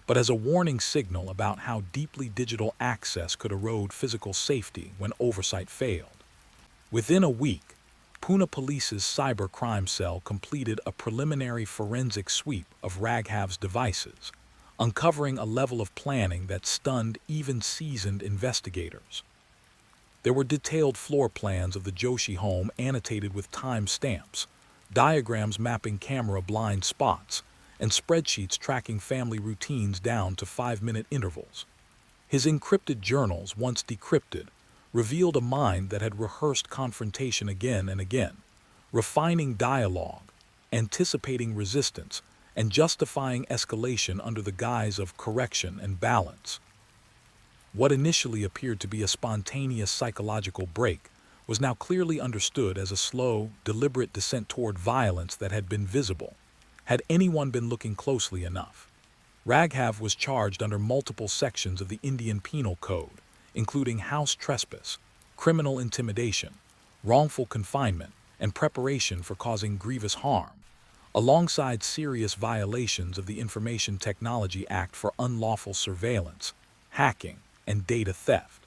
but as a warning signal about how deeply digital access could erode physical safety when oversight failed. Within a week, Pune Police's cybercrime cell completed a preliminary forensic sweep of Raghav's devices, uncovering a level of planning that stunned even seasoned investigators. There were detailed floor plans of the Joshi home annotated with time stamps, diagrams mapping camera blind spots, and spreadsheets tracking family routines down to 5-minute intervals. His encrypted journals, once decrypted, revealed a mind that had rehearsed confrontation again and again, refining dialogue, anticipating resistance, and justifying escalation under the guise of correction and balance. What initially appeared to be a spontaneous psychological break was now clearly understood as a slow, deliberate descent toward violence that had been visible, had anyone been looking closely enough. Raghav was charged under multiple sections of the Indian Penal Code, including house trespass, criminal intimidation, wrongful confinement, and preparation for causing grievous harm, alongside serious violations of the Information Technology Act for unlawful surveillance, hacking, and data theft.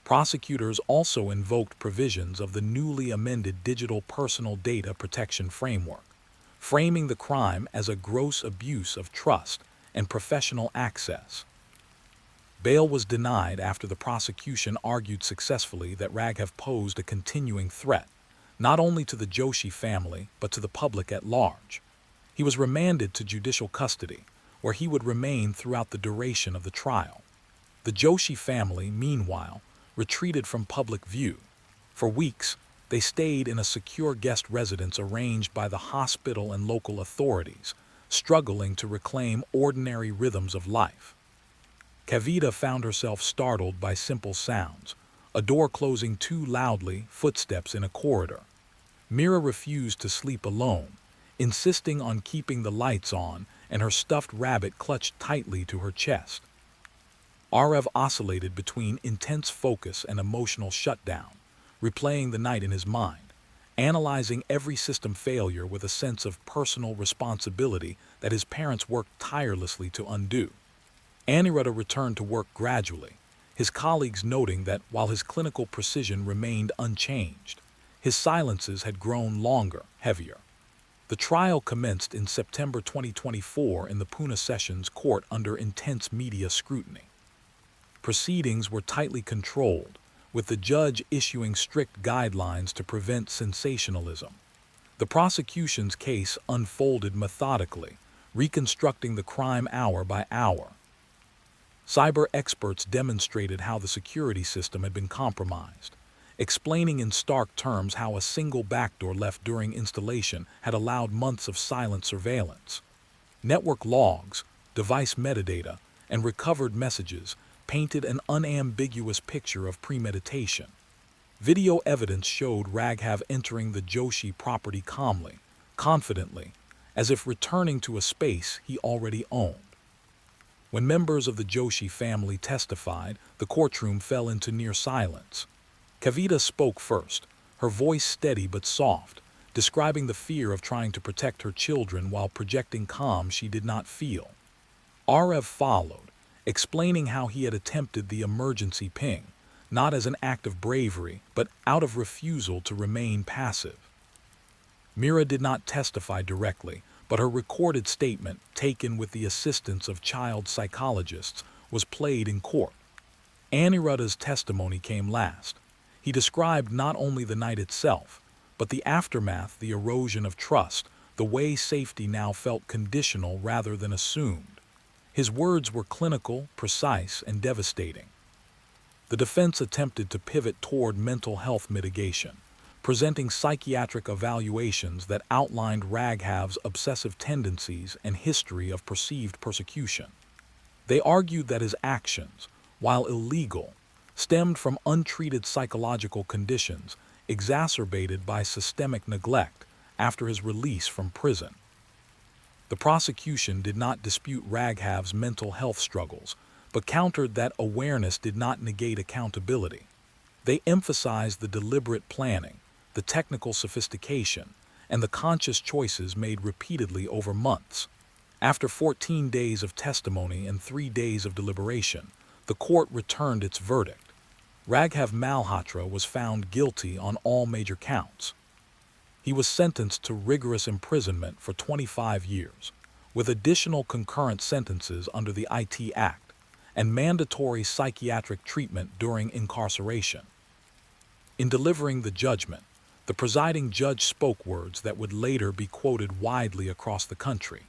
Prosecutors also invoked provisions of the newly amended Digital Personal Data Protection Framework, framing the crime as a gross abuse of trust and professional access. Bail was denied after the prosecution argued successfully that Raghav posed a continuing threat, not only to the Joshi family but to the public at large. He was remanded to judicial custody, where he would remain throughout the duration of the trial. The Joshi family, meanwhile, retreated from public view. For weeks, they stayed in a secure guest residence arranged by the hospital and local authorities, struggling to reclaim ordinary rhythms of life. Kavita found herself startled by simple sounds, a door closing too loudly, footsteps in a corridor. Mira refused to sleep alone, insisting on keeping the lights on, and her stuffed rabbit clutched tightly to her chest. Arav oscillated between intense focus and emotional shutdown, replaying the night in his mind, analyzing every system failure with a sense of personal responsibility that his parents worked tirelessly to undo. Anirudh returned to work gradually, his colleagues noting that while his clinical precision remained unchanged, his silences had grown longer, heavier. The trial commenced in September 2024 in the Pune Sessions Court under intense media scrutiny. Proceedings were tightly controlled, with the judge issuing strict guidelines to prevent sensationalism. The prosecution's case unfolded methodically, reconstructing the crime hour by hour. Cyber experts demonstrated how the security system had been compromised, explaining in stark terms how a single backdoor left during installation had allowed months of silent surveillance. Network logs, device metadata, and recovered messages painted an unambiguous picture of premeditation. Video evidence showed Raghav entering the Joshi property calmly, confidently, as if returning to a space he already owned. When members of the Joshi family testified, the courtroom fell into near silence. Kavita spoke first, her voice steady but soft, describing the fear of trying to protect her children while projecting calm she did not feel. Arav followed, explaining how he had attempted the emergency ping, not as an act of bravery, but out of refusal to remain passive. Mira did not testify directly, but her recorded statement, taken with the assistance of child psychologists, was played in court. Aniruddha's testimony came last. He described not only the night itself, but the aftermath, the erosion of trust, the way safety now felt conditional rather than assumed. His words were clinical, precise, and devastating. The defense attempted to pivot toward mental health mitigation, presenting psychiatric evaluations that outlined Raghav's obsessive tendencies and history of perceived persecution. They argued that his actions, while illegal, stemmed from untreated psychological conditions exacerbated by systemic neglect after his release from prison. The prosecution did not dispute Raghav's mental health struggles, but countered that awareness did not negate accountability. They emphasized the deliberate planning, the technical sophistication, and the conscious choices made repeatedly over months. After 14 days of testimony and 3 days of deliberation, the court returned its verdict. Raghav Malhotra was found guilty on all major counts. He was sentenced to rigorous imprisonment for 25 years, with additional concurrent sentences under the IT Act, and mandatory psychiatric treatment during incarceration. In delivering the judgment, the presiding judge spoke words that would later be quoted widely across the country,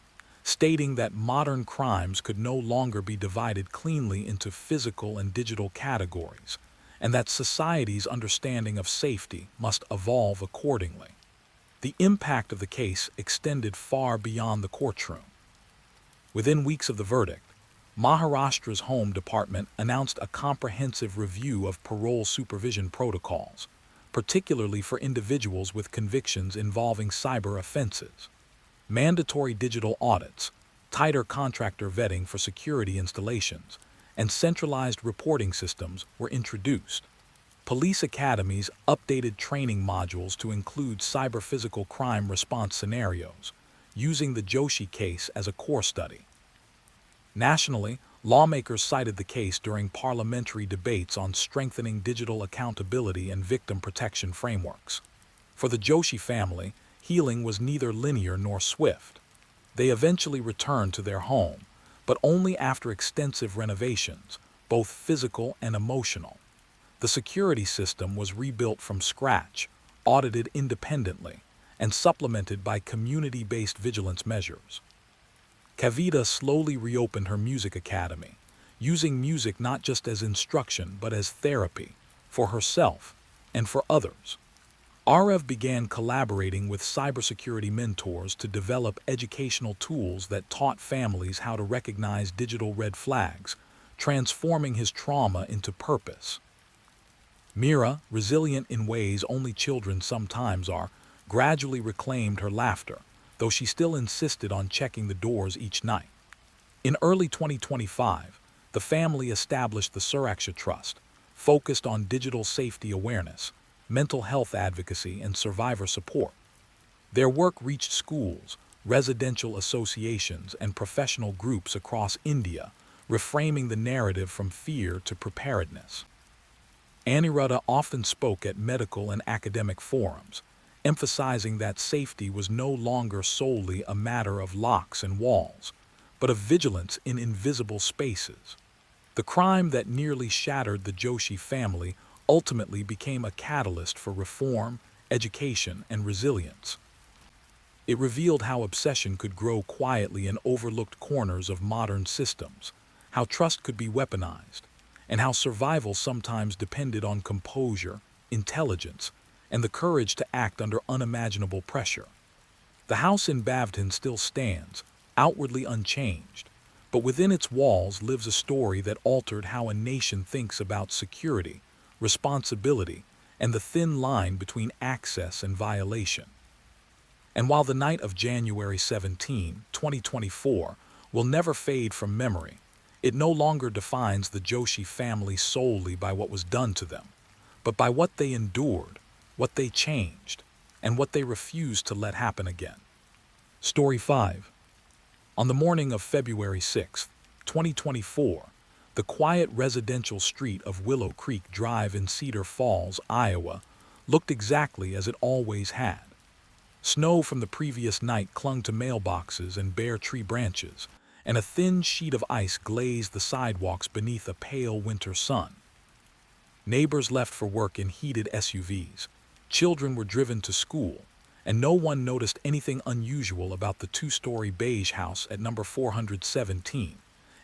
stating that modern crimes could no longer be divided cleanly into physical and digital categories, and that society's understanding of safety must evolve accordingly. The impact of the case extended far beyond the courtroom. Within weeks of the verdict, Maharashtra's Home Department announced a comprehensive review of parole supervision protocols, particularly for individuals with convictions involving cyber offenses. Mandatory digital audits, tighter contractor vetting for security installations, and centralized reporting systems were introduced. Police academies updated training modules to include cyber-physical crime response scenarios, using the Joshi case as a core study. Nationally, lawmakers cited the case during parliamentary debates on strengthening digital accountability and victim protection frameworks. For the Joshi family, healing was neither linear nor swift. They eventually returned to their home, but only after extensive renovations, both physical and emotional. The security system was rebuilt from scratch, audited independently, and supplemented by community-based vigilance measures. Kavita slowly reopened her music academy, using music not just as instruction but as therapy, for herself and for others. Arav began collaborating with cybersecurity mentors to develop educational tools that taught families how to recognize digital red flags, transforming his trauma into purpose. Mira, resilient in ways only children sometimes are, gradually reclaimed her laughter, though she still insisted on checking the doors each night. In early 2025, the family established the Suraksha Trust, focused on digital safety awareness, mental health advocacy, and survivor support. Their work reached schools, residential associations, and professional groups across India, reframing the narrative from fear to preparedness. Aniruddha often spoke at medical and academic forums, emphasizing that safety was no longer solely a matter of locks and walls, but of vigilance in invisible spaces. The crime that nearly shattered the Joshi family ultimately became a catalyst for reform, education, and resilience. It revealed how obsession could grow quietly in overlooked corners of modern systems, how trust could be weaponized, and how survival sometimes depended on composure, intelligence, and the courage to act under unimaginable pressure. The house in Bavton still stands, outwardly unchanged, but within its walls lives a story that altered how a nation thinks about security, responsibility, and the thin line between access and violation. And while the night of January 17, 2024, will never fade from memory, it no longer defines the Joshi family solely by what was done to them, but by what they endured, what they changed, and what they refused to let happen again. Story 5. On the morning of February 6, 2024, the quiet residential street of Willow Creek Drive in Cedar Falls, Iowa, looked exactly as it always had. Snow from the previous night clung to mailboxes and bare tree branches, and a thin sheet of ice glazed the sidewalks beneath a pale winter sun. Neighbors left for work in heated SUVs, children were driven to school, and no one noticed anything unusual about the two-story beige house at number 417,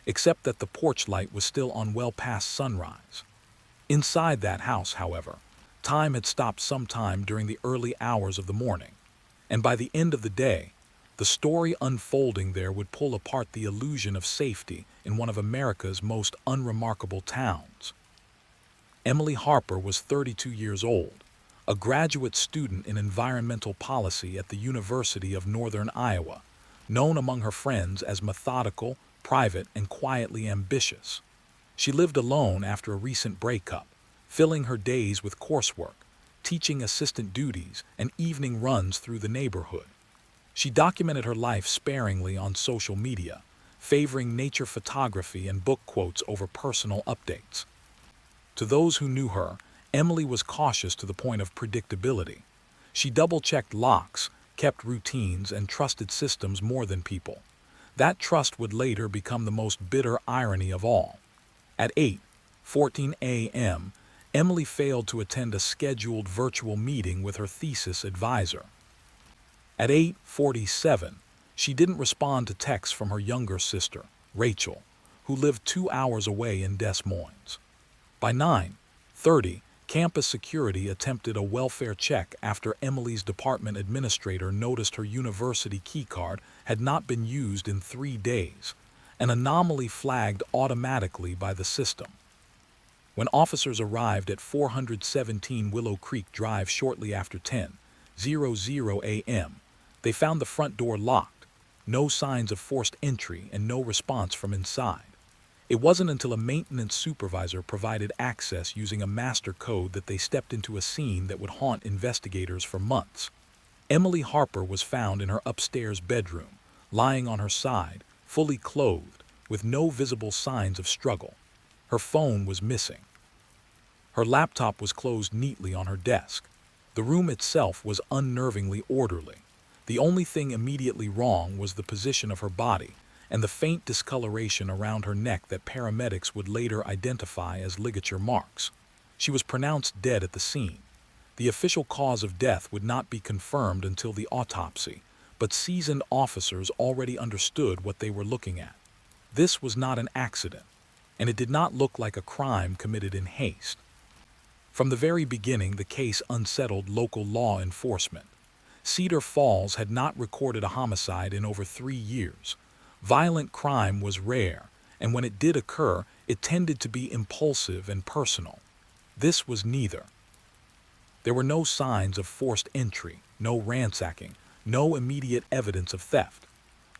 except that the porch light was still on well past sunrise. Inside that house, however, time had stopped sometime during the early hours of the morning, and by the end of the day, the story unfolding there would pull apart the illusion of safety in one of America's most unremarkable towns. Emily Harper was 32 years old, a graduate student in environmental policy at the University of Northern Iowa, known among her friends as methodical, private, and quietly ambitious. She lived alone after a recent breakup, filling her days with coursework, teaching assistant duties, and evening runs through the neighborhood. She documented her life sparingly on social media, favoring nature photography and book quotes over personal updates. To those who knew her, Emily was cautious to the point of predictability. She double-checked locks, kept routines, and trusted systems more than people. That trust would later become the most bitter irony of all. At 8:14 a.m., Emily failed to attend a scheduled virtual meeting with her thesis advisor. At 8:47, she didn't respond to texts from her younger sister, Rachel, who lived 2 hours away in Des Moines. By 9:30, Campus security attempted a welfare check after Emily's department administrator noticed her university keycard had not been used in 3 days, an anomaly flagged automatically by the system. When officers arrived at 417 Willow Creek Drive shortly after 10:00 a.m., they found the front door locked, no signs of forced entry and no response from inside. It wasn't until a maintenance supervisor provided access using a master code that they stepped into a scene that would haunt investigators for months. Emily Harper was found in her upstairs bedroom, lying on her side, fully clothed, with no visible signs of struggle. Her phone was missing. Her laptop was closed neatly on her desk. The room itself was unnervingly orderly. The only thing immediately wrong was the position of her body and the faint discoloration around her neck that paramedics would later identify as ligature marks. She was pronounced dead at the scene. The official cause of death would not be confirmed until the autopsy, but seasoned officers already understood what they were looking at. This was not an accident, and it did not look like a crime committed in haste. From the very beginning, the case unsettled local law enforcement. Cedar Falls had not recorded a homicide in over 3 years. Violent crime was rare, and when it did occur, it tended to be impulsive and personal. This was neither. There were no signs of forced entry, no ransacking, no immediate evidence of theft.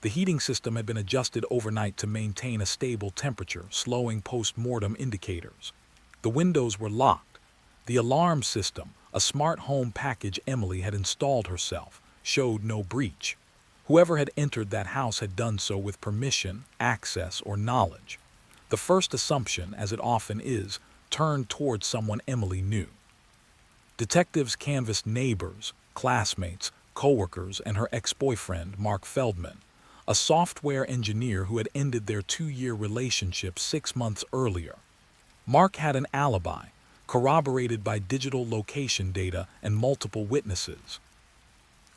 The heating system had been adjusted overnight to maintain a stable temperature, slowing post-mortem indicators. The windows were locked. The alarm system, a smart home package Emily had installed herself, showed no breach. Whoever had entered that house had done so with permission, access, or knowledge. The first assumption, as it often is, turned towards someone Emily knew. Detectives canvassed neighbors, classmates, coworkers, and her ex-boyfriend, Mark Feldman, a software engineer who had ended their 2-year relationship 6 months earlier. Mark had an alibi, corroborated by digital location data and multiple witnesses.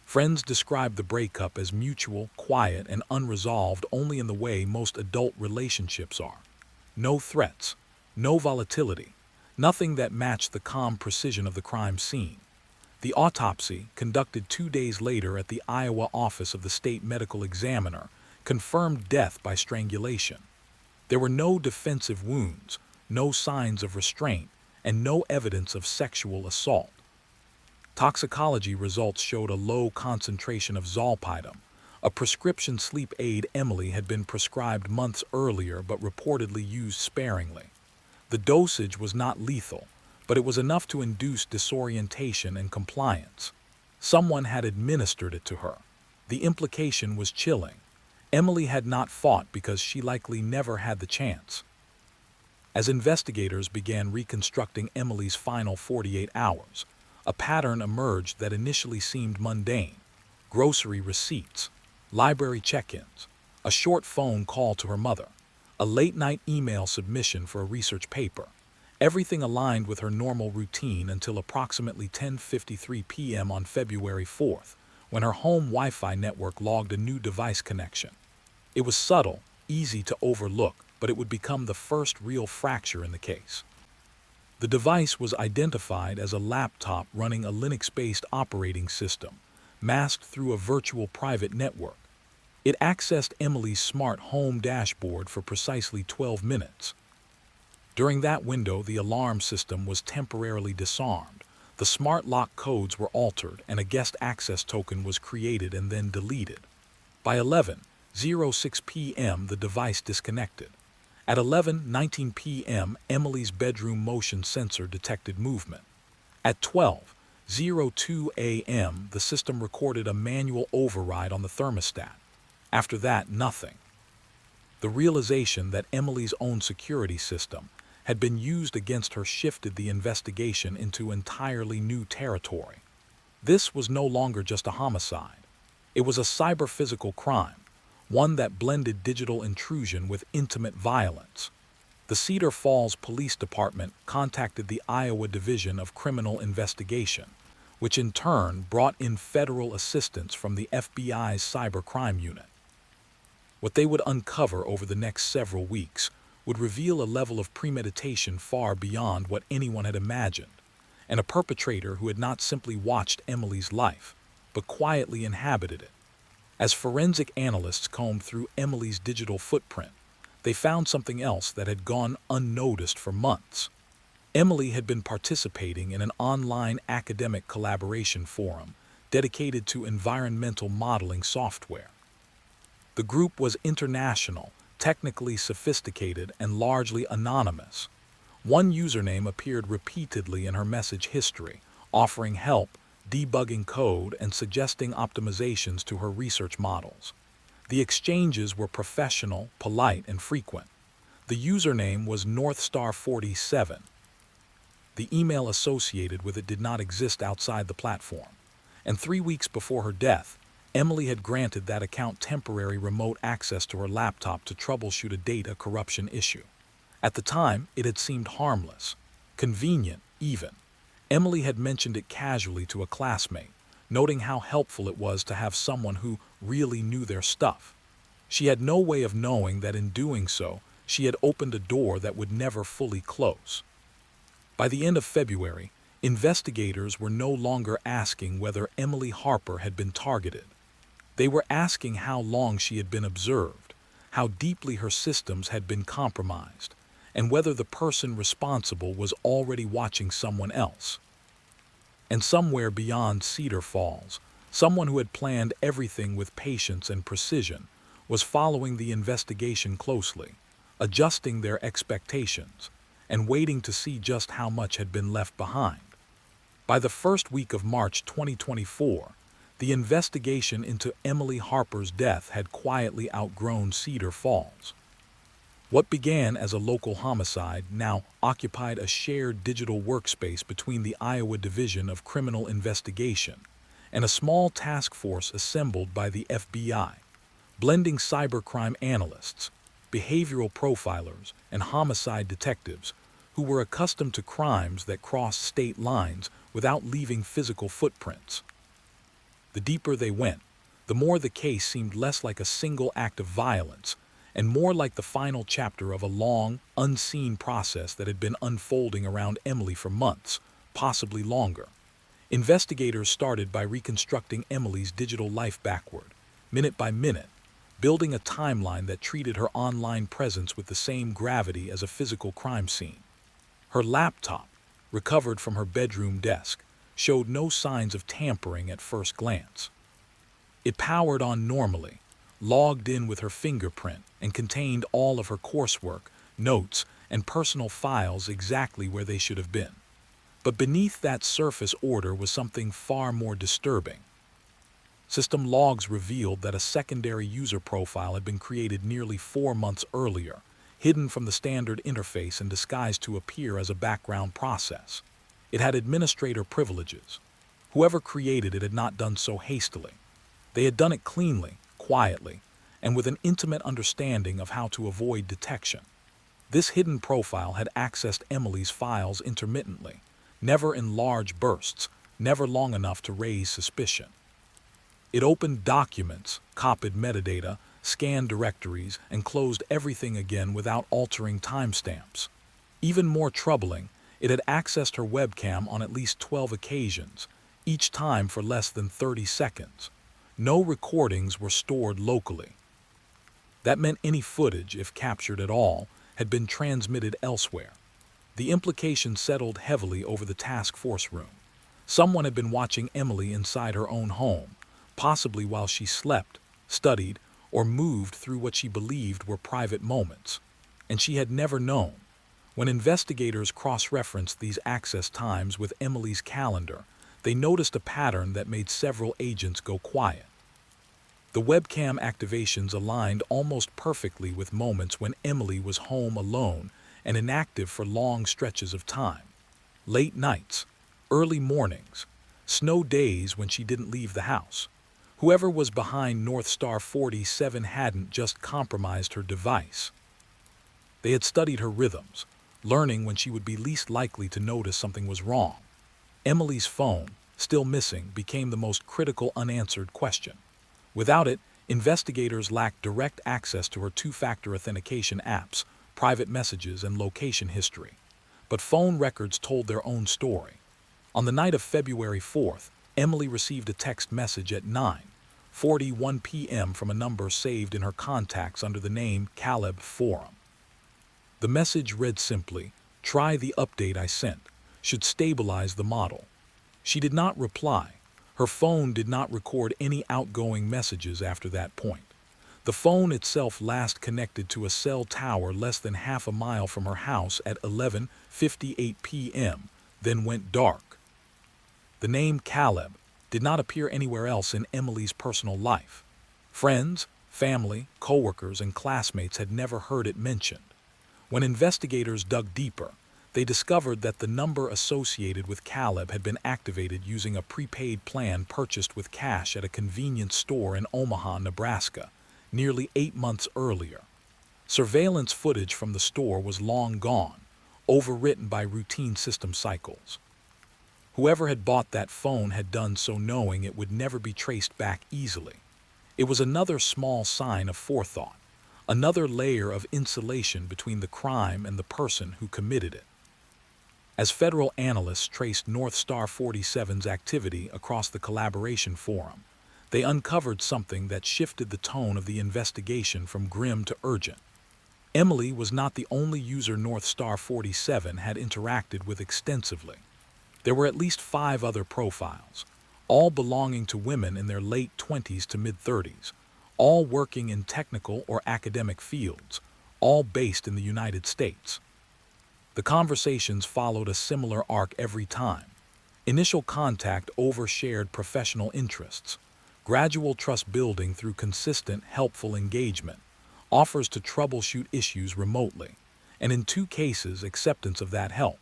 Friends described the breakup as mutual, quiet, and unresolved only in the way most adult relationships are. No threats, no volatility, nothing that matched the calm precision of the crime scene. The autopsy, conducted 2 days later at the Iowa office of the state medical examiner, confirmed death by strangulation. There were no defensive wounds, no signs of restraint, and no evidence of sexual assault. Toxicology results showed a low concentration of zolpidem, a prescription sleep aid Emily had been prescribed months earlier but reportedly used sparingly. The dosage was not lethal, but it was enough to induce disorientation and compliance. Someone had administered it to her. The implication was chilling. Emily had not fought because she likely never had the chance. As investigators began reconstructing Emily's final 48 hours, a pattern emerged that initially seemed mundane: grocery receipts, library check-ins, a short phone call to her mother, a late-night email submission for a research paper. Everything aligned with her normal routine until approximately 10:53 p.m. on February 4th, when her home Wi-Fi network logged a new device connection. It was subtle, easy to overlook, but it would become the first real fracture in the case. The device was identified as a laptop running a Linux-based operating system, masked through a virtual private network. It accessed Emily's smart home dashboard for precisely 12 minutes. During that window, the alarm system was temporarily disarmed, the smart lock codes were altered, and a guest access token was created and then deleted. By 11:06 p.m., the device disconnected. At 11:19 p.m., Emily's bedroom motion sensor detected movement. At 12:02 a.m., the system recorded a manual override on the thermostat. After that, nothing. The realization that Emily's own security system had been used against her shifted the investigation into entirely new territory. This was no longer just a homicide. It was a cyber-physical crime, one that blended digital intrusion with intimate violence. The Cedar Falls Police Department contacted the Iowa Division of Criminal Investigation, which in turn brought in federal assistance from the FBI's cybercrime unit. What they would uncover over the next several weeks would reveal a level of premeditation far beyond what anyone had imagined. and a perpetrator who had not simply watched Emily's life, but quietly inhabited it. As forensic analysts combed through Emily's digital footprint, they found something else that had gone unnoticed for months. Emily had been participating in an online academic collaboration forum dedicated to environmental modeling software. The group was international, technically sophisticated, and largely anonymous. One username appeared repeatedly in her message history, offering help, debugging code, and suggesting optimizations to her research models. The exchanges were professional, polite, and frequent. The username was Northstar47. The email associated with it did not exist outside the platform. And 3 weeks before her death, Emily had granted that account temporary remote access to her laptop to troubleshoot a data corruption issue. At the time, it had seemed harmless, convenient even. Emily had mentioned it casually to a classmate, noting how helpful it was to have someone who really knew their stuff. She had no way of knowing that in doing so, she had opened a door that would never fully close. By the end of February, investigators were no longer asking whether Emily Harper had been targeted. They were asking how long she had been observed, how deeply her systems had been compromised, and whether the person responsible was already watching someone else. And somewhere beyond Cedar Falls, someone who had planned everything with patience and precision was following the investigation closely, adjusting their expectations, and waiting to see just how much had been left behind. By the first week of March 2024, the investigation into Emily Harper's death had quietly outgrown Cedar Falls. What began as a local homicide now occupied a shared digital workspace between the Iowa Division of Criminal Investigation and a small task force assembled by the FBI, blending cybercrime analysts, behavioral profilers, and homicide detectives who were accustomed to crimes that crossed state lines without leaving physical footprints. The deeper they went, the more the case seemed less like a single act of violence and more like the final chapter of a long, unseen process that had been unfolding around Emily for months, possibly longer. Investigators started by reconstructing Emily's digital life backward, minute by minute, building a timeline that treated her online presence with the same gravity as a physical crime scene. Her laptop, recovered from her bedroom desk, showed no signs of tampering at first glance. It powered on normally, logged in with her fingerprint, and contained all of her coursework, notes, and personal files exactly where they should have been. But beneath that surface order was something far more disturbing. System logs revealed that a secondary user profile had been created nearly 4 months earlier, hidden from the standard interface and disguised to appear as a background process. It had administrator privileges. Whoever created it had not done so hastily. They had done it cleanly, quietly, and with an intimate understanding of how to avoid detection. This hidden profile had accessed Emily's files intermittently, never in large bursts, never long enough to raise suspicion. It opened documents, copied metadata, scanned directories, and closed everything again without altering timestamps. Even more troubling, it had accessed her webcam on at least 12 occasions, each time for less than 30 seconds. No recordings were stored locally. That meant any footage, if captured at all, had been transmitted elsewhere. The implication settled heavily over the task force room. Someone had been watching Emily inside her own home, possibly while she slept, studied, or moved through what she believed were private moments. And she had never known. When investigators cross-referenced these access times with Emily's calendar, they noticed a pattern that made several agents go quiet. The webcam activations aligned almost perfectly with moments when Emily was home alone and inactive for long stretches of time. Late nights, early mornings, snow days when she didn't leave the house. Whoever was behind Northstar 47 hadn't just compromised her device. They had studied her rhythms, learning when she would be least likely to notice something was wrong. Emily's phone, still missing, became the most critical unanswered question. Without it, investigators lacked direct access to her two-factor authentication apps, private messages, and location history. But phone records told their own story. On the night of February 4th, Emily received a text message at 9:41 p.m. from a number saved in her contacts under the name Caleb Forum. The message read simply, "Try the update I sent. Should stabilize the model." She did not reply. Her phone did not record any outgoing messages after that point. The phone itself last connected to a cell tower less than half a mile from her house at 11:58 p.m., then went dark. The name Caleb did not appear anywhere else in Emily's personal life. Friends, family, coworkers, and classmates had never heard it mentioned. When investigators dug deeper, they discovered that the number associated with Caleb had been activated using a prepaid plan purchased with cash at a convenience store in Omaha, Nebraska, nearly 8 months earlier. Surveillance footage from the store was long gone, overwritten by routine system cycles. Whoever had bought that phone had done so knowing it would never be traced back easily. It was another small sign of forethought, another layer of insulation between the crime and the person who committed it. As federal analysts traced North Star 47's activity across the collaboration forum, they uncovered something that shifted the tone of the investigation from grim to urgent. Emily was not the only user North Star 47 had interacted with extensively. There were at least 5 other profiles, all belonging to women in their late 20s to mid-30s, all working in technical or academic fields, all based in the United States. The conversations followed a similar arc every time. Initial contact over shared professional interests, gradual trust building through consistent, helpful engagement, offers to troubleshoot issues remotely, and in 2 cases, acceptance of that help.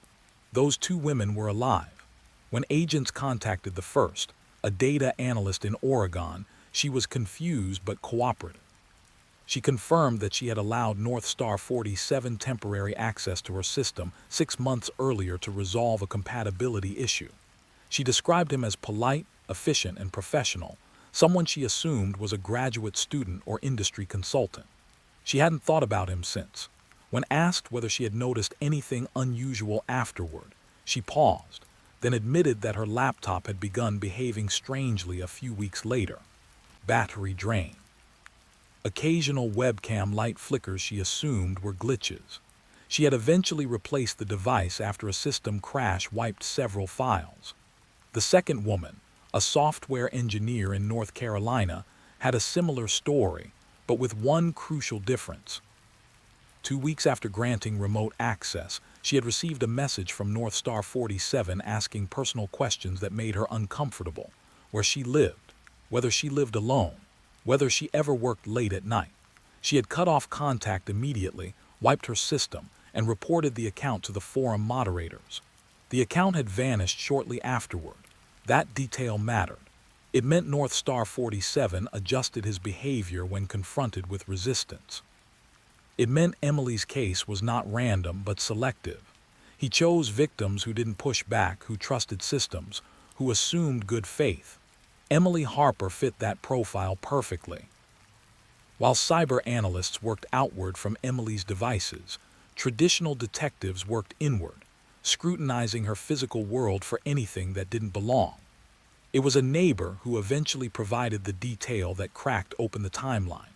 Those 2 women were alive. When agents contacted the first, a data analyst in Oregon, she was confused but cooperative. She confirmed that she had allowed North Star 47 temporary access to her system 6 months earlier to resolve a compatibility issue. She described him as polite, efficient, and professional, someone she assumed was a graduate student or industry consultant. She hadn't thought about him since. When asked whether she had noticed anything unusual afterward, she paused, then admitted that her laptop had begun behaving strangely a few weeks later. Battery drain. Occasional webcam light flickers she assumed were glitches. She had eventually replaced the device after a system crash wiped several files. The second woman, a software engineer in North Carolina, had a similar story, but with one crucial difference. 2 weeks after granting remote access, she had received a message from North Star 47 asking personal questions that made her uncomfortable: where she lived, whether she lived alone, whether she ever worked late at night. She had cut off contact immediately, wiped her system, and reported the account to the forum moderators. The account had vanished shortly afterward. That detail mattered. It meant North Star 47 adjusted his behavior when confronted with resistance. It meant Emily's case was not random but selective. He chose victims who didn't push back, who trusted systems, who assumed good faith. Emily Harper fit that profile perfectly. While cyber analysts worked outward from Emily's devices, traditional detectives worked inward, scrutinizing her physical world for anything that didn't belong. It was a neighbor who eventually provided the detail that cracked open the timeline.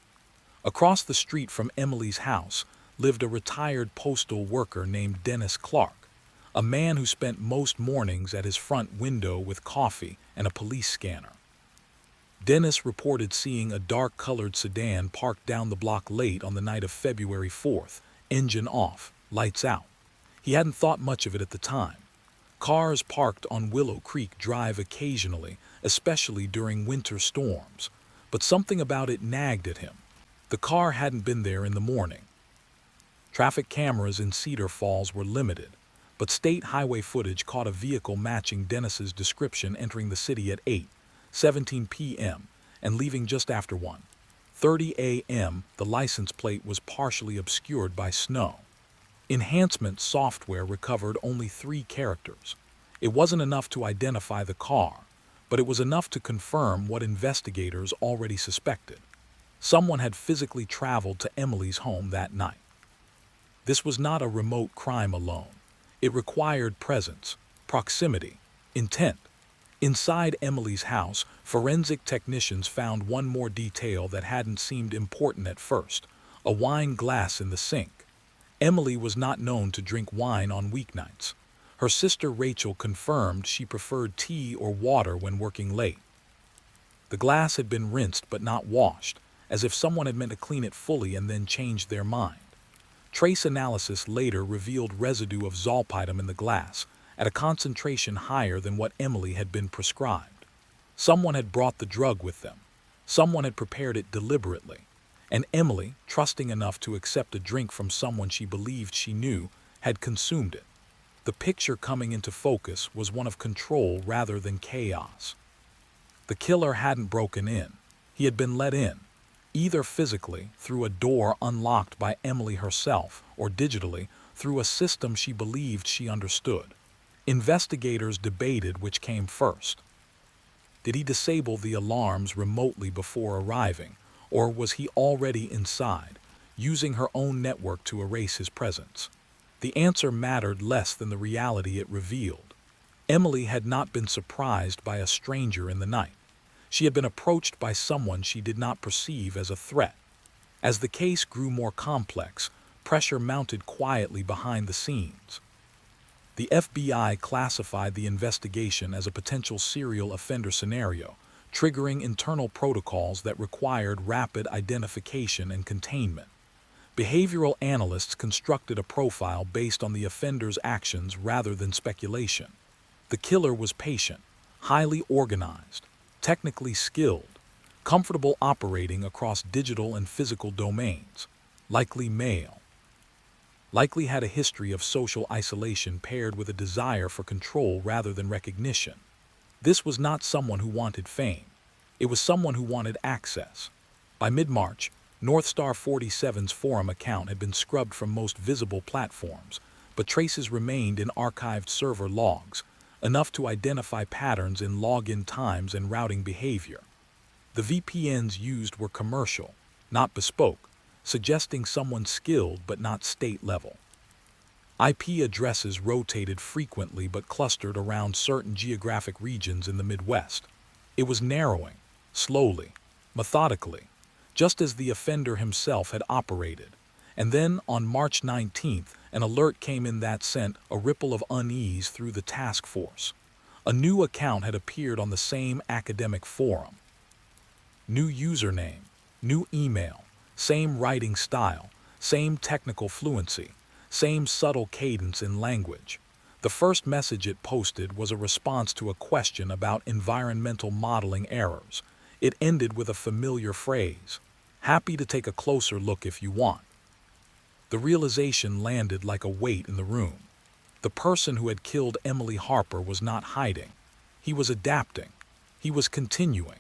Across the street from Emily's house lived a retired postal worker named Dennis Clark, a man who spent most mornings at his front window with coffee and a police scanner. Dennis reported seeing a dark-colored sedan parked down the block late on the night of February 4th, engine off, lights out. He hadn't thought much of it at the time. Cars parked on Willow Creek Drive occasionally, especially during winter storms, but something about it nagged at him. The car hadn't been there in the morning. Traffic cameras in Cedar Falls were limited, but state highway footage caught a vehicle matching Dennis's description entering the city at 8:17 p.m. and leaving just after 1:30 a.m. The license plate was partially obscured by snow. Enhancement software recovered only 3 characters. It wasn't enough to identify the car, but it was enough to confirm what investigators already suspected. Someone had physically traveled to Emily's home that night. This was not a remote crime alone. It required presence, proximity. Intent. Inside Emily's house, forensic technicians found one more detail that hadn't seemed important at first: a wine glass in the sink. Emily was not known to drink wine on weeknights. Her sister Rachel confirmed she preferred tea or water when working late. The glass had been rinsed but not washed, as if someone had meant to clean it fully and then changed their mind. Trace analysis later revealed residue of zolpidem in the glass, at a concentration higher than what Emily had been prescribed. Someone had brought the drug with them. Someone had prepared it deliberately. And Emily, trusting enough to accept a drink from someone she believed she knew, had consumed it. The picture coming into focus was one of control rather than chaos. The killer hadn't broken in. He had been let in, either physically through a door unlocked by Emily herself, or digitally through a system she believed she understood. Investigators debated which came first. Did he disable the alarms remotely before arriving, or was he already inside, using her own network to erase his presence? The answer mattered less than the reality it revealed. Emily had not been surprised by a stranger in the night. She had been approached by someone she did not perceive as a threat. As the case grew more complex, pressure mounted quietly behind the scenes. The FBI classified the investigation as a potential serial offender scenario, triggering internal protocols that required rapid identification and containment. Behavioral analysts constructed a profile based on the offender's actions rather than speculation. The killer was patient, highly organized, technically skilled, comfortable operating across digital and physical domains, likely male. Likely had a history of social isolation paired with a desire for control rather than recognition. This was not someone who wanted fame. It was someone who wanted access. By mid-March, Northstar 47's forum account had been scrubbed from most visible platforms, but traces remained in archived server logs, enough to identify patterns in login times and routing behavior. The VPNs used were commercial, not bespoke, suggesting someone skilled but not state-level. IP addresses rotated frequently but clustered around certain geographic regions in the Midwest. It was narrowing, slowly, methodically, just as the offender himself had operated. And then, on March 19th, an alert came in that sent a ripple of unease through the task force. A new account had appeared on the same academic forum. New username, new email, same writing style, same technical fluency, same subtle cadence in language. The first message it posted was a response to a question about environmental modeling errors. It ended with a familiar phrase: "Happy to take a closer look if you want." The realization landed like a weight in the room. The person who had killed Emily Harper was not hiding. He was adapting. He was continuing.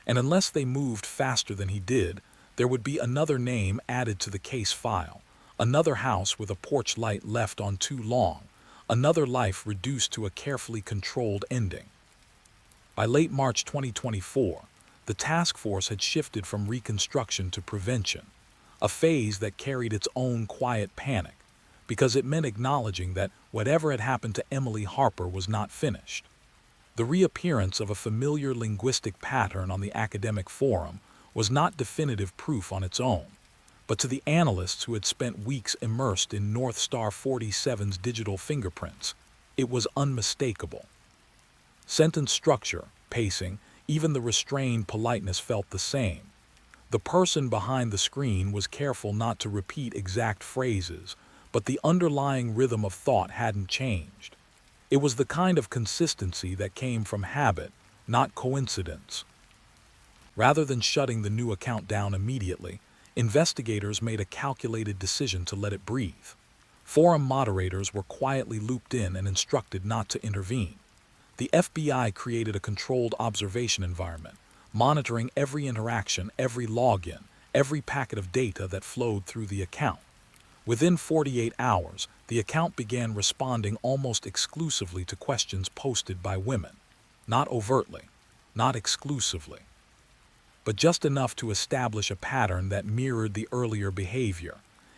And unless they moved faster than he did, there would be another name added to the case file, another house with a porch light left on too long, another life reduced to a carefully controlled ending. By late March 2024, the task force had shifted from reconstruction to prevention, a phase that carried its own quiet panic, because it meant acknowledging that whatever had happened to Emily Harper was not finished. The reappearance of a familiar linguistic pattern on the academic forum was not definitive proof on its own, but to the analysts who had spent weeks immersed in Northstar 47's digital fingerprints, it was unmistakable. Sentence structure, pacing, even the restrained politeness felt the same. The person behind the screen was careful not to repeat exact phrases, but the underlying rhythm of thought hadn't changed. It was the kind of consistency that came from habit, not coincidence. Rather than shutting the new account down immediately, investigators made a calculated decision to let it breathe. Forum moderators were quietly looped in and instructed not to intervene. The FBI created a controlled observation environment, monitoring every interaction, every login, every packet of data that flowed through the account. Within 48 hours, the account began responding almost exclusively to questions posted by women. Not overtly, not exclusively, but just enough to establish a pattern that mirrored the earlier behavior.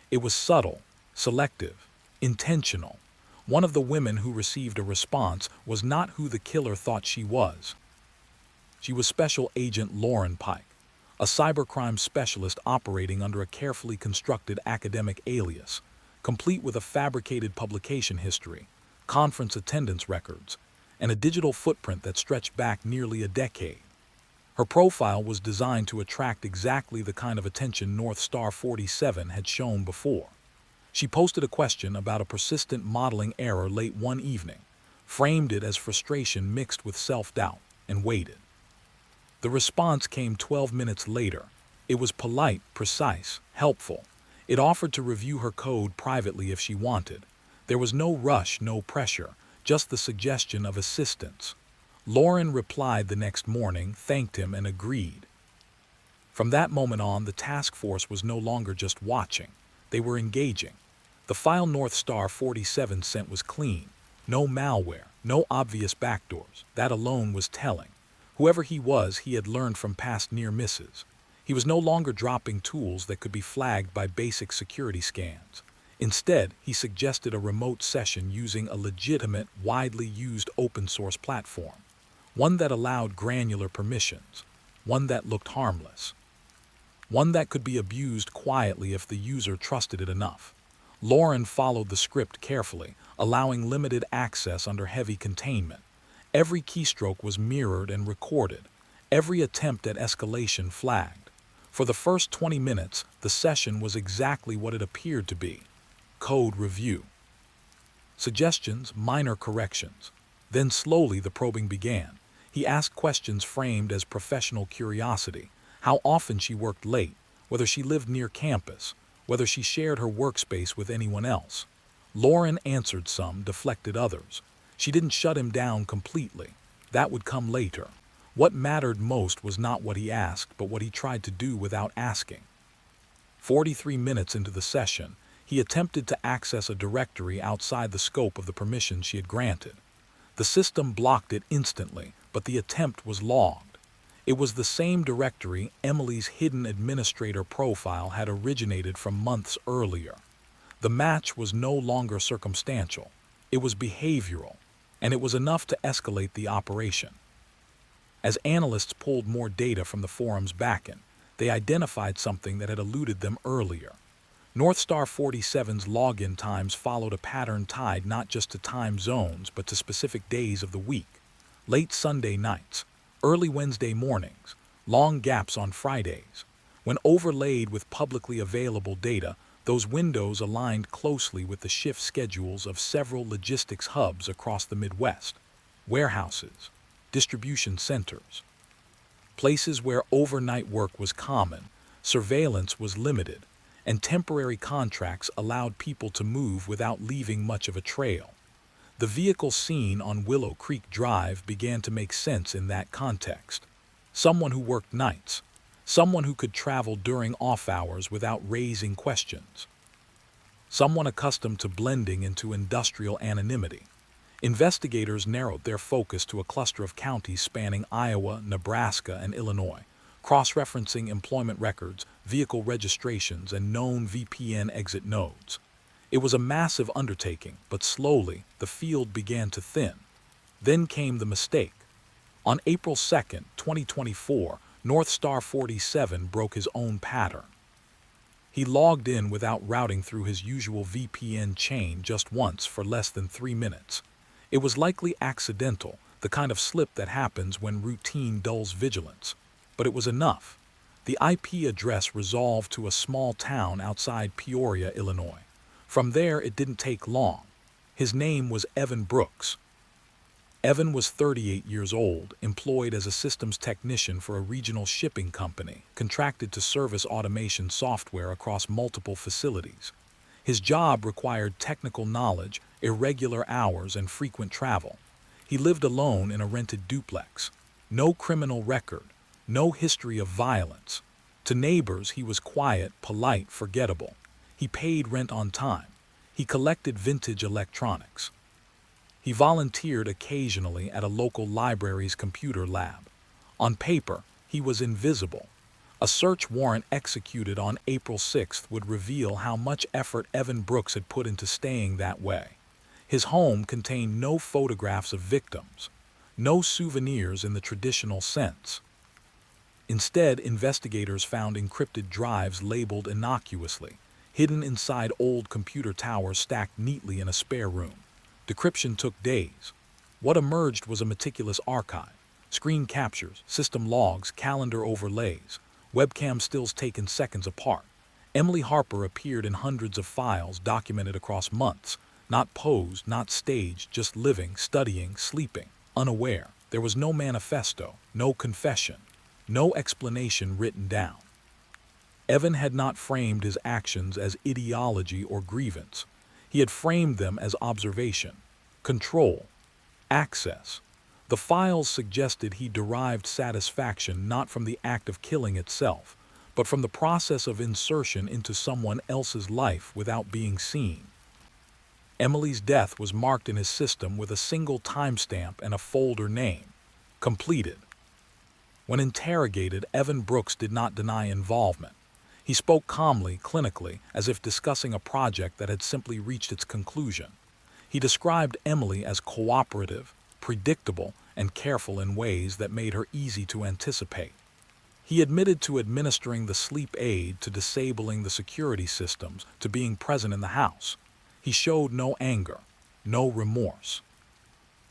It was subtle, selective, intentional, One of the women who received a response was not who the killer thought she was. She was Special Agent Lauren Pike, a cybercrime specialist operating under a carefully constructed academic alias, complete with a fabricated publication history, conference attendance records, and a digital footprint that stretched back nearly a decade. Her profile was designed to attract exactly the kind of attention North Star 47 had shown before. She posted a question about a persistent modeling error late one evening, framed it as frustration mixed with self-doubt, and waited. The response came 12 minutes later. It was polite, precise, helpful. It offered to review her code privately if she wanted. There was no rush, no pressure, just the suggestion of assistance. Lauren replied the next morning, thanked him, and agreed. From that moment on, the task force was no longer just watching. They were engaging. The file North Star 47 sent was clean. No malware, no obvious backdoors. That alone was telling. Whoever he was, he had learned from past near misses. He was no longer dropping tools that could be flagged by basic security scans. Instead, he suggested a remote session using a legitimate, widely used open-source platform. One that allowed granular permissions. One that looked harmless. One that could be abused quietly if the user trusted it enough. Lauren followed the script carefully, allowing limited access under heavy containment. Every keystroke was mirrored and recorded. Every attempt at escalation flagged. For the first 20 minutes, the session was exactly what it appeared to be. Code review. Suggestions, minor corrections. Then slowly the probing began. He asked questions framed as professional curiosity. How often she worked late, whether she lived near campus, whether she shared her workspace with anyone else. Lauren answered some, deflected others. She didn't shut him down completely. That would come later. What mattered most was not what he asked, but what he tried to do without asking. 43 minutes into the session, he attempted to access a directory outside the scope of the permissions she had granted. The system blocked it instantly, but the attempt was logged. It was the same directory Emily's hidden administrator profile had originated from months earlier. The match was no longer circumstantial. It was behavioral, and it was enough to escalate the operation. As analysts pulled more data from the forum's backend, they identified something that had eluded them earlier. North Star 47's login times followed a pattern tied not just to time zones, but to specific days of the week. Late Sunday nights, early Wednesday mornings, long gaps on Fridays. When overlaid with publicly available data, those windows aligned closely with the shift schedules of several logistics hubs across the Midwest. Warehouses, distribution centers, places where overnight work was common, surveillance was limited, and temporary contracts allowed people to move without leaving much of a trail. The vehicle seen on Willow Creek Drive began to make sense in that context. Someone who worked nights. Someone who could travel during off hours without raising questions. Someone accustomed to blending into industrial anonymity. Investigators narrowed their focus to a cluster of counties spanning Iowa, Nebraska, and Illinois, cross-referencing employment records, vehicle registrations, and known VPN exit nodes. It was a massive undertaking, but slowly the field began to thin. Then came the mistake. On April 2nd, 2024, North Star 47 broke his own pattern. He logged in without routing through his usual VPN chain just once for less than 3 minutes. It was likely accidental, the kind of slip that happens when routine dulls vigilance. But it was enough. The IP address resolved to a small town outside Peoria, Illinois. From there, it didn't take long. His name was Evan Brooks. Evan was 38 years old, employed as a systems technician for a regional shipping company, contracted to service automation software across multiple facilities. His job required technical knowledge, irregular hours, and frequent travel. He lived alone in a rented duplex. No criminal record, no history of violence. To neighbors, he was quiet, polite, forgettable. He paid rent on time. He collected vintage electronics. He volunteered occasionally at a local library's computer lab. On paper, he was invisible. A search warrant executed on April 6th would reveal how much effort Evan Brooks had put into staying that way. His home contained no photographs of victims, no souvenirs in the traditional sense. Instead, investigators found encrypted drives labeled innocuously, hidden inside old computer towers stacked neatly in a spare room. Decryption took days. What emerged was a meticulous archive: screen captures, system logs, calendar overlays, webcam stills taken seconds apart. Emily Harper appeared in hundreds of files documented across months, not posed, not staged, just living, studying, sleeping, unaware. There was no manifesto, no confession, no explanation written down. Evan had not framed his actions as ideology or grievance. He had framed them as observation, control, access. The files suggested he derived satisfaction not from the act of killing itself, but from the process of insertion into someone else's life without being seen. Emily's death was marked in his system with a single timestamp and a folder name: completed. When interrogated, Evan Brooks did not deny involvement. He spoke calmly, clinically, as if discussing a project that had simply reached its conclusion. He described Emily as cooperative, predictable, and careful in ways that made her easy to anticipate. He admitted to administering the sleep aid, to disabling the security systems, to being present in the house. He showed no anger, no remorse.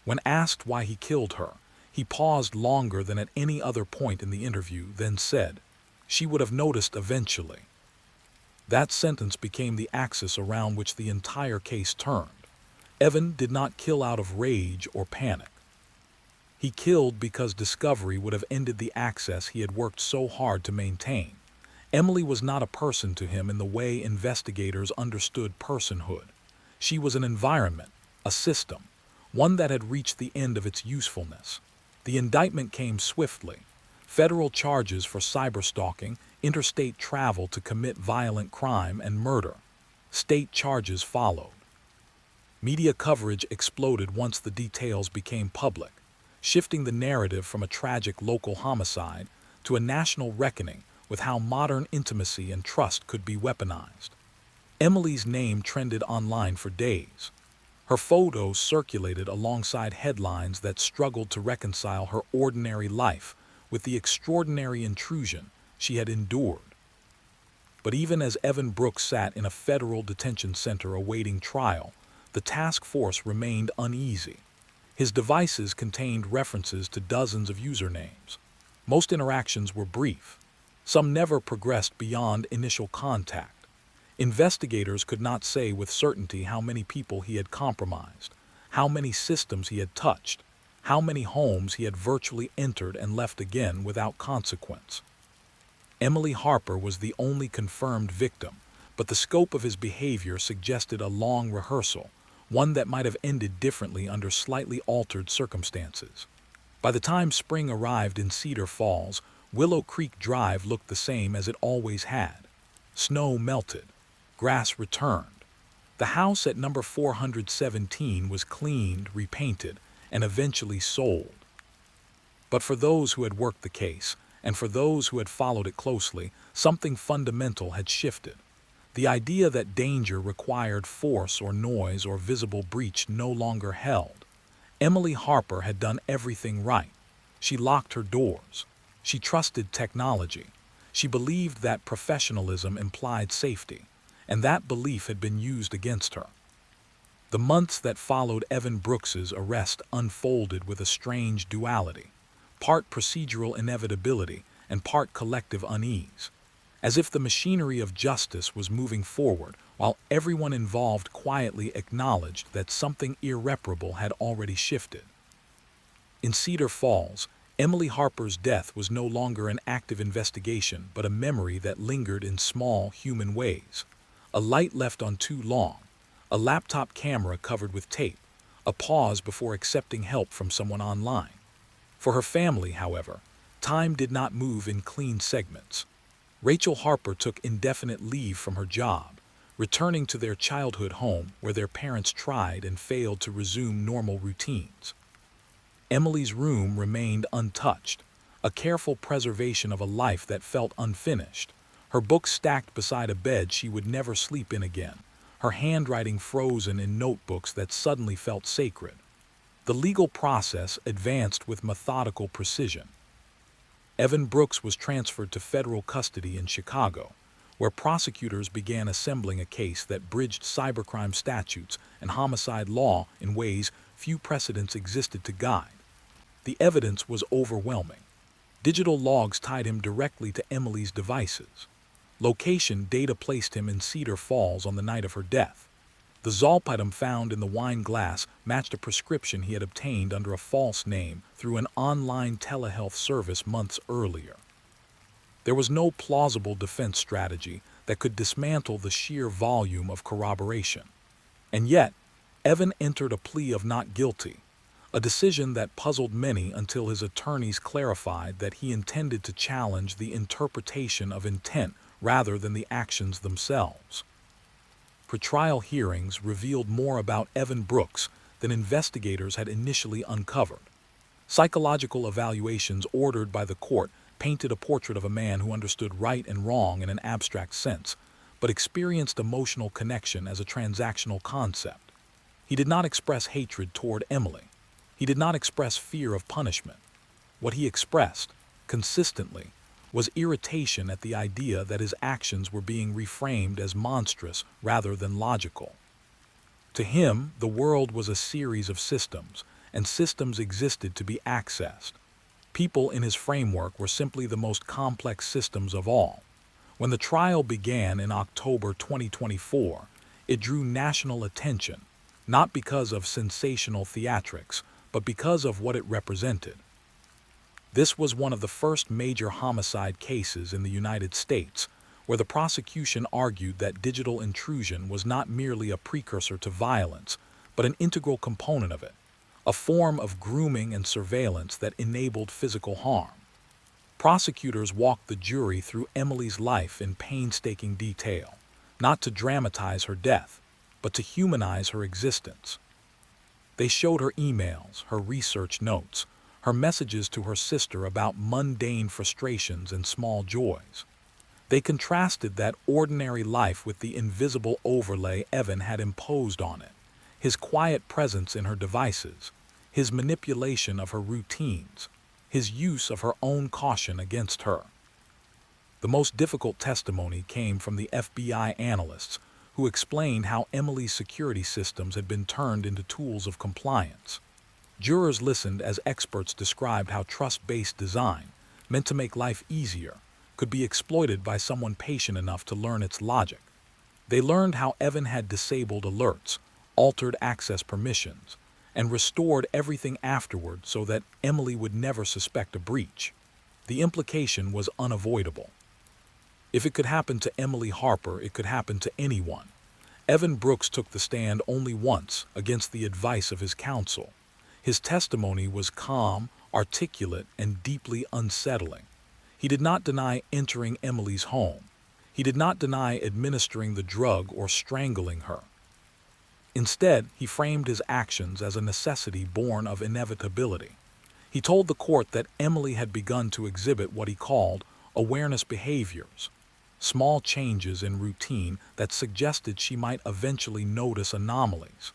When asked why he killed her, he paused longer than at any other point in the interview, then said, "She would have noticed eventually." That sentence became the axis around which the entire case turned. Evan did not kill out of rage or panic. He killed because discovery would have ended the access he had worked so hard to maintain. Emily was not a person to him in the way investigators understood personhood. She was an environment, a system, one that had reached the end of its usefulness. The indictment came swiftly: federal charges for cyberstalking, interstate travel to commit violent crime, and murder. State charges followed. Media coverage exploded once the details became public, shifting the narrative from a tragic local homicide to a national reckoning with how modern intimacy and trust could be weaponized. Emily's name trended online for days. Her photos circulated alongside headlines that struggled to reconcile her ordinary life with the extraordinary intrusion she had endured. But even as Evan Brooks sat in a federal detention center awaiting trial, the task force remained uneasy. His devices contained references to dozens of usernames. Most interactions were brief. Some never progressed beyond initial contact. Investigators could not say with certainty how many people he had compromised, how many systems he had touched, how many homes he had virtually entered and left again without consequence. Emily Harper was the only confirmed victim, but the scope of his behavior suggested a long rehearsal, one that might have ended differently under slightly altered circumstances. By the time spring arrived in Cedar Falls, Willow Creek Drive looked the same as it always had. Snow melted. Grass returned. The house at number 417 was cleaned, repainted, and eventually sold. But for those who had worked the case, and for those who had followed it closely, something fundamental had shifted. The idea that danger required force or noise or visible breach no longer held. Emily Harper had done everything right. She locked her doors. She trusted technology. She believed that professionalism implied safety, and that belief had been used against her. The months that followed Evan Brooks's arrest unfolded with a strange duality, part procedural inevitability and part collective unease, as if the machinery of justice was moving forward while everyone involved quietly acknowledged that something irreparable had already shifted. In Cedar Falls, Emily Harper's death was no longer an active investigation but a memory that lingered in small human ways. A light left on too long, a laptop camera covered with tape, a pause before accepting help from someone online. For her family, however, time did not move in clean segments. Rachel Harper took indefinite leave from her job, returning to their childhood home where their parents tried and failed to resume normal routines. Emily's room remained untouched, a careful preservation of a life that felt unfinished. Her books stacked beside a bed she would never sleep in again, her handwriting frozen in notebooks that suddenly felt sacred. The legal process advanced with methodical precision. Evan Brooks was transferred to federal custody in Chicago, where prosecutors began assembling a case that bridged cybercrime statutes and homicide law in ways few precedents existed to guide. The evidence was overwhelming. Digital logs tied him directly to Emily's devices. Location data placed him in Cedar Falls on the night of her death. The zolpidem found in the wine glass matched a prescription he had obtained under a false name through an online telehealth service months earlier. There was no plausible defense strategy that could dismantle the sheer volume of corroboration. And yet, Evan entered a plea of not guilty, a decision that puzzled many until his attorneys clarified that he intended to challenge the interpretation of intent rather than the actions themselves. Pretrial hearings revealed more about Evan Brooks than investigators had initially uncovered. Psychological evaluations ordered by the court painted a portrait of a man who understood right and wrong in an abstract sense, but experienced emotional connection as a transactional concept. He did not express hatred toward Emily. He did not express fear of punishment. What he expressed, consistently, was irritation at the idea that his actions were being reframed as monstrous rather than logical. To him, the world was a series of systems, and systems existed to be accessed. People in his framework were simply the most complex systems of all. When the trial began in October 2024, it drew national attention, not because of sensational theatrics, but because of what it represented. This was one of the first major homicide cases in the United States, where the prosecution argued that digital intrusion was not merely a precursor to violence, but an integral component of it, a form of grooming and surveillance that enabled physical harm. Prosecutors walked the jury through Emily's life in painstaking detail, not to dramatize her death, but to humanize her existence. They showed her emails, her research notes, her messages to her sister about mundane frustrations and small joys. They contrasted that ordinary life with the invisible overlay Evan had imposed on it, his quiet presence in her devices, his manipulation of her routines, his use of her own caution against her. The most difficult testimony came from the FBI analysts, who explained how Emily's security systems had been turned into tools of compliance. Jurors listened as experts described how trust-based design, meant to make life easier, could be exploited by someone patient enough to learn its logic. They learned how Evan had disabled alerts, altered access permissions, and restored everything afterward so that Emily would never suspect a breach. The implication was unavoidable. If it could happen to Emily Harper, it could happen to anyone. Evan Brooks took the stand only once against the advice of his counsel. His testimony was calm, articulate, and deeply unsettling. He did not deny entering Emily's home. He did not deny administering the drug or strangling her. Instead, he framed his actions as a necessity born of inevitability. He told the court that Emily had begun to exhibit what he called awareness behaviors, small changes in routine that suggested she might eventually notice anomalies.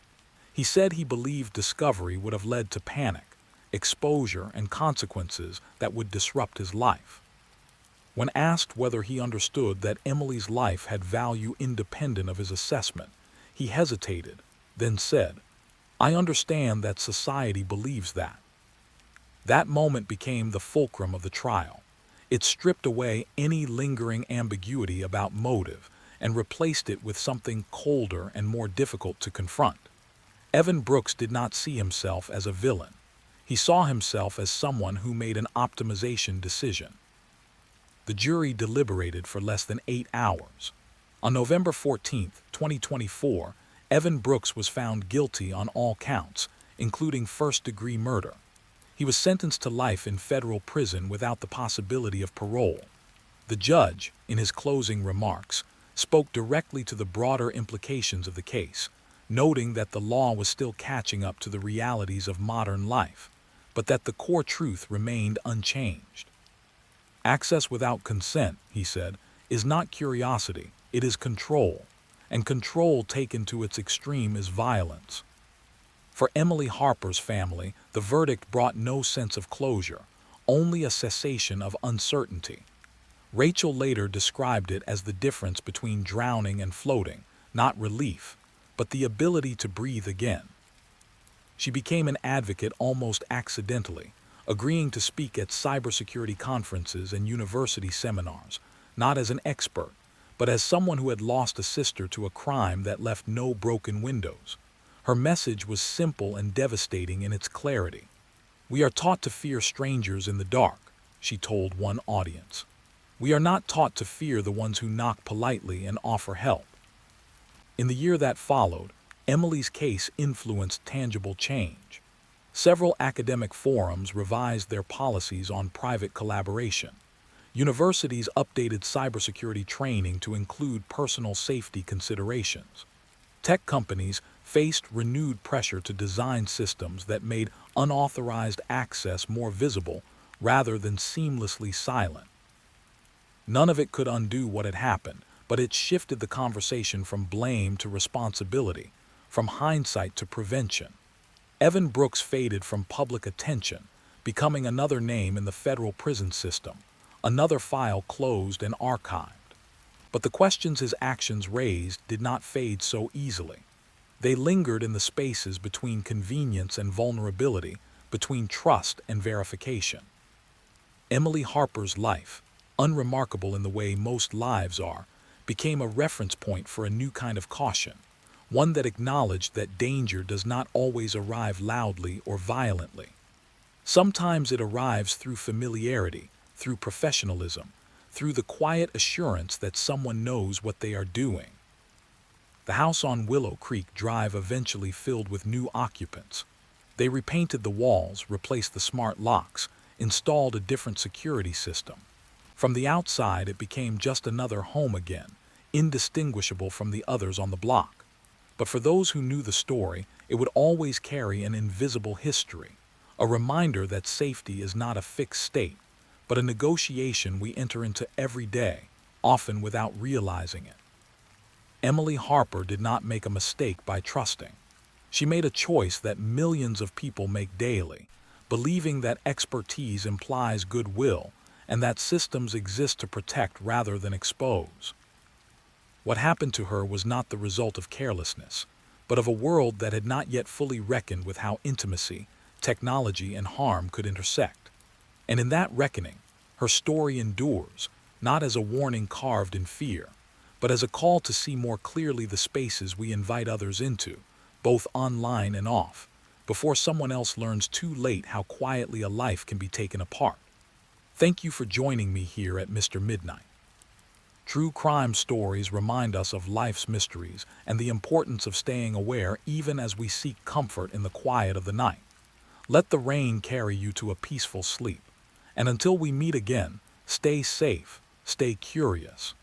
He said he believed discovery would have led to panic, exposure, and consequences that would disrupt his life. When asked whether he understood that Emily's life had value independent of his assessment, he hesitated, then said, "I understand that society believes that." That moment became the fulcrum of the trial. It stripped away any lingering ambiguity about motive and replaced it with something colder and more difficult to confront. Evan Brooks did not see himself as a villain. He saw himself as someone who made an optimization decision. The jury deliberated for less than 8 hours. On November 14, 2024, Evan Brooks was found guilty on all counts, including first-degree murder. He was sentenced to life in federal prison without the possibility of parole. The judge, in his closing remarks, spoke directly to the broader implications of the case, noting that the law was still catching up to the realities of modern life, but that the core truth remained unchanged. Access without consent, he said, is not curiosity, it is control. and control taken to its extreme is violence. For Emily Harper's family, the verdict brought no sense of closure, only a cessation of uncertainty. Rachel later described it as the difference between drowning and floating, not relief, but the ability to breathe again. She became an advocate almost accidentally, agreeing to speak at cybersecurity conferences and university seminars, not as an expert, but as someone who had lost a sister to a crime that left no broken windows. Her message was simple and devastating in its clarity. "We are taught to fear strangers in the dark," she told one audience. "We are not taught to fear the ones who knock politely and offer help." In the year that followed, Emily's case influenced tangible change. Several academic forums revised their policies on private collaboration. Universities updated cybersecurity training to include personal safety considerations. Tech companies faced renewed pressure to design systems that made unauthorized access more visible rather than seamlessly silent. None of it could undo what had happened, but it shifted the conversation from blame to responsibility, from hindsight to prevention. Evan Brooks faded from public attention, becoming another name in the federal prison system, another file closed and archived. But the questions his actions raised did not fade so easily. They lingered in the spaces between convenience and vulnerability, between trust and verification. Emily Harper's life, unremarkable in the way most lives are, became a reference point for a new kind of caution, one that acknowledged that danger does not always arrive loudly or violently. Sometimes it arrives through familiarity, through professionalism, through the quiet assurance that someone knows what they are doing. The house on Willow Creek Drive eventually filled with new occupants. They repainted the walls, replaced the smart locks, installed a different security system. From the outside, it became just another home again, indistinguishable from the others on the block. But for those who knew the story, it would always carry an invisible history, a reminder that safety is not a fixed state, but a negotiation we enter into every day, often without realizing it. Emily Harper did not make a mistake by trusting. She made a choice that millions of people make daily, believing that expertise implies goodwill and that systems exist to protect rather than expose. What happened to her was not the result of carelessness, but of a world that had not yet fully reckoned with how intimacy, technology, and harm could intersect. And in that reckoning, her story endures, not as a warning carved in fear, but as a call to see more clearly the spaces we invite others into, both online and off, before someone else learns too late how quietly a life can be taken apart. Thank you for joining me here at Mr. Midnight. True crime stories remind us of life's mysteries and the importance of staying aware even as we seek comfort in the quiet of the night. Let the rain carry you to a peaceful sleep. And until we meet again, stay safe, stay curious,